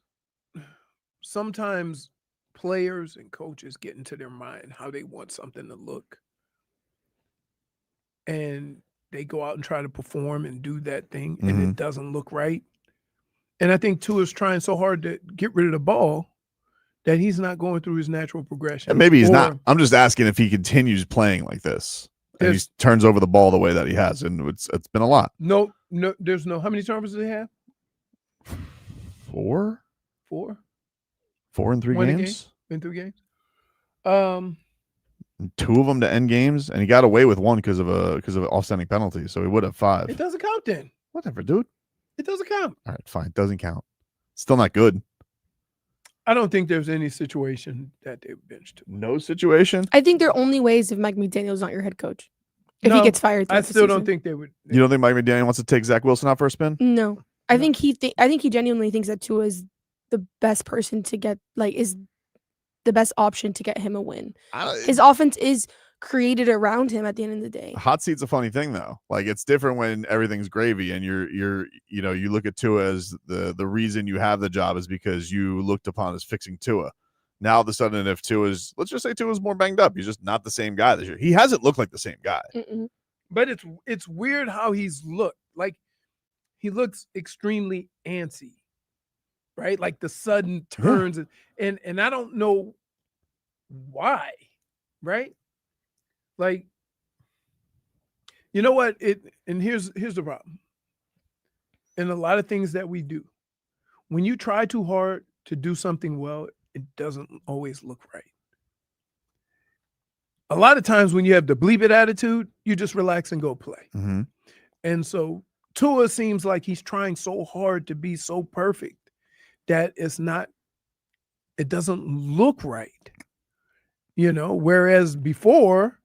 players and coaches get into their mind how they want something to look. And they go out and try to perform and do that thing, and it doesn't look right. And I think Tua's trying so hard to get rid of the ball that he's not going through his natural progression. And maybe he's not. I'm just asking if he continues playing like this and he turns over the ball the way that he has, and it's been a lot. No, there's no. How many turnovers do they have? 4? 4 in 3 games. In 3 games. 2 of them to end games, and he got away with 1 because of an offsetting penalty, so he would have 5. It doesn't count then. Whatever, dude. It doesn't count. All right, fine. Doesn't count. Still not good. I don't think there's any situation that they benched him. No situation? I think their only way is if Mike McDaniel's not your head coach. If he gets fired. I still don't think they would. You don't think Mike McDaniel wants to take Zach Wilson out for a spin? No. I think he genuinely thinks that Tua is the best person to get, like, is the best option to get him a win. His offense is created around him at the end of the day. Hot seat's a funny thing though. Like it's different when everything's gravy and you look at Tua as the reason you have the job is because you looked upon as fixing Tua. Now all of a sudden, if let's just say Tua's more banged up, he's just not the same guy this year. He hasn't looked like the same guy. But it's weird how he's looked. Like he looks extremely antsy, right? Like the sudden turns and I don't know why, right? Like, you know what? And here's the problem. In a lot of things that we do, when you try too hard to do something well, it doesn't always look right. A lot of times when you have the bleep it attitude, you just relax and go play. And so Tua seems like he's trying so hard to be so perfect that it doesn't look right. Whereas before,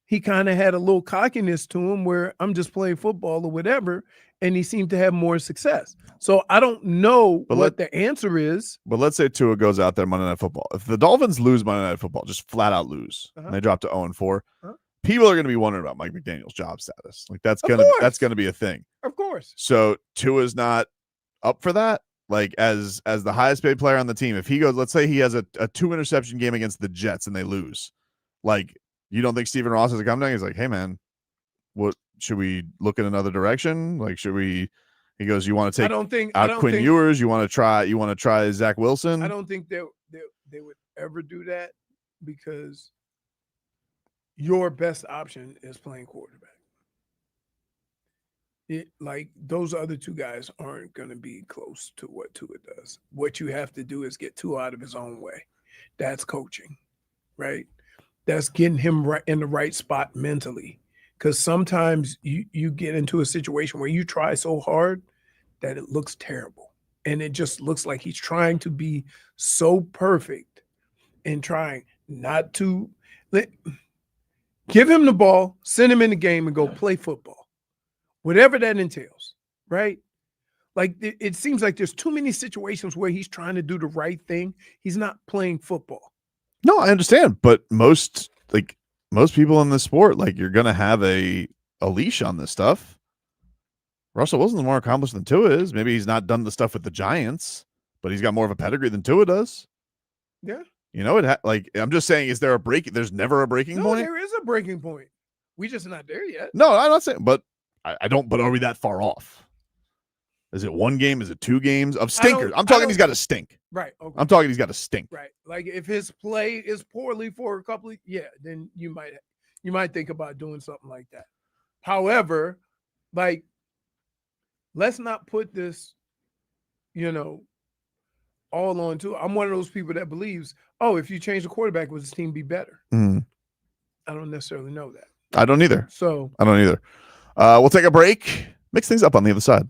he kind of had a little cockiness to him where I'm just playing football or whatever, and he seemed to have more success. So I don't know what the answer is. But let's say Tua goes out there Monday Night Football. If the Dolphins lose Monday Night Football, just flat out lose, and they drop to 0-4, people are going to be wondering about Mike McDaniel's job status. Like that's gonna be a thing. Of course. So Tua's not up for that. Like as the highest paid player on the team, if he goes, let's say he has a 2 interception game against the Jets and they lose, like. You don't think Stephen Ross has come down? He's like, hey man, what should we look in another direction? Like, should we? He goes, you want to take out Quinn Ewers? You want to try Zach Wilson? I don't think they would ever do that because your best option is playing quarterback. Like those other 2 guys aren't going to be close to what Tua does. What you have to do is get Tua out of his own way. That's coaching, right? that's getting him right in the right spot mentally. Because sometimes you get into a situation where you try so hard that it looks terrible. And it just looks like he's trying to be so perfect and trying not to give him the ball, send him in the game, and go play football, whatever that entails, right? Like it seems like there's too many situations where he's trying to do the right thing. He's not playing football. No, I understand, but most people in this sport, like you're gonna have a leash on this stuff. Russell Wilson's more accomplished than Tua is. Maybe he's not done the stuff with the Giants, but he's got more of a pedigree than Tua does. Yeah. You know, I'm just saying, is there a break? There's never a breaking point. There is a breaking point. We just not there yet. No, I'm not saying, but I don't. But are we that far off? Is it one game? Is it 2 games of stinkers? I'm talking he's got to stink. Right. Okay. I'm talking he's got to stink. Right. Like if his play is poorly for a couple of, then you might think about doing something like that. However, like let's not put this, all on to. I'm one of those people that believes, if you change the quarterback, would this team be better? Mm. I don't necessarily know that. I don't either. So I don't either. We'll take a break. Mix things up on the other side.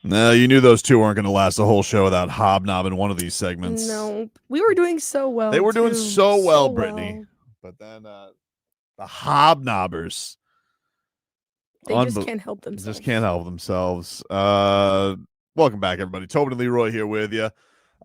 No, you knew those two weren't going to last the whole show without hobnobbing one of these segments. No, we were doing so well. They were doing too. so well, Brittney. But then the hobnobbers. They just can't help themselves. Just can't help themselves. Welcome back, everybody. Tobin and Leroy here with you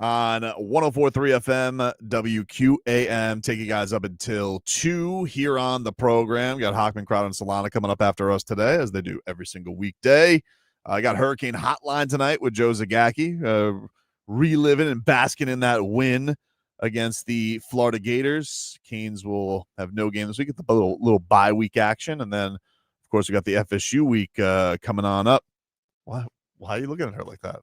on 104.3 FM WQAM. Take you guys up until 2 here on the program. Got Hockman, Crowd, and Solana coming up after us today, as they do every single weekday. I got Hurricane Hotline tonight with Joe Zagacki, reliving and basking in that win against the Florida Gators. Canes will have no game this week. Get the little bye week action, and then, of course, we got the FSU week coming on up. Why are you looking at her like that?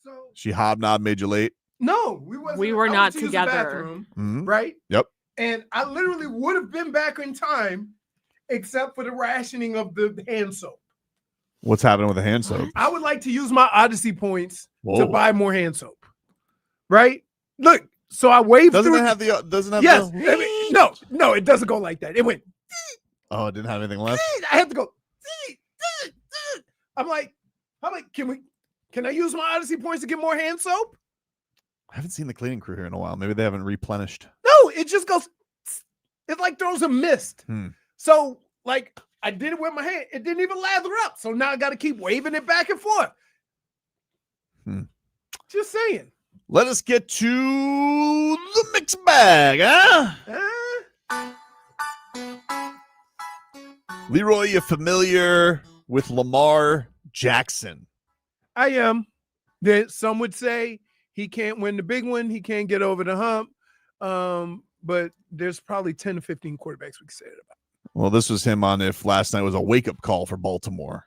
So she hobnobbed, made you late. No, we were not together. Mhm. Right? Yep. And I literally would have been back in time, except for the rationing of the hand soap. What's happening with the hand soap? I would like to use my Odyssey points Whoa. to buy more hand soap. Right? Look, so I waved Doesn't through. it have the? Doesn't have Yes. the? I mean, no, it doesn't go like that. It went. Oh, it didn't have anything left. I have to go. I'm like, can I use my Odyssey points to get more hand soap? I haven't seen the cleaning crew here in a while. Maybe they haven't replenished. No, it just goes. It like throws a mist. Hmm. So like I did it with my hand. It didn't even lather up. So now I got to keep waving it back and forth. Just saying. Let us get to the mixed bag, huh? Leroy, you familiar with Lamar Jackson? I am. Some would say he can't win the big one. He can't get over the hump. But there's probably 10 to 15 quarterbacks we can say it about. Well, this was him on if last night was a wake-up call for Baltimore.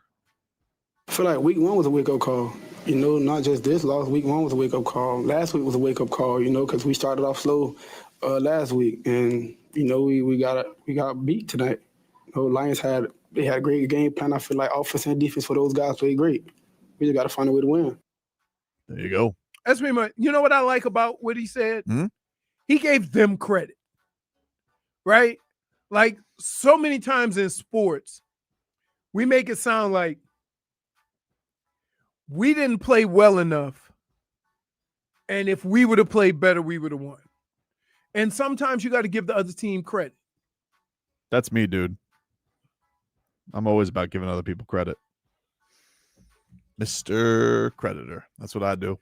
I feel like week 1 was a wake-up call. You know, not just this loss. Week 1 was a wake-up call. Last week was a wake-up call, you know, because we started off slow last week. And, you know, we got beat tonight. You know, Lions had a great game plan. I feel like offense and defense for those guys played great. We just got to find a way to win. There you go. That's pretty much. You know what I like about what he said? Hmm? He gave them credit, right? Like so many times in sports, we make it sound like we didn't play well enough. And if we would have played better, we would have won. And sometimes you got to give the other team credit. That's me, dude. I'm always about giving other people credit. Mr. Creditor. That's what I do.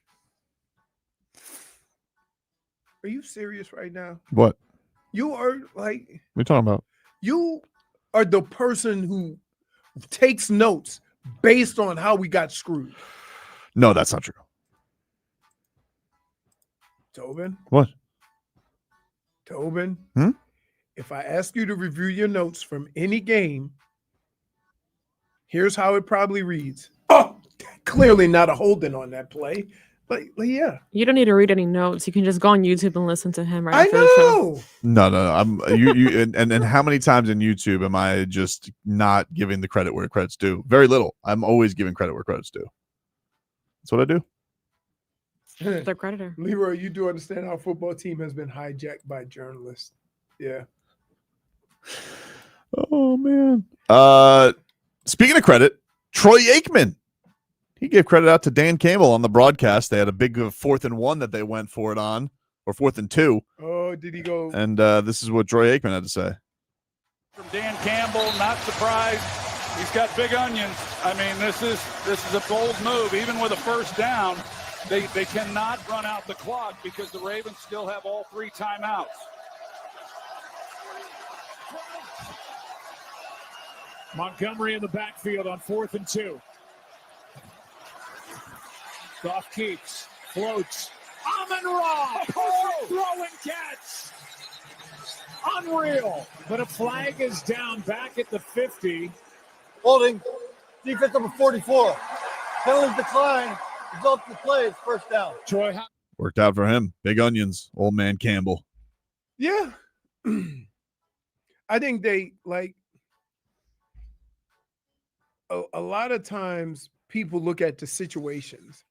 Are you serious right now? What? You are like, What are you talking about? you are the person who takes notes based on how we got screwed. No, that's not true. Tobin? What? Tobin? Hmm? If I ask you to review your notes from any game, here's how it probably reads. Oh, clearly not a holding on that play. But yeah. You don't need to read any notes. You can just go on YouTube and listen to him right I after the show. know. No. I'm you and how many times in YouTube am I just not giving the credit where credit's due? Very little. I'm always giving credit where credit's due. That's what I do. The creditor. Leroy, you do understand our football team has been hijacked by journalists. Yeah. Oh man. Speaking of credit, Troy Aikman. He gave credit out to Dan Campbell on the broadcast. They had a big 4th and 1 that they went for it on, or 4th and 2. Oh, did he go? And this is what Troy Aikman had to say. From Dan Campbell, not surprised. He's got big onions. I mean, this is a bold move. Even with a first down, they cannot run out the clock because the Ravens still have all 3 timeouts. Montgomery in the backfield on 4th and 2. Goff keeps, floats. Amon-Ra, throwing catch. Unreal. But a flag is down back at the 50. Holding. Defense number 44. Penalties decline. Result of the play is first down. Troy. Worked out for him. Big onions. Old man Campbell. Yeah. I think they like a lot of times people look at the situations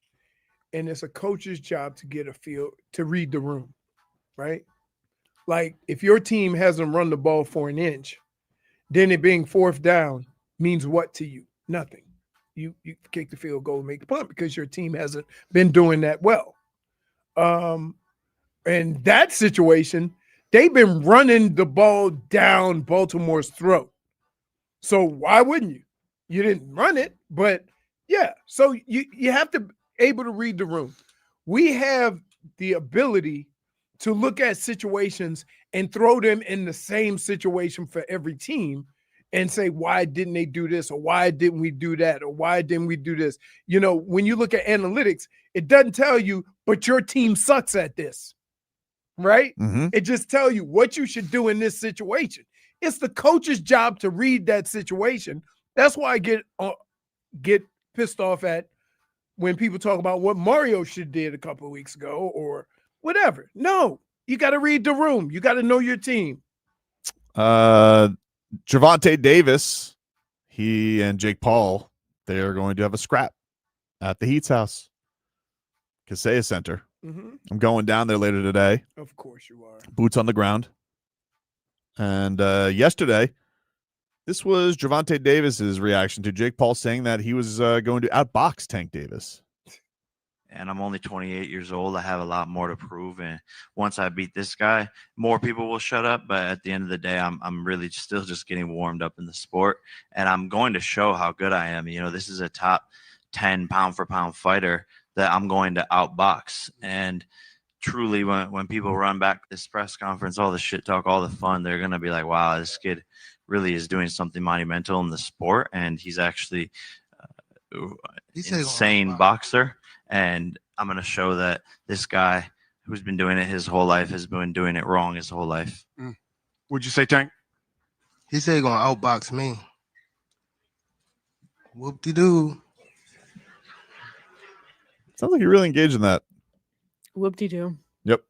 and it's a coach's job to get a feel, to read the room, right? Like if your team hasn't run the ball for an inch, then it being 4th down means what to you? Nothing. you kick the field goal and make the punt because your team hasn't been doing that well. In that situation, they've been running the ball down Baltimore's throat. So why wouldn't you? You didn't run it, but yeah. So you have to be able to read the room. We have the ability to look at situations and throw them in the same situation for every team and say, why didn't they do this? Or why didn't we do that? Or why didn't we do this? You know, when you look at analytics, it doesn't tell you, but your team sucks at this, right? It just tells you what you should do in this situation. It's the coach's job to read that situation. That's why I get pissed off at when people talk about what Mario should did a couple of weeks ago or whatever. No, you got to read the room. You got to know your team. Gervonta Davis, he and Jake Paul, they are going to have a scrap at the Heat's house, Kaseya Center. I'm going down there later today. Of course you are. Boots on the ground. And yesterday, this was Gervonta Davis's reaction to Jake Paul saying that he was going to outbox Tank Davis. And I'm only 28 years old. I have a lot more to prove. And once I beat this guy, more people will shut up. But at the end of the day, I'm really still just getting warmed up in the sport. And I'm going to show how good I am. You know, this is a top 10 pound for pound fighter that I'm going to outbox. And truly, when people run back this press conference, all the shit talk, all the fun, they're going to be like, wow, this kid really is doing something monumental in the sport. And he's actually insane boxer. And I'm going to show that this guy who's been doing it his whole life has been doing it wrong his whole life. What'd you say, Tank? He said he's going to outbox me. Whoop-de-doo. Sounds like you're really engaged in that. Whoop-de-doo. Yep.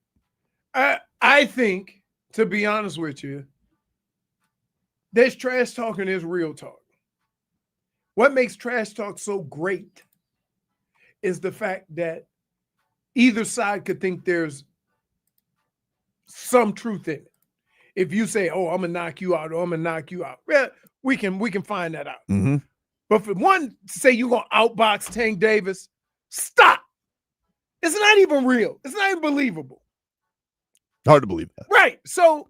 I think, to be honest with you, there's trash talk and there's real talk. What makes trash talk so great is the fact that either side could think there's some truth in it. If you say, oh, I'm going to knock you out or I'm going to knock you out, well, we can find that out. But for one to say you're going to outbox Tank Davis, stop. It's not even real. It's not even believable. Hard to believe that. Right. So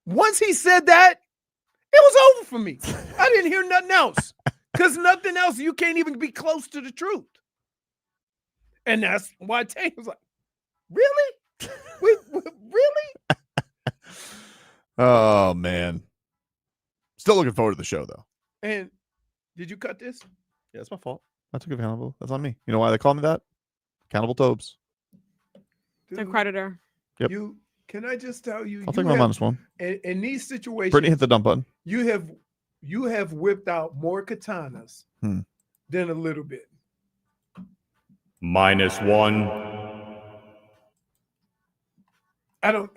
once he said that, it was over for me. I didn't hear nothing else. Because nothing else, you can't even be close to the truth. And that's why Tank was like, really? Really? Oh, man. Still looking forward to the show, though. And did you cut this? Yeah, it's my fault. I took it accountable. That's on me. You know why they call me that? Accountable Tobes. The creditor. Yep. Can I just tell you? I'll take my -1. In these situations, Brittney hit the dump button. You have whipped out more katanas than a little bit. -1. I don't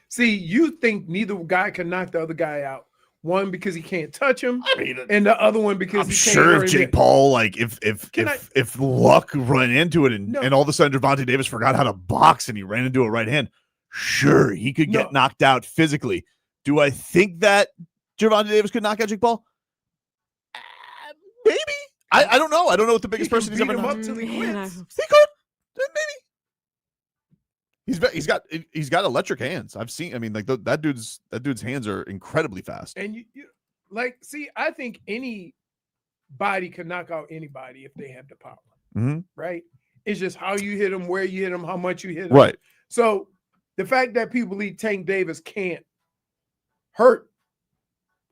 see. You think neither guy can knock the other guy out. One because he can't touch him, and the other one because I'm he sure can't if Jake Paul, like if Luck ran into it and all of a sudden Gervonta Davis forgot how to box and he ran into a right hand, sure he could get knocked out physically. Do I think that Gervonta Davis could knock out Jake Paul? Maybe. I don't know. I don't know what the biggest person he's ever knocked. Up till he quits. He could. Maybe. He's got electric hands. I've seen. I mean, like that dude's hands are incredibly fast. And you see, I think anybody can knock out anybody if they have the power. Right? It's just how you hit them, where you hit them, how much you hit them. Right. So the fact that people believe Tank Davis can't hurt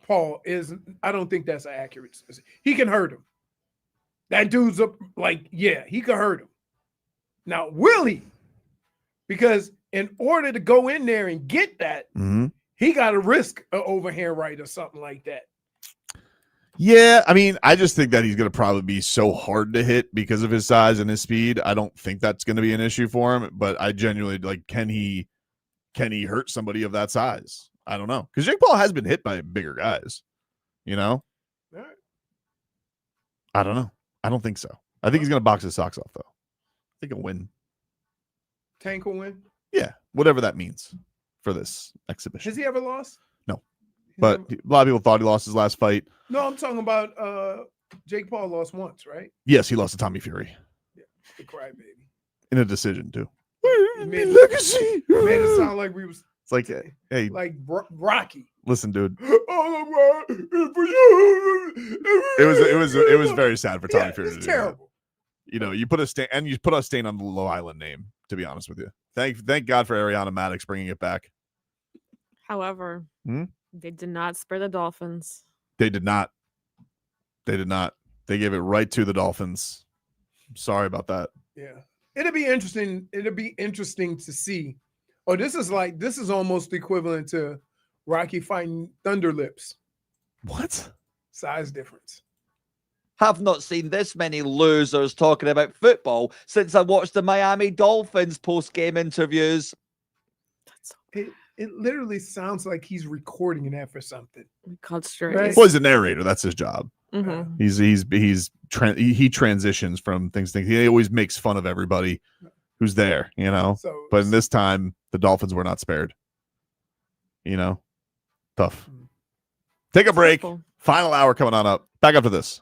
Paul I don't think that's accurate. He can hurt him. That dude's he could hurt him. Now, will he? Because in order to go in there and get that, he got to risk an overhand right or something like that. Yeah, I mean, I just think that he's going to probably be so hard to hit because of his size and his speed. I don't think that's going to be an issue for him, but I genuinely can he hurt somebody of that size? I don't know. Because Jake Paul has been hit by bigger guys, you know? All right. I don't know. I don't think so. I think he's going to box his socks off, though. I think he'll win. Tank will win? Yeah, whatever that means for this exhibition. Has he ever lost? No. But a lot of people thought he lost his last fight. No, I'm talking about Jake Paul lost once, right? Yes, he lost to Tommy Fury The crybaby. in a decision too. Made Legacy. Made it sound like we was It's like, hey, like Rocky. listen, dude. All I want for you. It was very sad for Tommy Yeah, Fury. it's to do that. terrible. You know, you put a stain on the Low Island name. To be honest with you, thank God for Ariana Maddox bringing it back. However, they did not spare the Dolphins. They did not. They did not. They gave it right to the Dolphins. I'm sorry about that. Yeah. It'll be interesting. It'll be interesting to see. Oh, this is almost equivalent to Rocky fighting Thunder Lips. What? Size difference. Have not seen this many losers talking about football since I watched the Miami Dolphins post-game interviews. It literally sounds like he's recording that for something. God straight. Right? Well, he's a narrator. That's his job. Mhm. He transitions from things. He always makes fun of everybody who's there, you know. But in this time, the Dolphins were not spared. You know, tough. Take a break. Final hour coming on up. Back after this.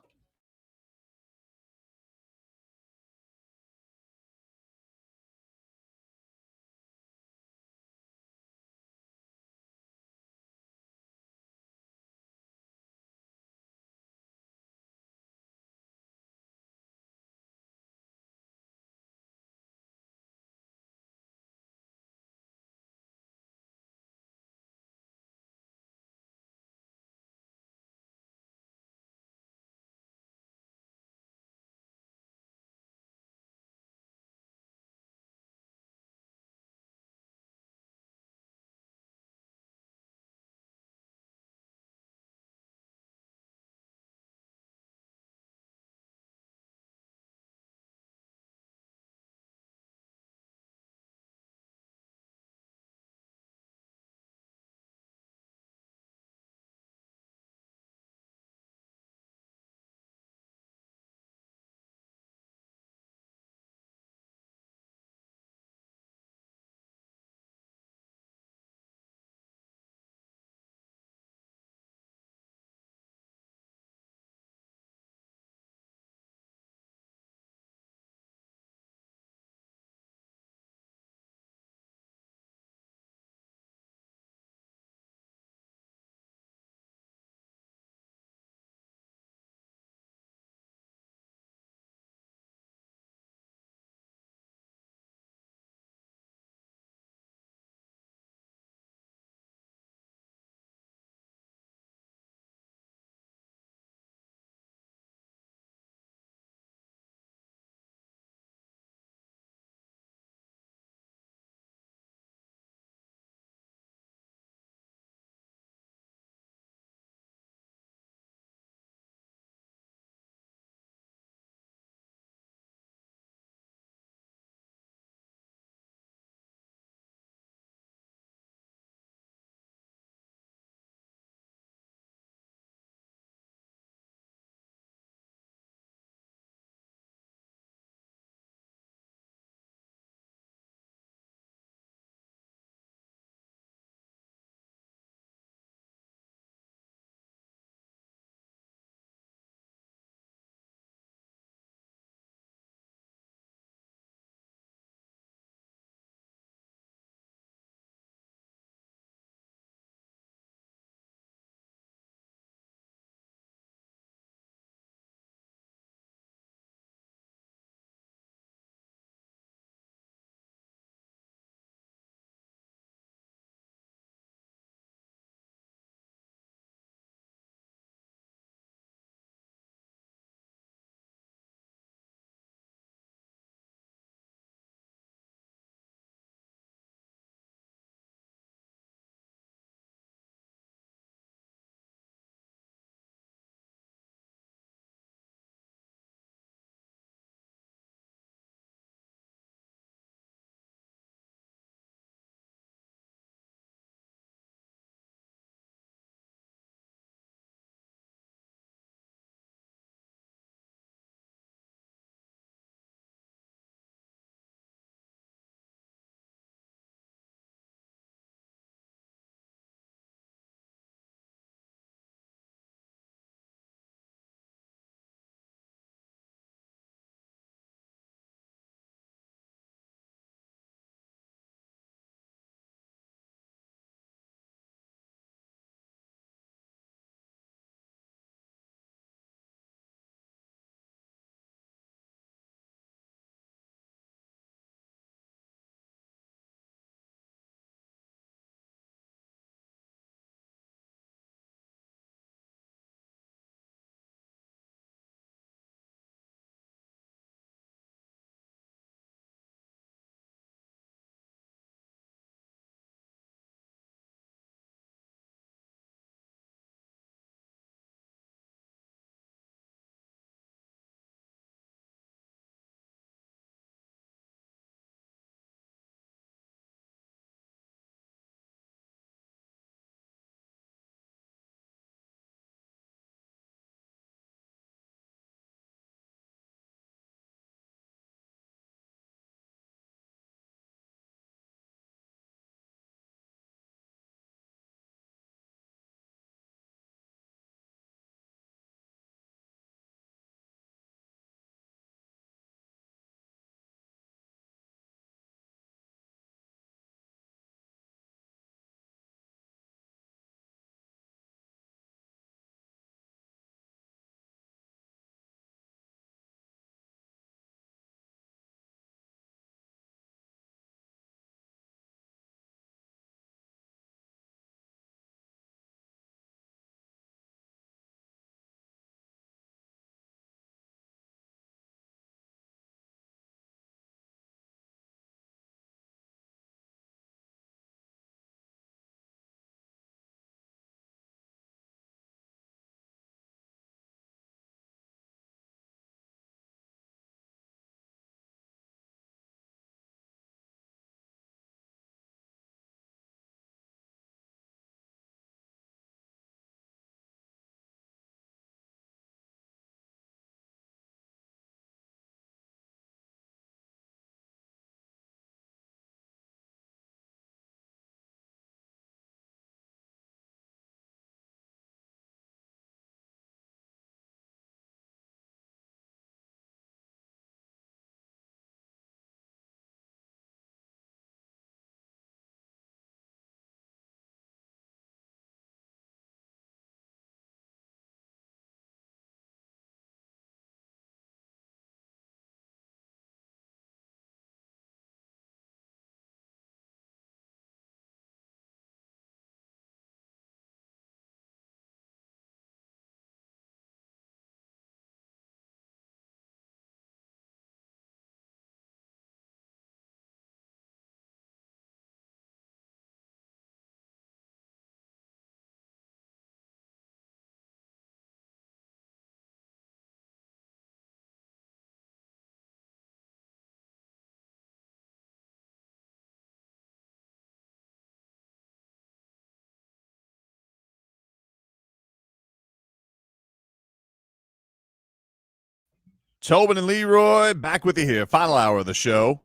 Tobin and Leroy back with you here. Final hour of the show.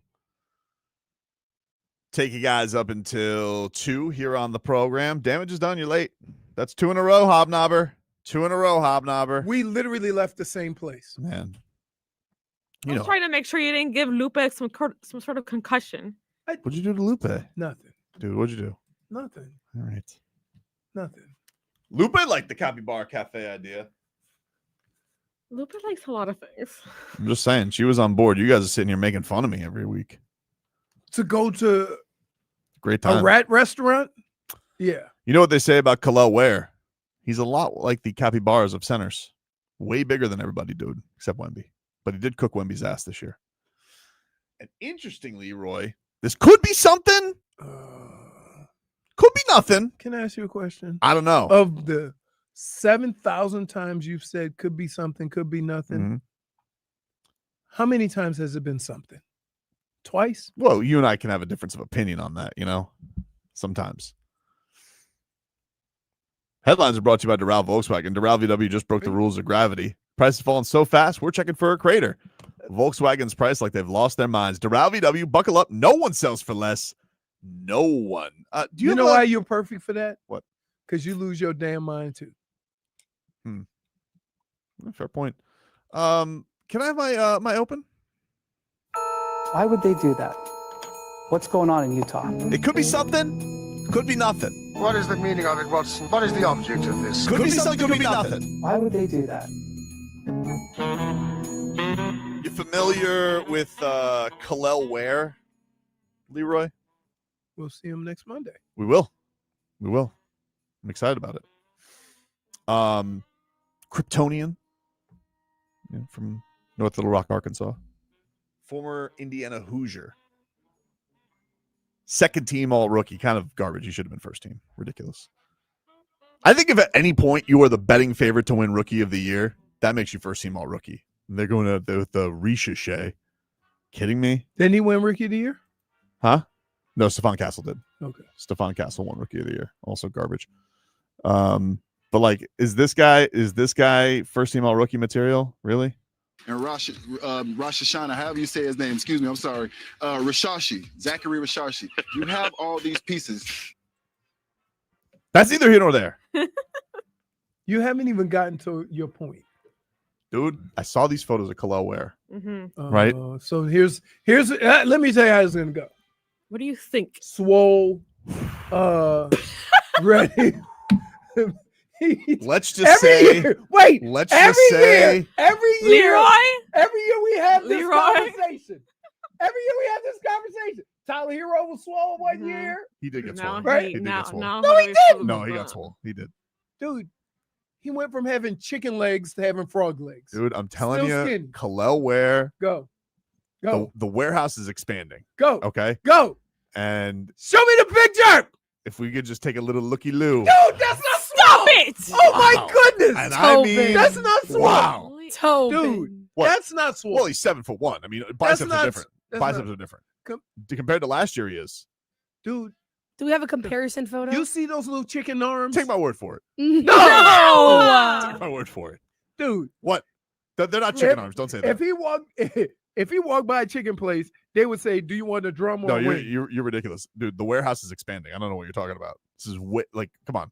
Take you guys up until 2 here on the program. Damage is done. You're late. That's 2 in a row, Hobnobber. 2 in a row, Hobnobber. We literally left the same place. Man. I was trying to make sure you didn't give Lupe some sort of concussion. What'd you do to Lupe? Nothing. Dude, what'd you do? Nothing. All right. Nothing. Lupe liked the Capybara Cafe idea. Lupe likes a lot of things. I'm just saying, she was on board. You guys are sitting here making fun of me every week. To go to Great time. a rat restaurant? Yeah. You know what they say about Khalil Ware? He's a lot like the capybaras of centers. Way bigger than everybody, dude, except Wemby. But he did cook Wemby's ass this year. And interestingly, Roy, this could be something. Could be nothing. Can I ask you a question? I don't know. Of the 7,000 times you've said could be something, could be nothing, how many times has it been something? Twice? Well, you and I can have a difference of opinion on that, sometimes. Headlines are brought to you by Doral Volkswagen. Doral VW just broke the rules of gravity. Price has fallen so fast, we're checking for a crater. Volkswagen's priced like they've lost their minds. Doral VW, buckle up. No one sells for less. No one. Do you know why you're perfect for that? What? Because you lose your damn mind too. Fair point. Can I have my open? Why would they do that? What's going on in Utah? It could be something. Could be nothing. What is the meaning of it, Watson? What is the object of this? Could be something, could be nothing. Why would they do that? You familiar with Khalil Ware, Leroy? We'll see him next Monday. We will. I'm excited about it. Kryptonian from North Little Rock, Arkansas. Former Indiana Hoosier. Second team all rookie. Kind of garbage. He should have been first team. Ridiculous. I think if at any point you are the betting favorite to win rookie of the year, that makes you first team all rookie. They're going with the Ricochet. Kidding me? Didn't he win rookie of the year? Huh? No, Stephon Castle did. Okay. Stephon Castle won rookie of the year. Also garbage. But like, is this guy first team all rookie material? Really? And Rosh Hashanah, however you say his name, excuse me, I'm sorry. Rashashi, Zachary Rashashi. You have all these pieces. That's neither here nor there. You haven't even gotten to your point. Dude, I saw these photos of Khalil Ware. Mm-hmm. Right? So here's let me tell you how it's gonna go. What do you think? Swole, ready. Let's just say. Year, wait. Let's just say. Every year, Leroy. Every year we have this Leroy. conversation. Every year we have this conversation. Tyler Hero was swole one year. He did get swole. Right? He did get swole. No, he didn't. No, he got swole. He did. Dude, he went from having chicken legs to having frog legs. Dude, I'm telling Still you, skinny. Khalil Ware. Go. The warehouse is expanding. Go. Okay. Go. And show me the picture. If we could just take a little looky-loo. Dude, that's not Stop it. Oh my goodness. And I mean, that's not swole. Wow. Dude, What? that's not swole. Well, he's 7'1". I mean, biceps are different. Biceps not- are different. Compared to last year, he is. Dude, Do we have a comparison photo? you see those little chicken arms? Take my word for it. No. Take my word for it. Dude, What? They're not chicken arms. Don't say that. If he walked by a chicken place, they would say, "Do you want a drum or No, a wing?" you're ridiculous, dude. The warehouse is expanding. I don't know what you're talking about. This is come on.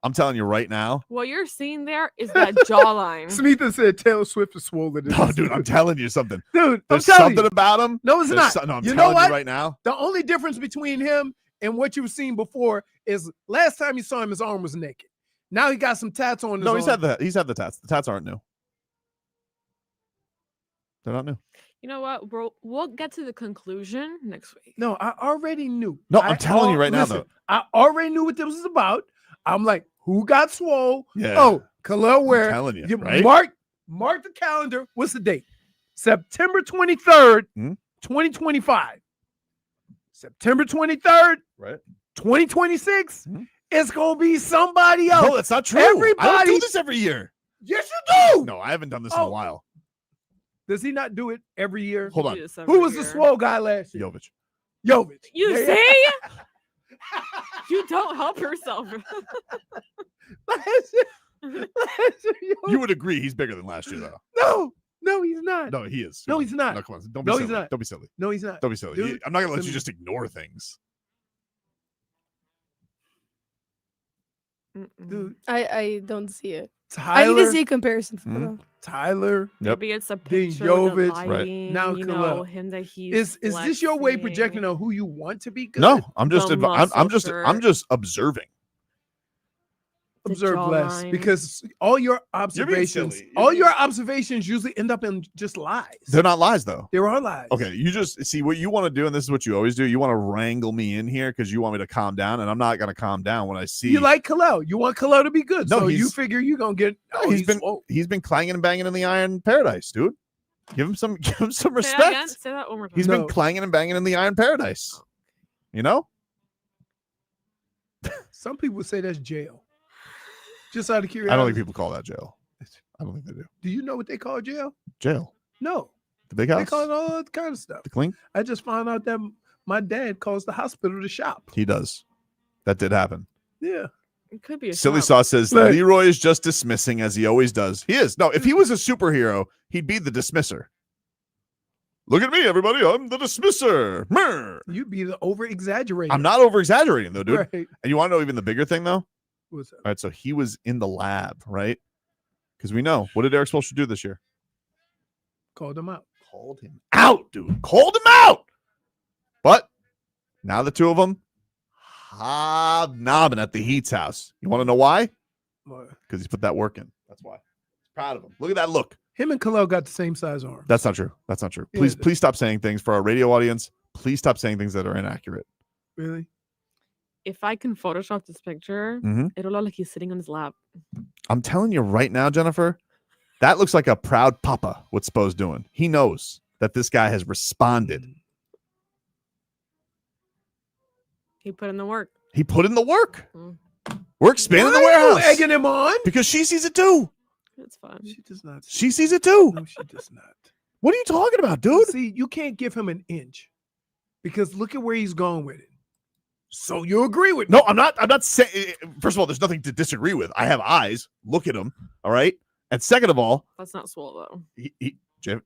I'm telling you right now. What you're seeing there is that jawline. Smitha said Taylor Swift is swollen. No, dude, I'm telling you something. Dude, There's I'm telling something you. about him. No, it's There's not. No, I'm you telling know what? you right now. The only difference between him and what you've seen before is last time you saw him, his arm was naked. Now he got some tats on his No, arm. he's had the tats. The tats aren't new. They're not new. You know what? We'll get to the conclusion next week. No, I already knew. No, I'm telling you right now, listen, though. I already knew what this was about. I'm like, who got swole? Yeah. Oh, Khalil Ware. I'm telling you, right? Mark the calendar. What's the date? September 23rd, 2025. September 23rd, right? 2026. It's gonna be somebody else. No, that's not true. Everybody. I don't do this every year. Yes, you do. No, I haven't done this in a while. Does he not do it every year? Hold on. Who was the swole guy last year? Jovic. You Yeah. see? You don't help yourself. You would agree he's bigger than last year, though. No, he's not. No, he is. No, he's not. No, come on. Don't be No, silly. he's not. Don't be silly. No, he's not. Don't be silly. Dude, I'm not gonna let let you me- just ignore things. Dude, I don't see it. Tyler, I need to see a comparison photo. Tyler, Maybe it's a Dean picture with the Jovic, lighting, now you know, Khalil. him that he's Is this your way flexing. projecting on who you want to be good? No, I'm just The I'm just muscle observing. The observe less jawline. because all your observations, silly. your observations usually end up in just lies. They're not lies though. There are lies. Okay, you just see what you want to do, and this is what you always do. You want to wrangle me in here because you want me to calm down, and I'm not going to calm down when I see You like Khalil. You want Khalil to be good. No, so you he's- figure you're gonna get he's been clanging and banging in the iron paradise, dude. Give him some Say that again. respect. Say that one more time. He's been clanging and banging in the iron paradise. You know? Some people say that's jail. Just out of curiosity. I don't think people call that jail. I don't think they do. Do you know what they call jail? Jail. No. The big They house. call it all that kind of stuff. The clink. I just found out that my dad calls the hospital the shop. He does. That did happen. Yeah. It could be a Silly shop. Sauce says Look. Leroy is just dismissing as he always does. He is. No, if he was a superhero, he'd be the dismisser. Look at me, everybody. I'm the dismisser. Mrr. You'd be the over exaggerating. I'm not over exaggerating though, dude. Right. And you want to know even the bigger thing though? What's that? All right, so he was in the lab, right? Because we know what did Eric Spoelstra do this year? Called him out. Called him out, dude. Called him out. But now the two of them hobnobbing at the Heat's house. You want to know why? Because he's put that work in. That's why. Proud of him. Look at that look. Him and Khalil got the same size arm. That's not true. That's not true. Yeah, Please, it is. please stop saying things for our radio audience. Please stop saying things that are inaccurate. Really? If I can Photoshop this picture, Mhm. it'll look like he's sitting on his lap. I'm telling you right now, Jennifer, that looks like a proud papa. What Spo's doing. He knows that this guy has responded. He put in the work. He put in the work. Mm. We're expanding the Why are you warehouse egging him on? because she sees it too. It's fun. She does not. She sees it too. No, she does not. What are you talking about, dude? See, you can't give him an inch because look at where he's going with it. So you agree with me? No, I'm not saying. First of all, there's nothing to disagree with. I have eyes. Look at him. All right. And second of all, That's not swole though.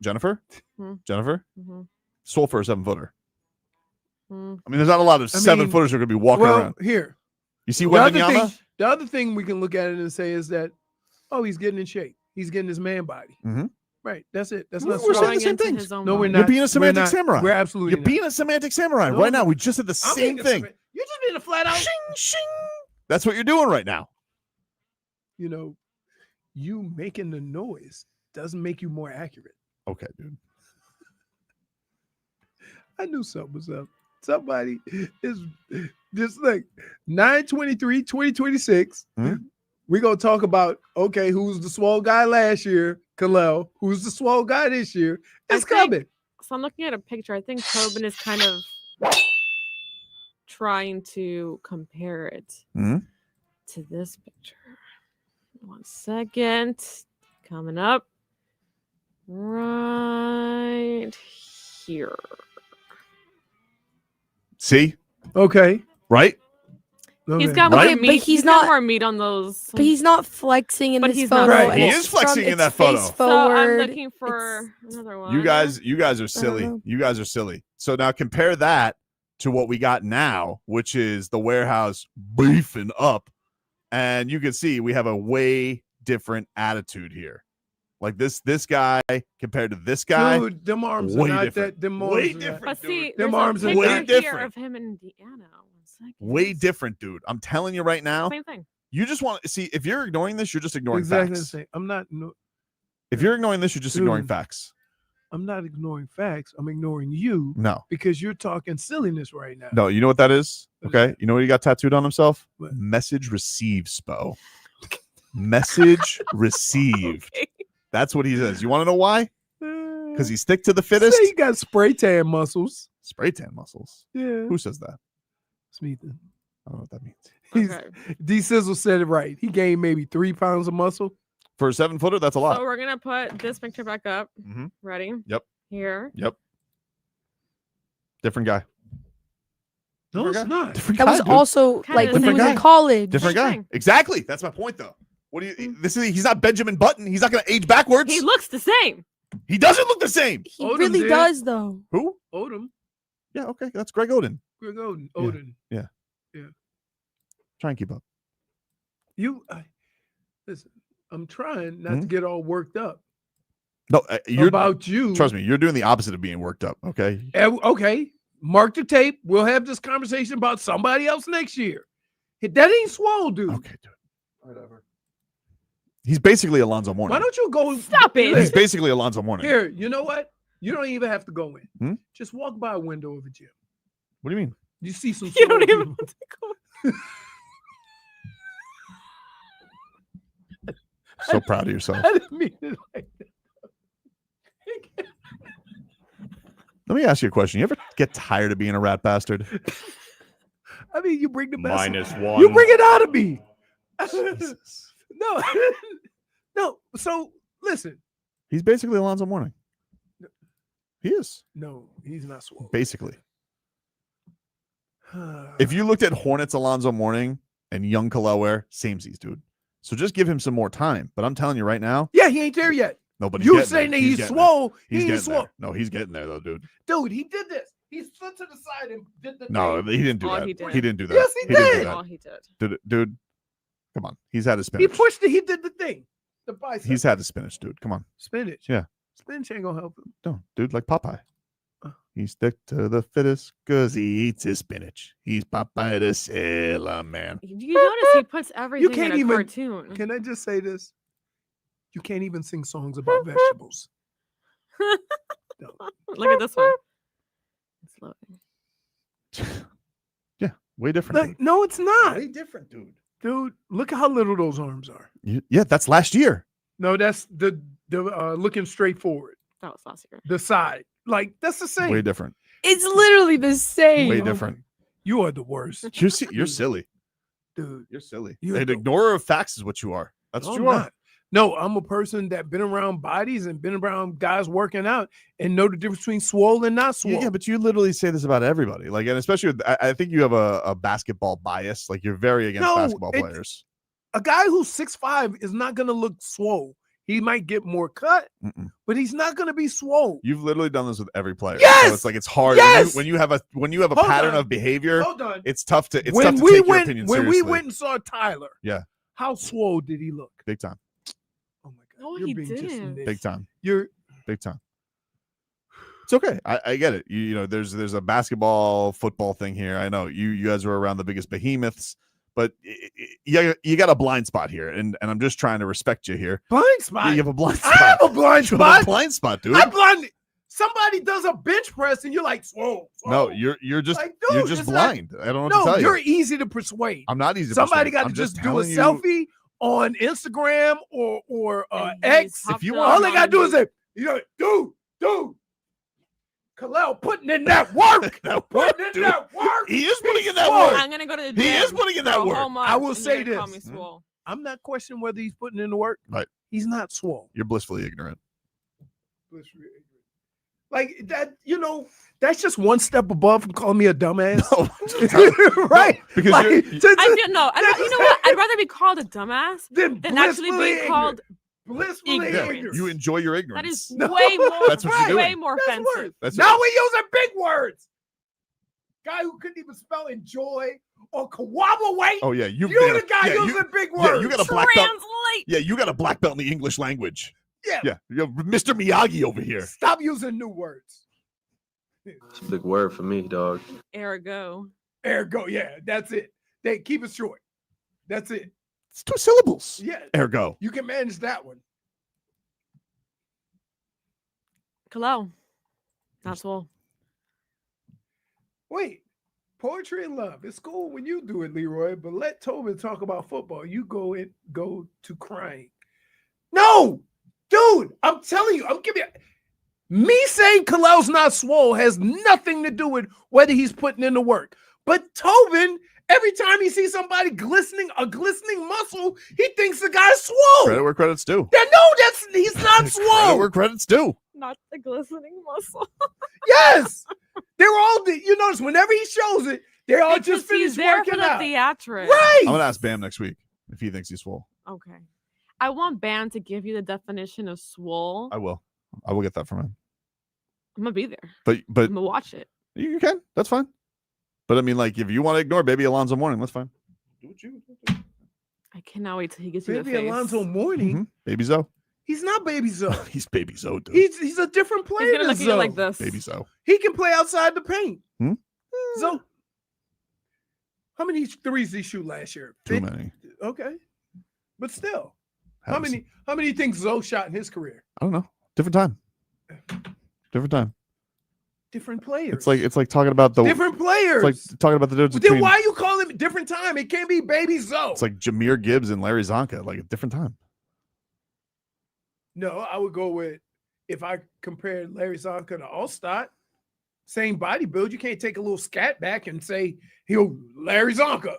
Jennifer, Hmm. Jennifer, Mhm. swole for a 7-footer. Hmm. I mean, there's not a lot of 7-footers who are going to be walking around. Here. You see The other, Wembanyama? the other thing we can look at it and say is that, oh, he's getting in shape. He's getting his man body. Mhm. Right. That's it. That's We're not saying swole. the same into things. his own No, we're body. not. You're being a We're semantic not. samurai. We're absolutely You're not. being a semantic samurai No, right now. We just did the I'm same being a thing. You're just being a flat out. That's what you're doing right now. You know, you making the noise doesn't make you more accurate. Okay, dude. I knew something was up. Somebody is just like 9/23/2026. We're going to talk about, okay, who's the swole guy last year? Khalil. Who's the swole guy this year? It's coming. So I'm looking at a picture. I think Tobin is kind of trying to compare it Mhm. to this picture. 1 second. Coming up right here. See? Okay. Right? He's got Right? more But meat. he's got not- more meat on those. But he's not flexing in But this he's photo. not Right. and He it's is flexing from- in that it's face photo. So I'm forward. looking for another one. You guys are silly. know. You guys are silly. So now compare that to what we got now, which is the warehouse beefing up. And you can see we have a way different attitude here. Like this guy compared to this guy. Dude, them arms way are not different. that. Them arms Way are not- different. But see, Them there's arms a are picture way here different. of him in Indiana. 1 second. Way different, dude. I'm telling you right now. Same thing. You just want to see if you're ignoring this, you're just ignoring Exactly the facts. same. I'm not. No, If you're ignoring this, you're just ignoring Dude. facts. I'm not ignoring facts. I'm ignoring you. No. Because you're talking silliness right now. No, you know what that is? Okay. You know what he got tattooed on himself? What? Message received, Spo. Message received. That's what he says. You want to know why? Because he's stick to the fittest. Say you got spray tan muscles. Spray tan muscles. Yeah. Who says that? Smeethan. I don't know what that means. D Sizzle said it right. He gained maybe 3 pounds of muscle. For a 7-footer, that's a lot. So we're gonna put this picture back up. Mhm. Ready? Yep. Here. Yep. Different guy. No, it's not. Different That guy, was dude. also Kinda like the when he same was in guy. college. Different guy. Exactly. That's my point, though. What do you? This is. He's not Benjamin Button. He's not going to age backwards. He looks the same. He doesn't look the same. He Odom really did. does, though. Who? Odom. Yeah, okay. That's Greg Oden. Greg Oden. Yeah. Oden. Yeah. Yeah. Try and keep up. Listen, I'm trying not to get all worked up. No, you're about you. Trust me, you're doing the opposite of being worked up. Okay. Okay. Mark the tape. We'll have this conversation about somebody else next year. That ain't Swole, dude. Okay, dude. Whatever. He's basically Alonzo Mourning. Why don't you go? Stop it. He's basically Alonzo Mourning. Here, you know what? You don't even have to go in. Hmm? Just walk by a window of a gym. What do you mean? You see some. You don't Swole even people. have to go. So proud of yourself. I didn't mean it like that. Let me ask you a question. You ever get tired of being a rat bastard? I mean, you bring the best. -1. You bring it out of me. No, no. So listen. He's basically Alonzo Mourning. He is. No, he's not Swole. Basically. If you looked at Hornets Alonzo Mourning and young Kalaware, samesies, dude. So just give him some more time. But I'm telling you right now. Yeah, he ain't there yet. No, but you saying that he's getting Swole. He's He getting ain't Swole. there. No, he's getting there though, dude. Dude, he did this. He stood to the side and did the No, thing. he didn't do Oh, that. he did. He didn't do that. Yes, he didn't do did. that. Oh, he did. Dude, come on. He's had his He spinach. pushed it. He did the thing. The bicep. He's had the spinach, dude. Come on. spinach. Yeah. Spinach ain't gonna help him. No, dude, like Popeye. He stick to the fittest because he eats his spinach. He's Popeye the Sailor Man. You notice he puts everything can't in a even- cartoon. Can I just say this? You can't even sing songs about vegetables. Look at this one. It's loading. Yeah, way different. Like, no, it's not. Way different, dude. Dude, look at how little those arms are. Yeah, that's last year. No, that's the looking straight forward. That was last year. The side. Like, that's the same. Way different. It's literally the same. Way different. You are the worst. You're silly. Dude. You're silly. You're An the- ignorer of facts is what you are. That's what I'm you are. not. No, I'm a person that been around bodies and been around guys working out and know the difference between swole and not swole. Yeah, but you literally say this about everybody. Like, and especially, I think you have a basketball bias. Like, you're very against No, basketball it- players. A guy who's 6'5" is not gonna look swole. He might get more cut, but he's not gonna be swole. You've literally done this with every player. Yes! So it's like it's hard Yes! when you have a Hold pattern on. of behavior. Hold on. It's tough to when take we your went opinion when seriously. we went and saw Tyler, Yeah, how swole did he look? big time, No, You're he being just didn't. nice. big time, You're big time. It's okay. I get it. You know, there's a basketball football thing here. I know you guys are around the biggest behemoths, but you got a blind spot here, and I'm just trying to respect you here. blind Yeah, spot. you have a blind spot. I have a blind You have a spot. blind spot, dude. I'm blind. Somebody does a bench press and you're like, swole. No, you're just Like, you're dude, just it's not- blind. I don't know what No, to tell you're you. easy to persuade. I'm not easy. To Somebody persuade. got to I'm just do a telling you- selfie on Instagram or X. If you All they gotta do is say, dude, Khalil putting in that work. Putting in dude. that work. He is putting in that Swole. work. I'm gonna go to the gym. He is putting in that for a work. whole month, I will and say you're gonna call this. me swole. I'm not questioning whether he's putting in the work. Right. He's not swole. You're blissfully ignorant. Like that, that's just one step above from calling me a dumbass. No, right? because Like, you're- to- I feel no. You know what? I'd rather be called a dumbass Then than actually blissfully be called blissfully ignorant. ignorant. You enjoy your That ignorance. is way more. That's what you're way doing. more That's offensive. words. That's Now what- we're using big words. Guy who couldn't even spell enjoy or coagulate. Oh yeah, You're the guy using big words. Yeah, you got a black belt. Translate. Yeah, you got a black belt in the English language. Yeah. Yeah, you're Mr. Miyagi over here. Stop using new words. It's a big word for me, dog. Ergo. Ergo, yeah, that's it. They keep it short. That's it. It's 2 syllables. Yeah. Ergo. You can manage that one. Khalil. Not swole. Wait, poetry and love. It's cool when you do it, Leroy, but let Tobin talk about football. You go to crying. No, dude, I'm telling you, I'm giving you. Me saying Khalil's not swole has nothing to do with whether he's putting in the work. But Tobin, every time he sees somebody glistening muscle, he thinks the guy's swole. Credit where credit's due. Yeah, no, he's not Credit swole. where credit's due. Not the glistening muscle. Yes, they're all. You notice whenever he shows it, they're all just He's finished there working for the out. theatrics. Right. I'm gonna ask Bam next week if he thinks he's swole. Okay. I want Bam to give you the definition of swole. I will. I will get that from him. I'm gonna be there. But I'm gonna watch it. you can. That's fine. But I mean, like, if you want to ignore Baby Alonzo Mourning, that's fine. Do what you do. I cannot wait till he gets you the Baby face. Alonzo Mourning. Baby Zoe. He's not Baby Zoe. He's Baby Zoe, dude. He's a different player He's gonna than look at you Zoe. like this. Baby Zoe. He can play outside the paint. Hmm? Zoe. How many threes did he shoot last year? Too many. Okay. But still. How many do you think Zoe shot in his career? I don't know. Different time. Different time. Different players. It's like talking about the different players. It's like talking about the difference Then between. why you call him different time? It can't be Baby Zoe. It's like Jameer Gibbs and Larry Zonka, like a different time. No, I would go with if I compared Larry Zonka to Allstott, same body build. You can't take a little scat back and say he'll Larry Zonka.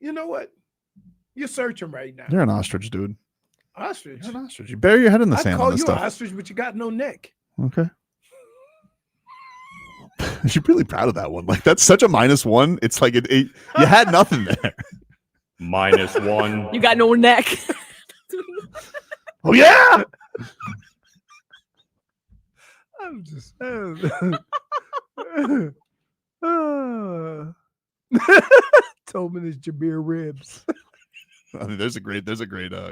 You know what? You're searching right now. You're an ostrich, dude. Ostrich. You're an ostrich. You bury your head in the I sand call on this you stuff. an ostrich, but you got no neck. Okay. You're really proud of that one. Like, that's such a -1. It's like you had nothing there. -1. You got no neck. Oh yeah. I'm just Tobin is Jameer Ribs. I mean, there's a great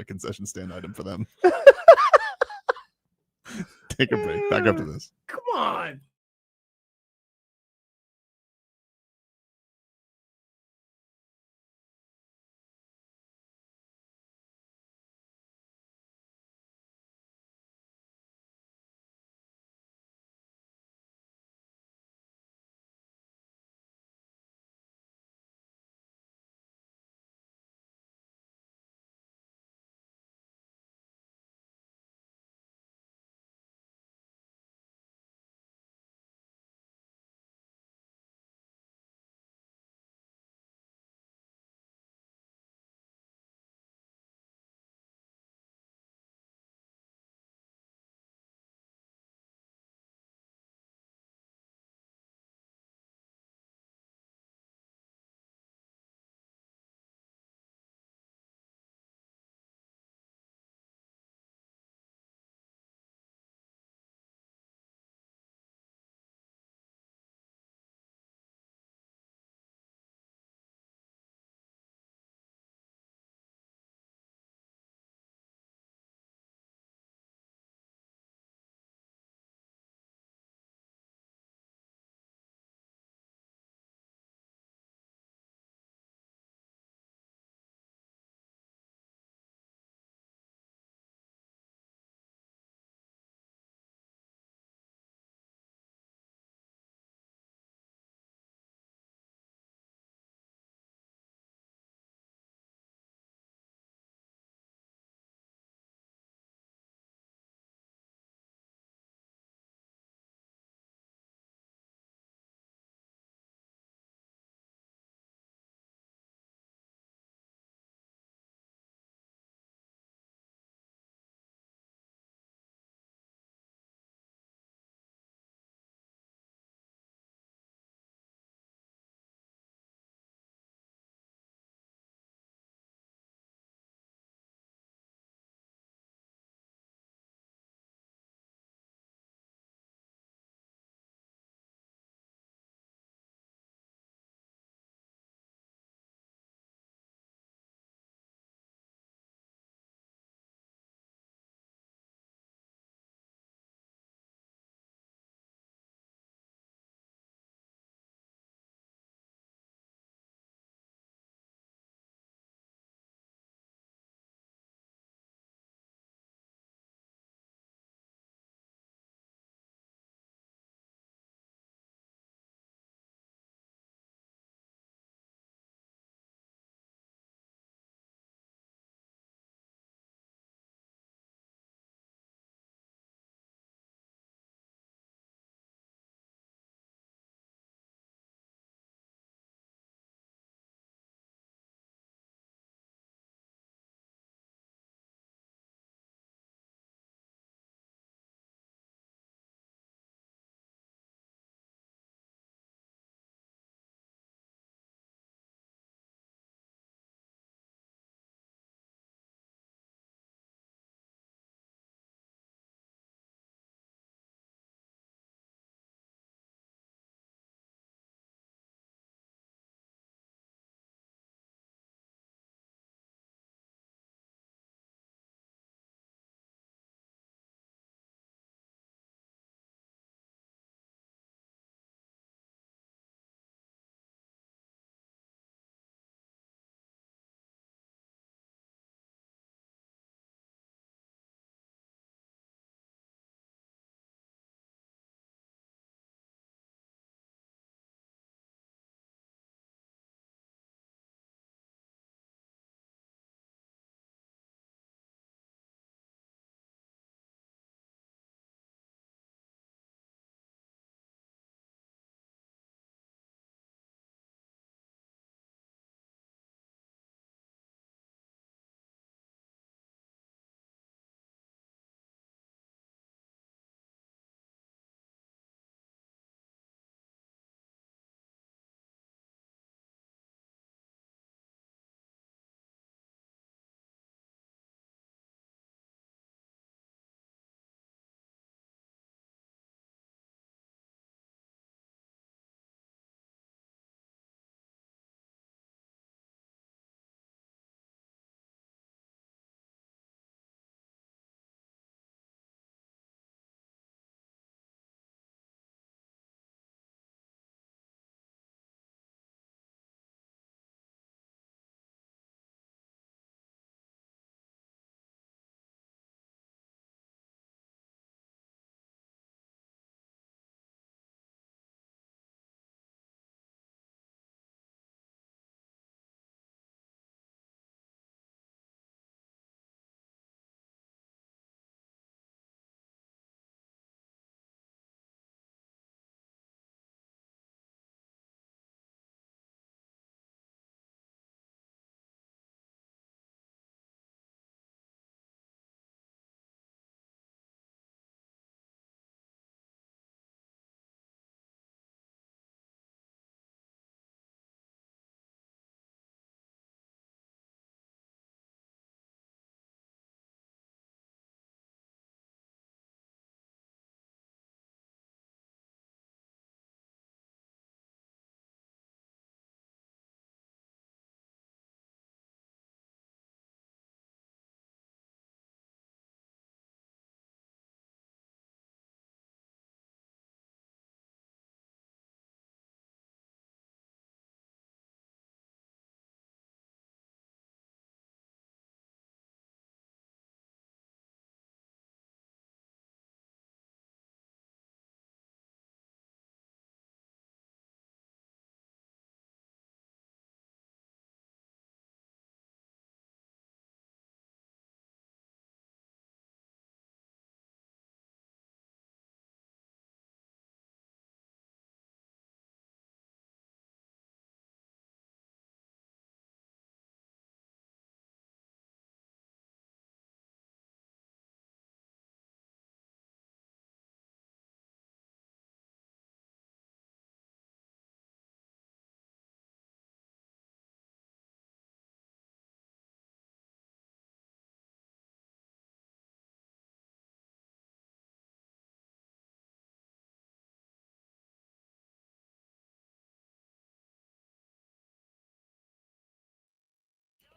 concession stand item for them. Take a break. Back up to this. Come on.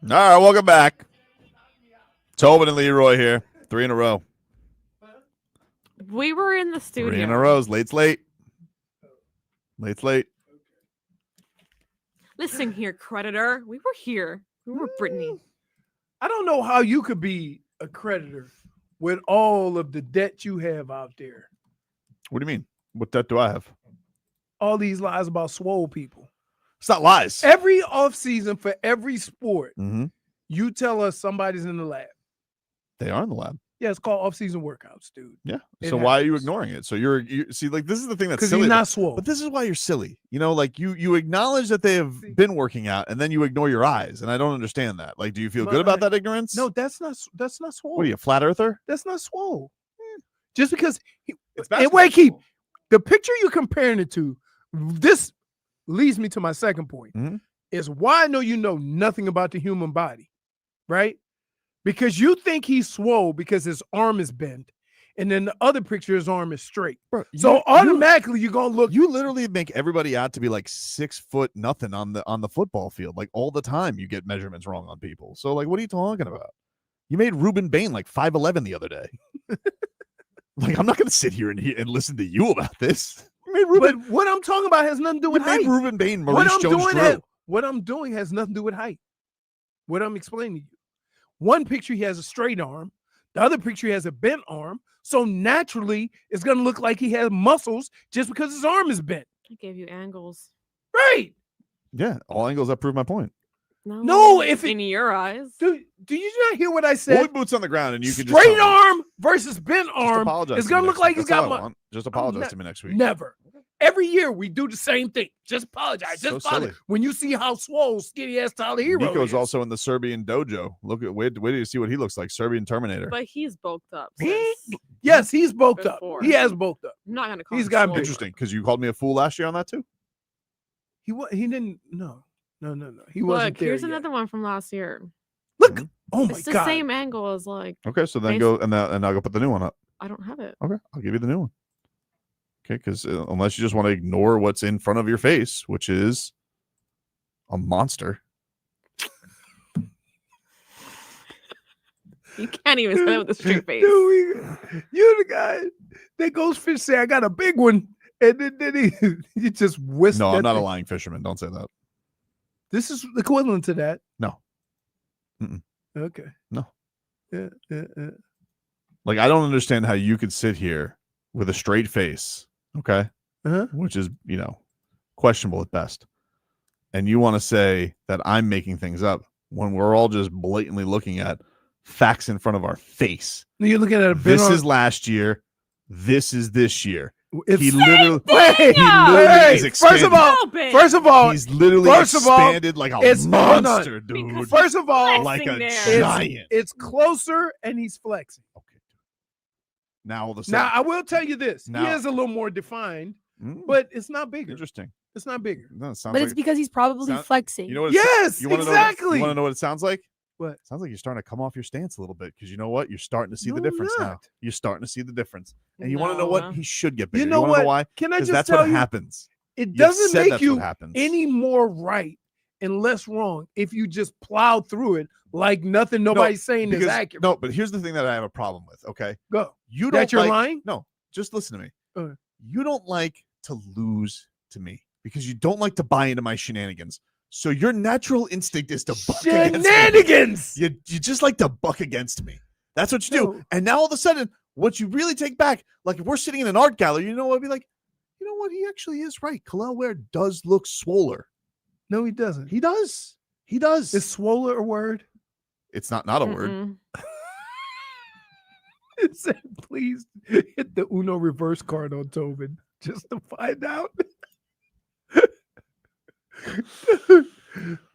All right, welcome back. Tobin and Leroy here. 3 in a row. We were in the studio. 3 in a row. Late's late. Late's late. Listen here, creditor. We were here. We were Brittney. I don't know how you could be a creditor with all of the debt you have out there. What do you mean? What debt do I have? All these lies about swole people. It's not lies. Every offseason for every sport, Mm-hmm. you tell us somebody's in the lab. They are in the lab. Yeah, it's called off-season workouts, dude. Yeah. It So why are you happens. ignoring it? So you see, like, this is the thing that's Because silly. he's not swole. But this is why you're silly. You know, like you acknowledge that they have been working out, and then you ignore your eyes. And I don't understand that. Like, do you feel But good about that ignorance? No, that's not swole. What are you, a flat earther? That's not swole. Just because It's and wait, keep the picture you're comparing it to, this leads me to my second point. Mm-hmm. Is why I know you know nothing about the human body, right? Because you think he's swole because his arm is bent, and then the other picture, his arm is straight. Bro, So automatically you're gonna look. You literally make everybody out to be like 6 foot nothing on the football field. Like all the time, you get measurements wrong on people. So like, what are you talking about? You made Reuben Bain like 5'11" the other day. Like, I'm not gonna sit here and listen to you about this. You made Reuben. But what I'm talking about has nothing to do with You made height. Reuben Bain What Maurice I'm doing Jones-Drew. what I'm doing has nothing to do with height. What I'm explaining to you. One picture he has a straight arm, the other picture he has a bent arm. So naturally, it's gonna look like he has muscles just because his arm is bent. I gave you angles. Right. Yeah, all angles that prove my point. No, if in your eyes. Do you not hear what I said? Hold boots on the ground, and you can Straight just tell me. arm versus bent Just arm. apologize It's to me gonna next look like week. he's That's all got I my. want. Just apologize to me next week. Never. Every year we do the same thing. Just apologize. So Just apologize. silly. When you see how swole, skinny ass Tyler Hero Nico's is. also in the Serbian dojo. Look at wait do you see what he looks like? Serbian Terminator. But he's bulked up. Yes, he's bulked up. Before. He has bulked up. I'm not gonna call He's him got swole. big. Interesting, because you called me a fool last year on that too. He didn't. No. He Look, wasn't there here's yet. another one from last year. Look. Oh my It's the god. same angle as like. Okay, so then go and I'll go put the new one up. I don't have it. Okay, I'll give you the new one. Okay, because unless you just want to ignore what's in front of your face, which is a monster. You can't even say it with a straight face. You're the guy that goes fish say, I got a big one. And then he just whisked. No, I'm that not a thing. lying fisherman. Don't say that. This is equivalent to that. No. Mm-mm. Okay. No. Yeah. Like, I don't understand how you could sit here with a straight face, okay? Uh-huh. Which is, questionable at best. And you want to say that I'm making things up when we're all just blatantly looking at facts in front of our face. You're looking at a bit This on- is last year. This is this year. It's He literally Hey, is expanded. First of all, He's literally expanded like a monster, dude. First of all, like a it's- giant. It's closer and he's flexing. Now all of a sudden, Now I will tell you this: he Now- is a little more defined, but it's not bigger. Interesting. It's not bigger. No, it sounds But like, it's because he's probably flexing. you know what? Yes, you wanna exactly. You want to know what it sounds like? What? It sounds like you're starting to come off your stance a little bit because you know what? You're starting to see the No, I'm difference now. not. You're starting to see the difference, and you want to know what? He should get bigger. You know wanna what? know why? Can I 'Cause just that's tell what you? happens. It You doesn't said make that's you what happens. any more right and less wrong if you just plow through it like nothing nobody's saying is because- accurate. No, but here's the thing that I have a problem with. Okay, Go. you That don't you're like- lying? No, just listen to me. Okay. You don't like to lose to me because you don't like to buy into my shenanigans. So your natural instinct is to buck against Shenanigans! me. You just like to buck against me. That's what you do. No. And now all of a sudden, what you really take back, like if we're sitting in an art gallery, you know what? I'd be like, you know what? He actually is right. Khalil Ware does look swoller. No, he doesn't. He does. He does. Is swoller a word? It's not a word. Mm-mm. It said, please hit the Uno reverse card on Tobin just to find out.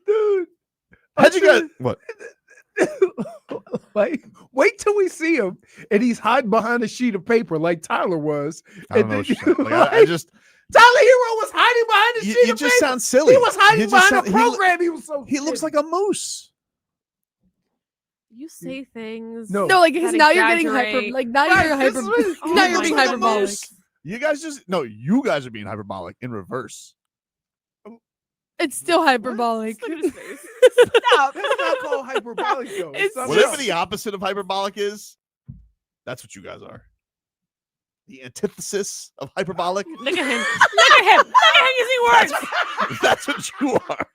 Dude. How'd you get what? Like, wait till we see him and he's hiding behind a sheet of paper like Tyler was. I don't And know what then you're saying. Like, I just Tyler Hero was hiding behind a sheet you of just paper. sound silly. He was hiding You just behind sound- a he lo- program. He was so He looks like a moose. You say things. No. No, like because that now you're getting hyper. exaggerate. Like now Right, you're this hyper. is what- Oh Now you're my being goodness. hyperbolic. You guys are being hyperbolic in reverse. It's still hyperbolic. Look at his face. Stop. That's not called hyperbolic, though. It's something Whatever else. the opposite of hyperbolic is, that's what you guys are. The antithesis of hyperbolic. Look at him. Look at him. Look at him using words. That's what you are.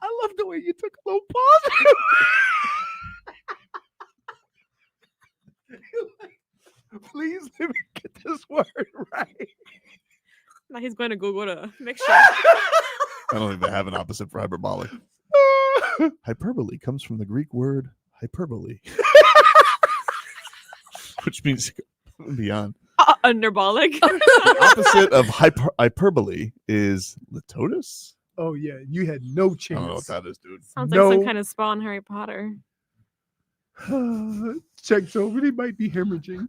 I love the way you took a little pause. Please let me get this word right. Now he's going to Google to make sure. I don't think they have an opposite for hyperbolic. Hyperbole comes from the Greek word hyperbole, which means beyond. Underbolic. The opposite of hyperbole is litotus. Oh yeah, you had no chance. I don't know what that is, dude. Sounds No. like some kind of spell in Harry Potter. Check's over. He might be hemorrhaging.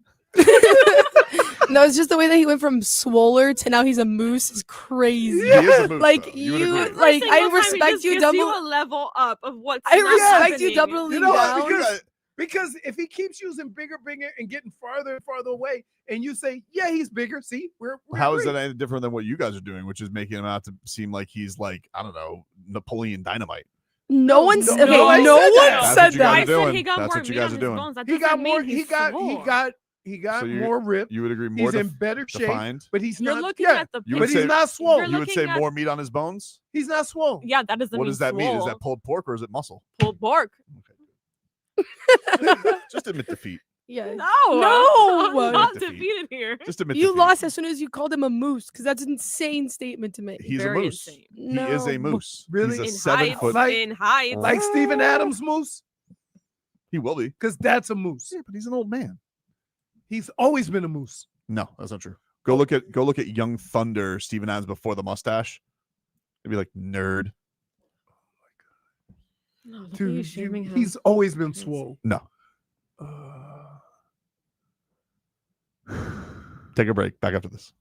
No, it's just the way that he went from swoller to now he's a moose is crazy. He is a moose, Like though. you, would agree. like Every I single time he respect just you gives double. you a level up of what's I not respect you happening. doubling You know down. what? Because if he keeps using bigger, and getting farther and farther away, and you say, yeah, he's bigger. See, we're How is agreed. that any different than what you guys are doing, which is making him out to seem like he's like, I don't know, Napoleon Dynamite. No one said no one no said one that. That's said what you guys that. are I said doing. he got That's more what you meat guys on are his doing. bones. That He got doesn't mean more. He got So more ripped. You would agree more He's in better shape, defined. but he's You're not. looking Yeah, at the You but would he's say- not swole. You would say looking at- more meat on his bones. He's not swole. Yeah, that doesn't What mean does that mean? Is swole. that pulled pork or is it muscle? Pulled pork? Just admit defeat. Yeah. No, No. I'm not Defeat. defeated here. Just admit You defeat. lost as soon as you called him a moose because that's an insane statement to make. He's Very a moose. insane. He is a No. moose. Really? He's a In 7 height, foot. Like- in height. Like Steven Adams moose, He will be. because that's a moose. Yeah, but he's an old man. He's always been a moose. No, that's not true. Go look at Young Thunder, Steven Adams before the mustache. It'd be like nerd. No, look at Dude, you shaming him. he's always been swole. No. Take a break. Back after this.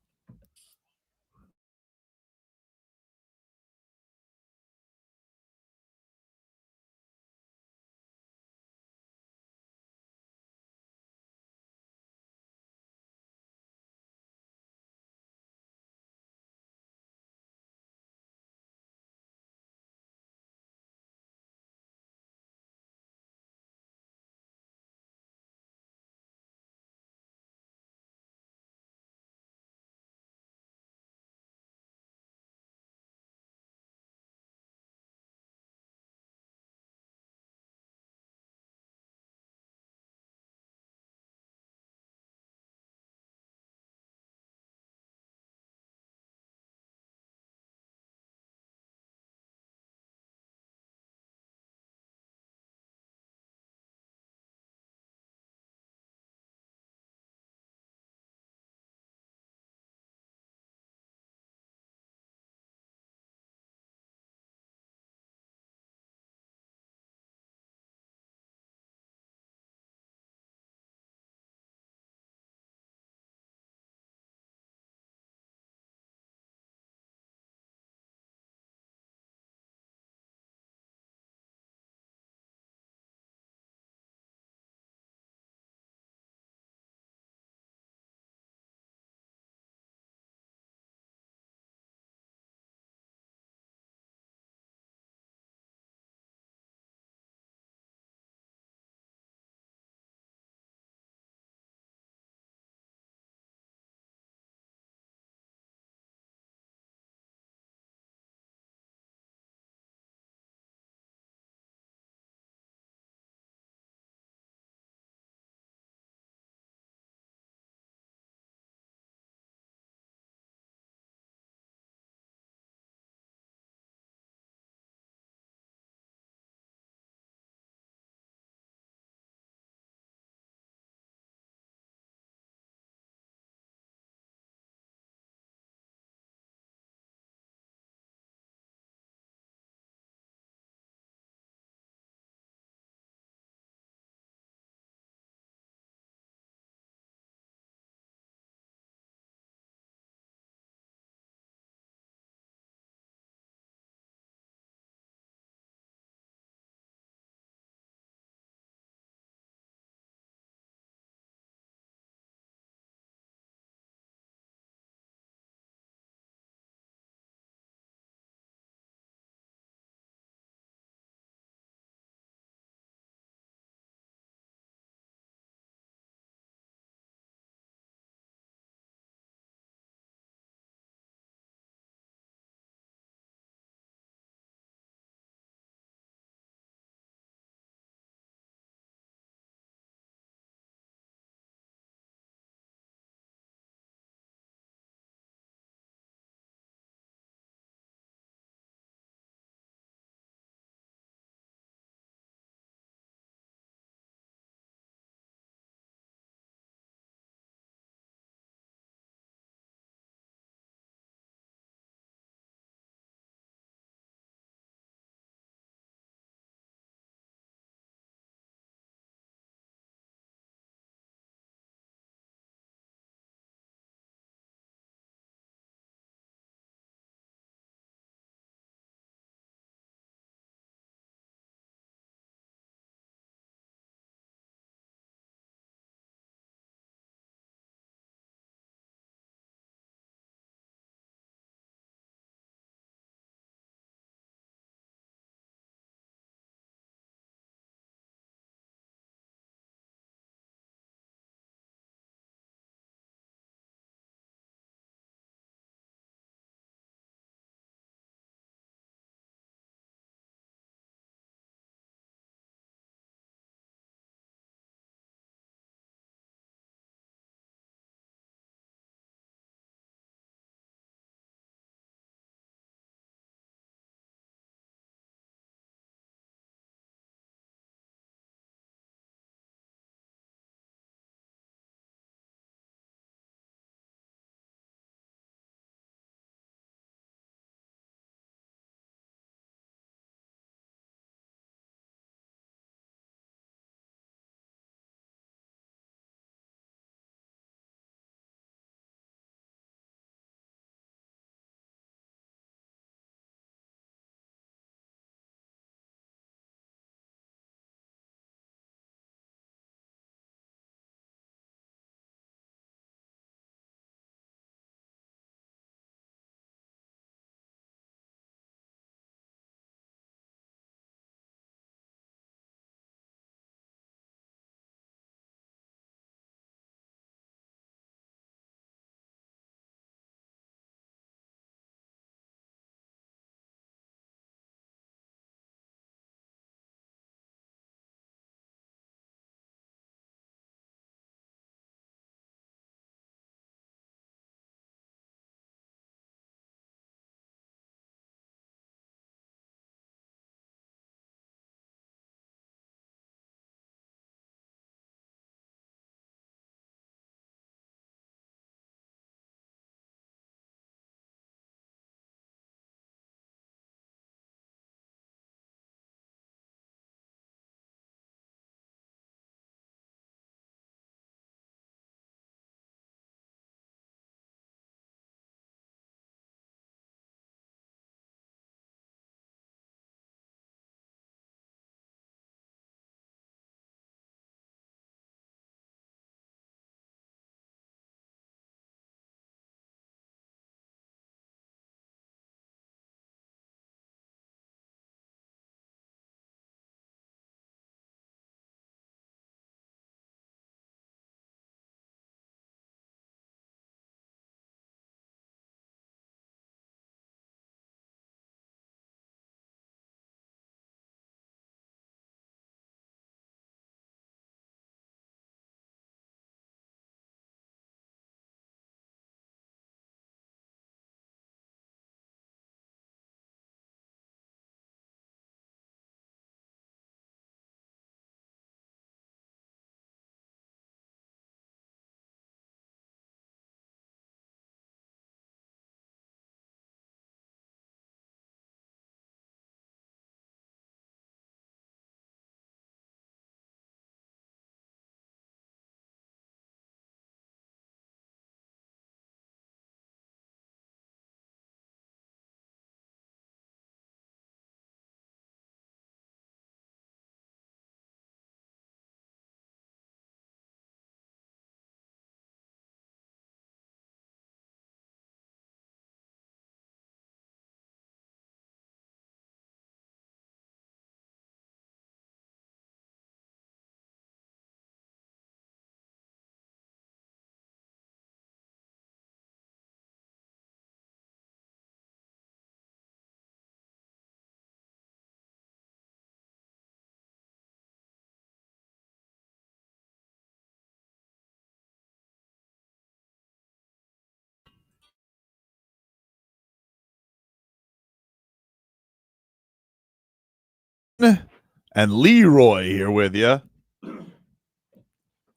and Leroy here with you.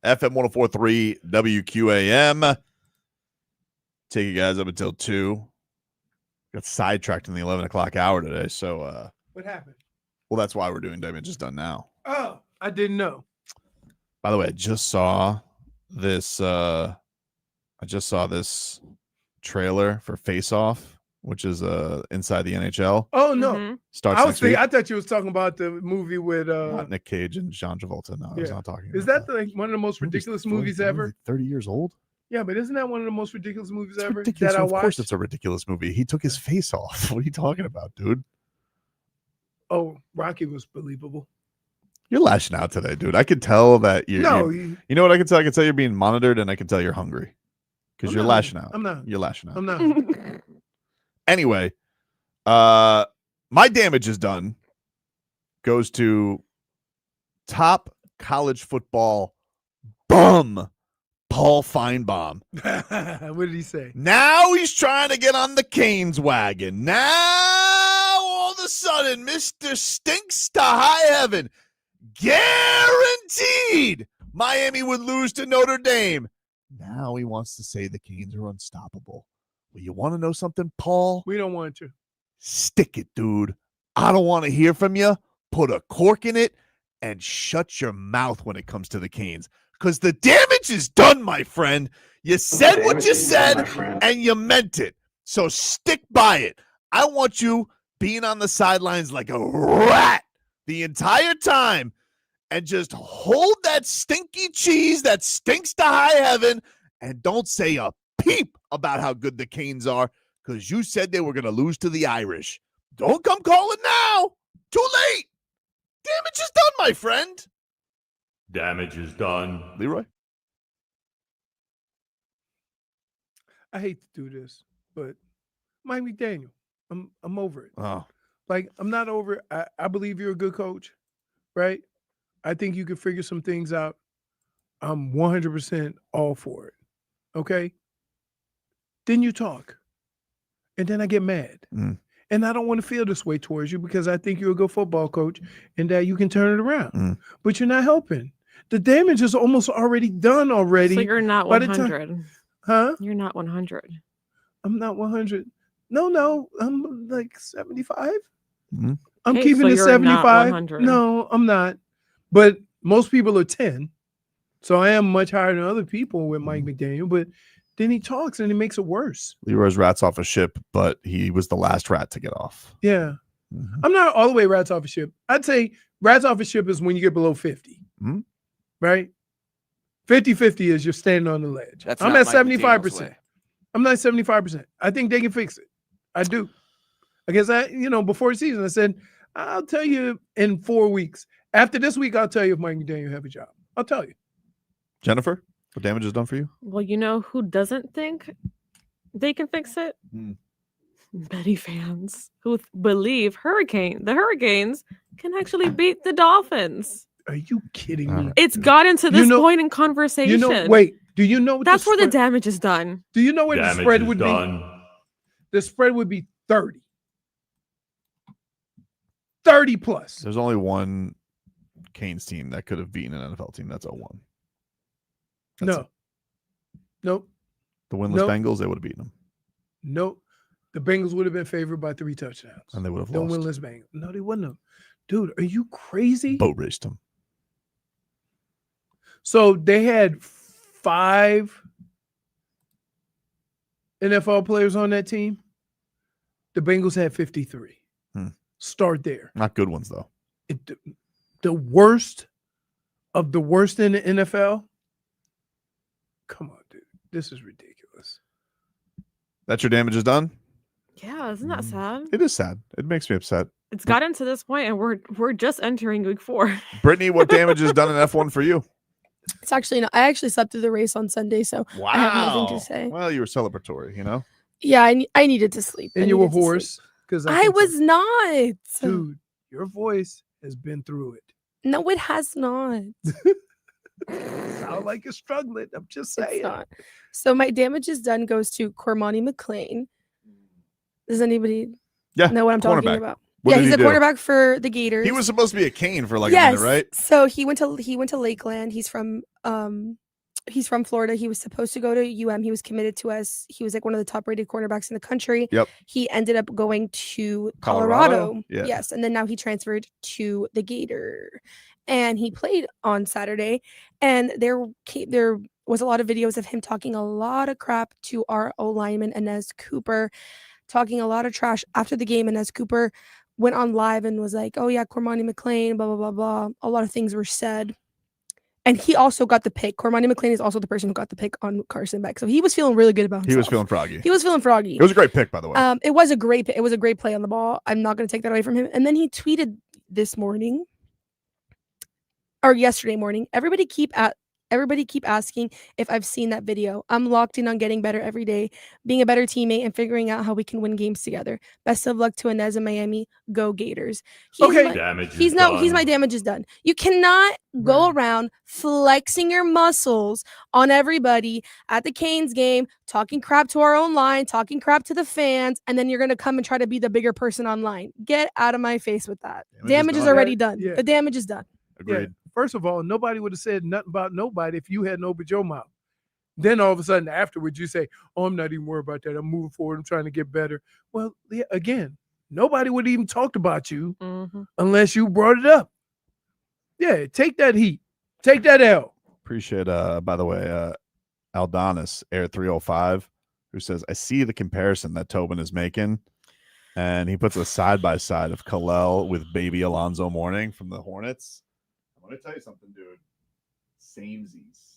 FM 104.3 WQAM. Take you guys up until 2. Got sidetracked in the 11 o'clock hour today. So, What happened? well, that's why we're doing Damage is Done now. Oh, I didn't know. By the way, I just saw this trailer for Face Off, which is inside the NHL. Oh no! Starts next week. I thought you was talking about the movie with Not Nick Cage and John Travolta. No, I was not talking. Is that one of the most ridiculous movies ever? 30 years old. Yeah, but isn't that one of the most ridiculous movies ever Ridiculous. that I Of course, watched? it's a ridiculous movie. He took his face off. What are you talking about, dude? Oh, Rocky was believable. You're lashing out today, dude. I could tell that you. No, you know what I can tell? I can tell you're being monitored, and I can tell you're hungry because you're lashing out. I'm not. You're lashing out. I'm not. Anyway, my damage is done. Goes to top college football bum Paul Feinbaum. What did he say? Now he's trying to get on the Canes wagon. Now all of a sudden, Mr. Stinks to high heaven. Guaranteed Miami would lose to Notre Dame. Now he wants to say the Canes are unstoppable. Well, you want to know something, Paul? We don't want to. Stick it, dude. I don't want to hear from you. Put a cork in it and shut your mouth when it comes to the Canes. Because the damage is done, my friend. You said what you said, and you meant it. So stick by it. I want you being on the sidelines like a rat the entire time and just hold that stinky cheese that stinks to high heaven and don't say a peep about how good the Canes are because you said they were going to lose to the Irish. Don't come calling now. Too late. Damage is done, my friend. Damage is done. Leroy? I hate to do this, but Mike McDaniel, I'm over it. Oh. Like, I'm not over it. I believe you're a good coach, right? I think you could figure some things out. I'm 100% all for it. Okay? Then you talk. And then I get mad. And I don't want to feel this way towards you because I think you're a good football coach and that you can turn it around. But you're not helping. The damage is almost already done already. So you're not by the 100. time- Huh? You're not 100. I'm not 100. No, I'm like 75. I'm Okay, keeping so it you're not 75. 100. No, I'm not. But most people are 10. So I am much higher than other people with Mike McDaniel. But then he talks and it makes it worse. Leroy's rat's off a ship, but he was the last rat to get off. Yeah. I'm not all the way rats off a ship. I'd say rats off a ship is when you get below 50. Right? 50-50 is you're standing on the ledge. That's I'm not at Mike McDaniel's 75%. way. I'm not 75%. I think they can fix it. I do. I guess before the season, I said, I'll tell you in 4 weeks. After this week, I'll tell you if Mike McDaniel have a job. I'll tell you. Jennifer, what damage is done for you? Well, you know who doesn't think they can fix it? Betty fans who believe the Hurricanes can actually beat the Dolphins. Are you kidding me? It's gotten to this point in conversation. Wait, do you know what that's where the damage is done? Do you know what the Damage spread is would done. be? The spread would be 30. 30 plus. There's only one Canes team that could have beaten an NFL team. That's 0-1. No. Nope. The winless Nope. Bengals, they would have beaten them. Nope. The Bengals would have been favored by 3 touchdowns. And they would have The lost. winless Bengals. No, they wouldn't have. Dude, are you crazy? Boat raced them. So they had 5 NFL players on that team. The Bengals had 53. Start there. Not good ones, though. The worst of the worst in the NFL. Come on, dude. This is ridiculous. That's your damage is done? Yeah, isn't that sad? It is sad. It makes me upset. It's gotten to this point, and we're just entering week 4. Brittney, what damage is done in F1 for you? It's actually not. I actually slept through the race on Sunday, so I have nothing to say. Well, you were celebratory, you know? Yeah, I needed to sleep. And you were hoarse. I was not. Dude, your voice has been through it. No, it has not. Sound like you're struggling. I'm just saying. It's not. So my damage is done goes to Cormani McLean. Does anybody know what I'm talking cornerback. about? What did he's he a do? quarterback for the Gators. He was supposed to be a Cane for like yes. a minute, right? So he went to Lakeland. He's from Florida. He was supposed to go to UM. He was committed to us. He was like one of the top rated cornerbacks in the country. Yep. He ended up going to Colorado? Colorado. Yeah. Yes. And then now he transferred to the Gator. And he played on Saturday. And there was a lot of videos of him talking a lot of crap to our O-lineman, Inez Cooper, talking a lot of trash after the game. Inez Cooper went on live and was like, oh yeah, Cormani McClain, blah, blah, blah, blah. A lot of things were said. And he also got the pick. Cormani McClain is also the person who got the pick on Carson Beck. So he was feeling really good about himself. He was feeling froggy. He was feeling froggy. It was a great pick, by the way. It was a great play on the ball. I'm not going to take that away from him. And then he tweeted this morning or yesterday morning, everybody keep asking if I've seen that video. I'm locked in on getting better every day, being a better teammate, and figuring out how we can win games together. Best of luck to Inez in Miami. Go Gators. He's my damage is done. You cannot go around flexing your muscles on everybody at the Canes game, talking crap to our own line, talking crap to the fans, and then you're going to come and try to be the bigger person online. Get out of my face with that. Damage is already done. Yeah. The damage is done. Agreed. Yeah. First of all, nobody would have said nothing about nobody if you hadn't opened your mouth. Then all of a sudden afterwards you say, oh, I'm not even worried about that. I'm moving forward. I'm trying to get better. Well, yeah, again, nobody would have even talked about you unless you brought it up. Yeah, take that heat. Take that L. Appreciate, by the way, Aldonis, Air 305, who says, I see the comparison that Tobin is making. And he puts a side-by-side of Khalil with baby Alonzo Mourning from the Hornets. I'm going to tell you something, dude. Samesies.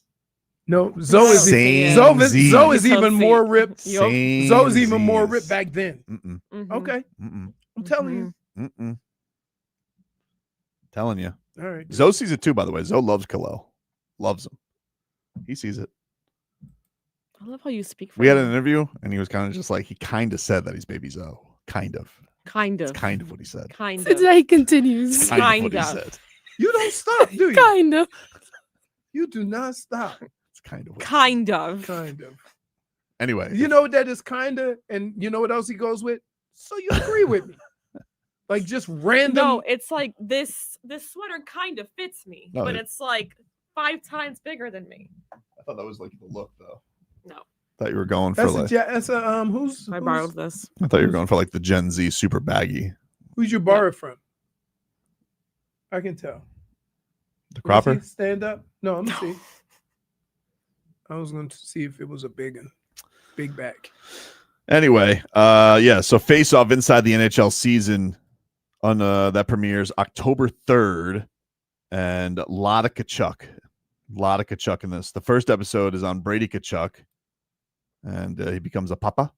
No, Zoe is even more ripped. Zoe's even more ripped back then. Okay. I'm telling you. Telling you. All right. Zoe sees it too, by the way. Zoe loves Khalil. Loves him. He sees it. I love how you speak for We had him. an interview, and he was kind of just like, he kind of said that he's baby Zoe. Kind of. Kind of what he said. Kind of. Today continues. Kind of what he said. You don't stop, do you? Kind of. You do not stop. It's kind of. Kind of. Kind of. Anyway. You know what that is kind of, and you know what else he goes with? So you agree with me. Like just random. No, it's like this sweater kind of fits me, No, but it- it's like 5 times bigger than me. I thought that was like the look, though. No. Thought you were going for That's like. who's I borrowed this. I thought you were going for like the Gen Z super baggy. Who'd you borrow it from? I can tell. The Cropper? Does he stand up? No, I'm gonna see. I was going to see if it was a big back. Anyway, yeah. So face off inside the NHL season on that premieres October 3rd, and a lot of Kachuk in this. The first episode is on Brady Kachuk, and he becomes a papa.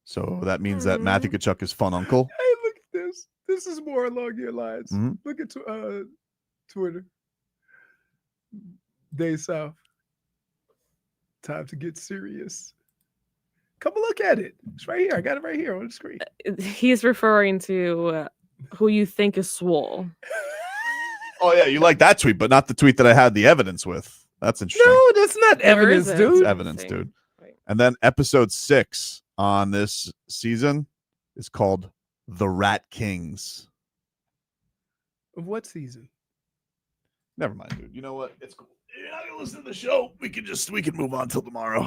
So that means that Matthew Kachuk is fun uncle. Hey, look at this. This is more along your lines. Mhm. Look at Twitter. Day South. Time to get serious. Come look at it. It's right here. I got it right here on the screen. He's referring to who you think is swole. Oh yeah, you like that tweet, but not the tweet that I had the evidence with. That's interesting. No, that's not evidence, isn't. dude. It's evidence, dude. And then episode 6 on this season is called The Rat Kings. Of what season? Never mind, dude. You know what? It's cool. You're not gonna listen to the show. We can move on till tomorrow.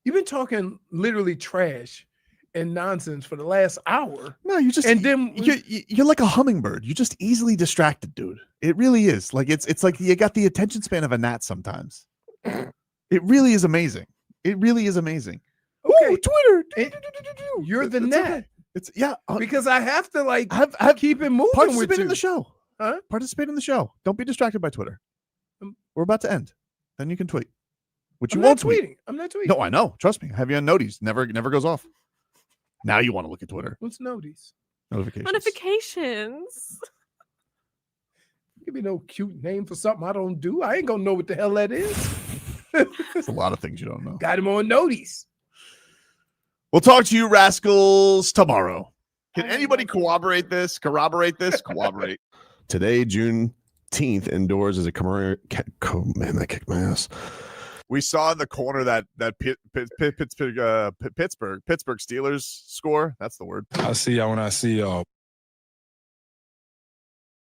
You've been talking literally trash and nonsense for the last hour. No, you just and then you're like a hummingbird. You're just easily distracted, dude. It really is. Like it's like you got the attention span of a gnat sometimes. It really is amazing. It really is amazing. Okay, Ooh, Twitter. You're the It's net. okay. It's yeah. Because I have to like have keep it moving with Participate you. in the show. Huh? Participate in the show. Don't be distracted by Twitter. We're about to end. Then you can tweet. Which I'm you not won't tweet. tweeting. I'm not tweeting. No, I know. Trust me. I have you on noties. Never goes off. Now you want to look at Twitter. What's noties? Notifications. Notifications. Give me no cute name for something I don't do. I ain't gonna know what the hell that is. It's a lot of things you don't know. Got him on noties. We'll talk to you rascals tomorrow. Can anybody corroborate this? Corroborate. Today, Juneteenth, indoors is a man, that kicked my ass. We saw in the corner that Pittsburgh Steelers score. That's the word. I'll see y'all when I see y'all.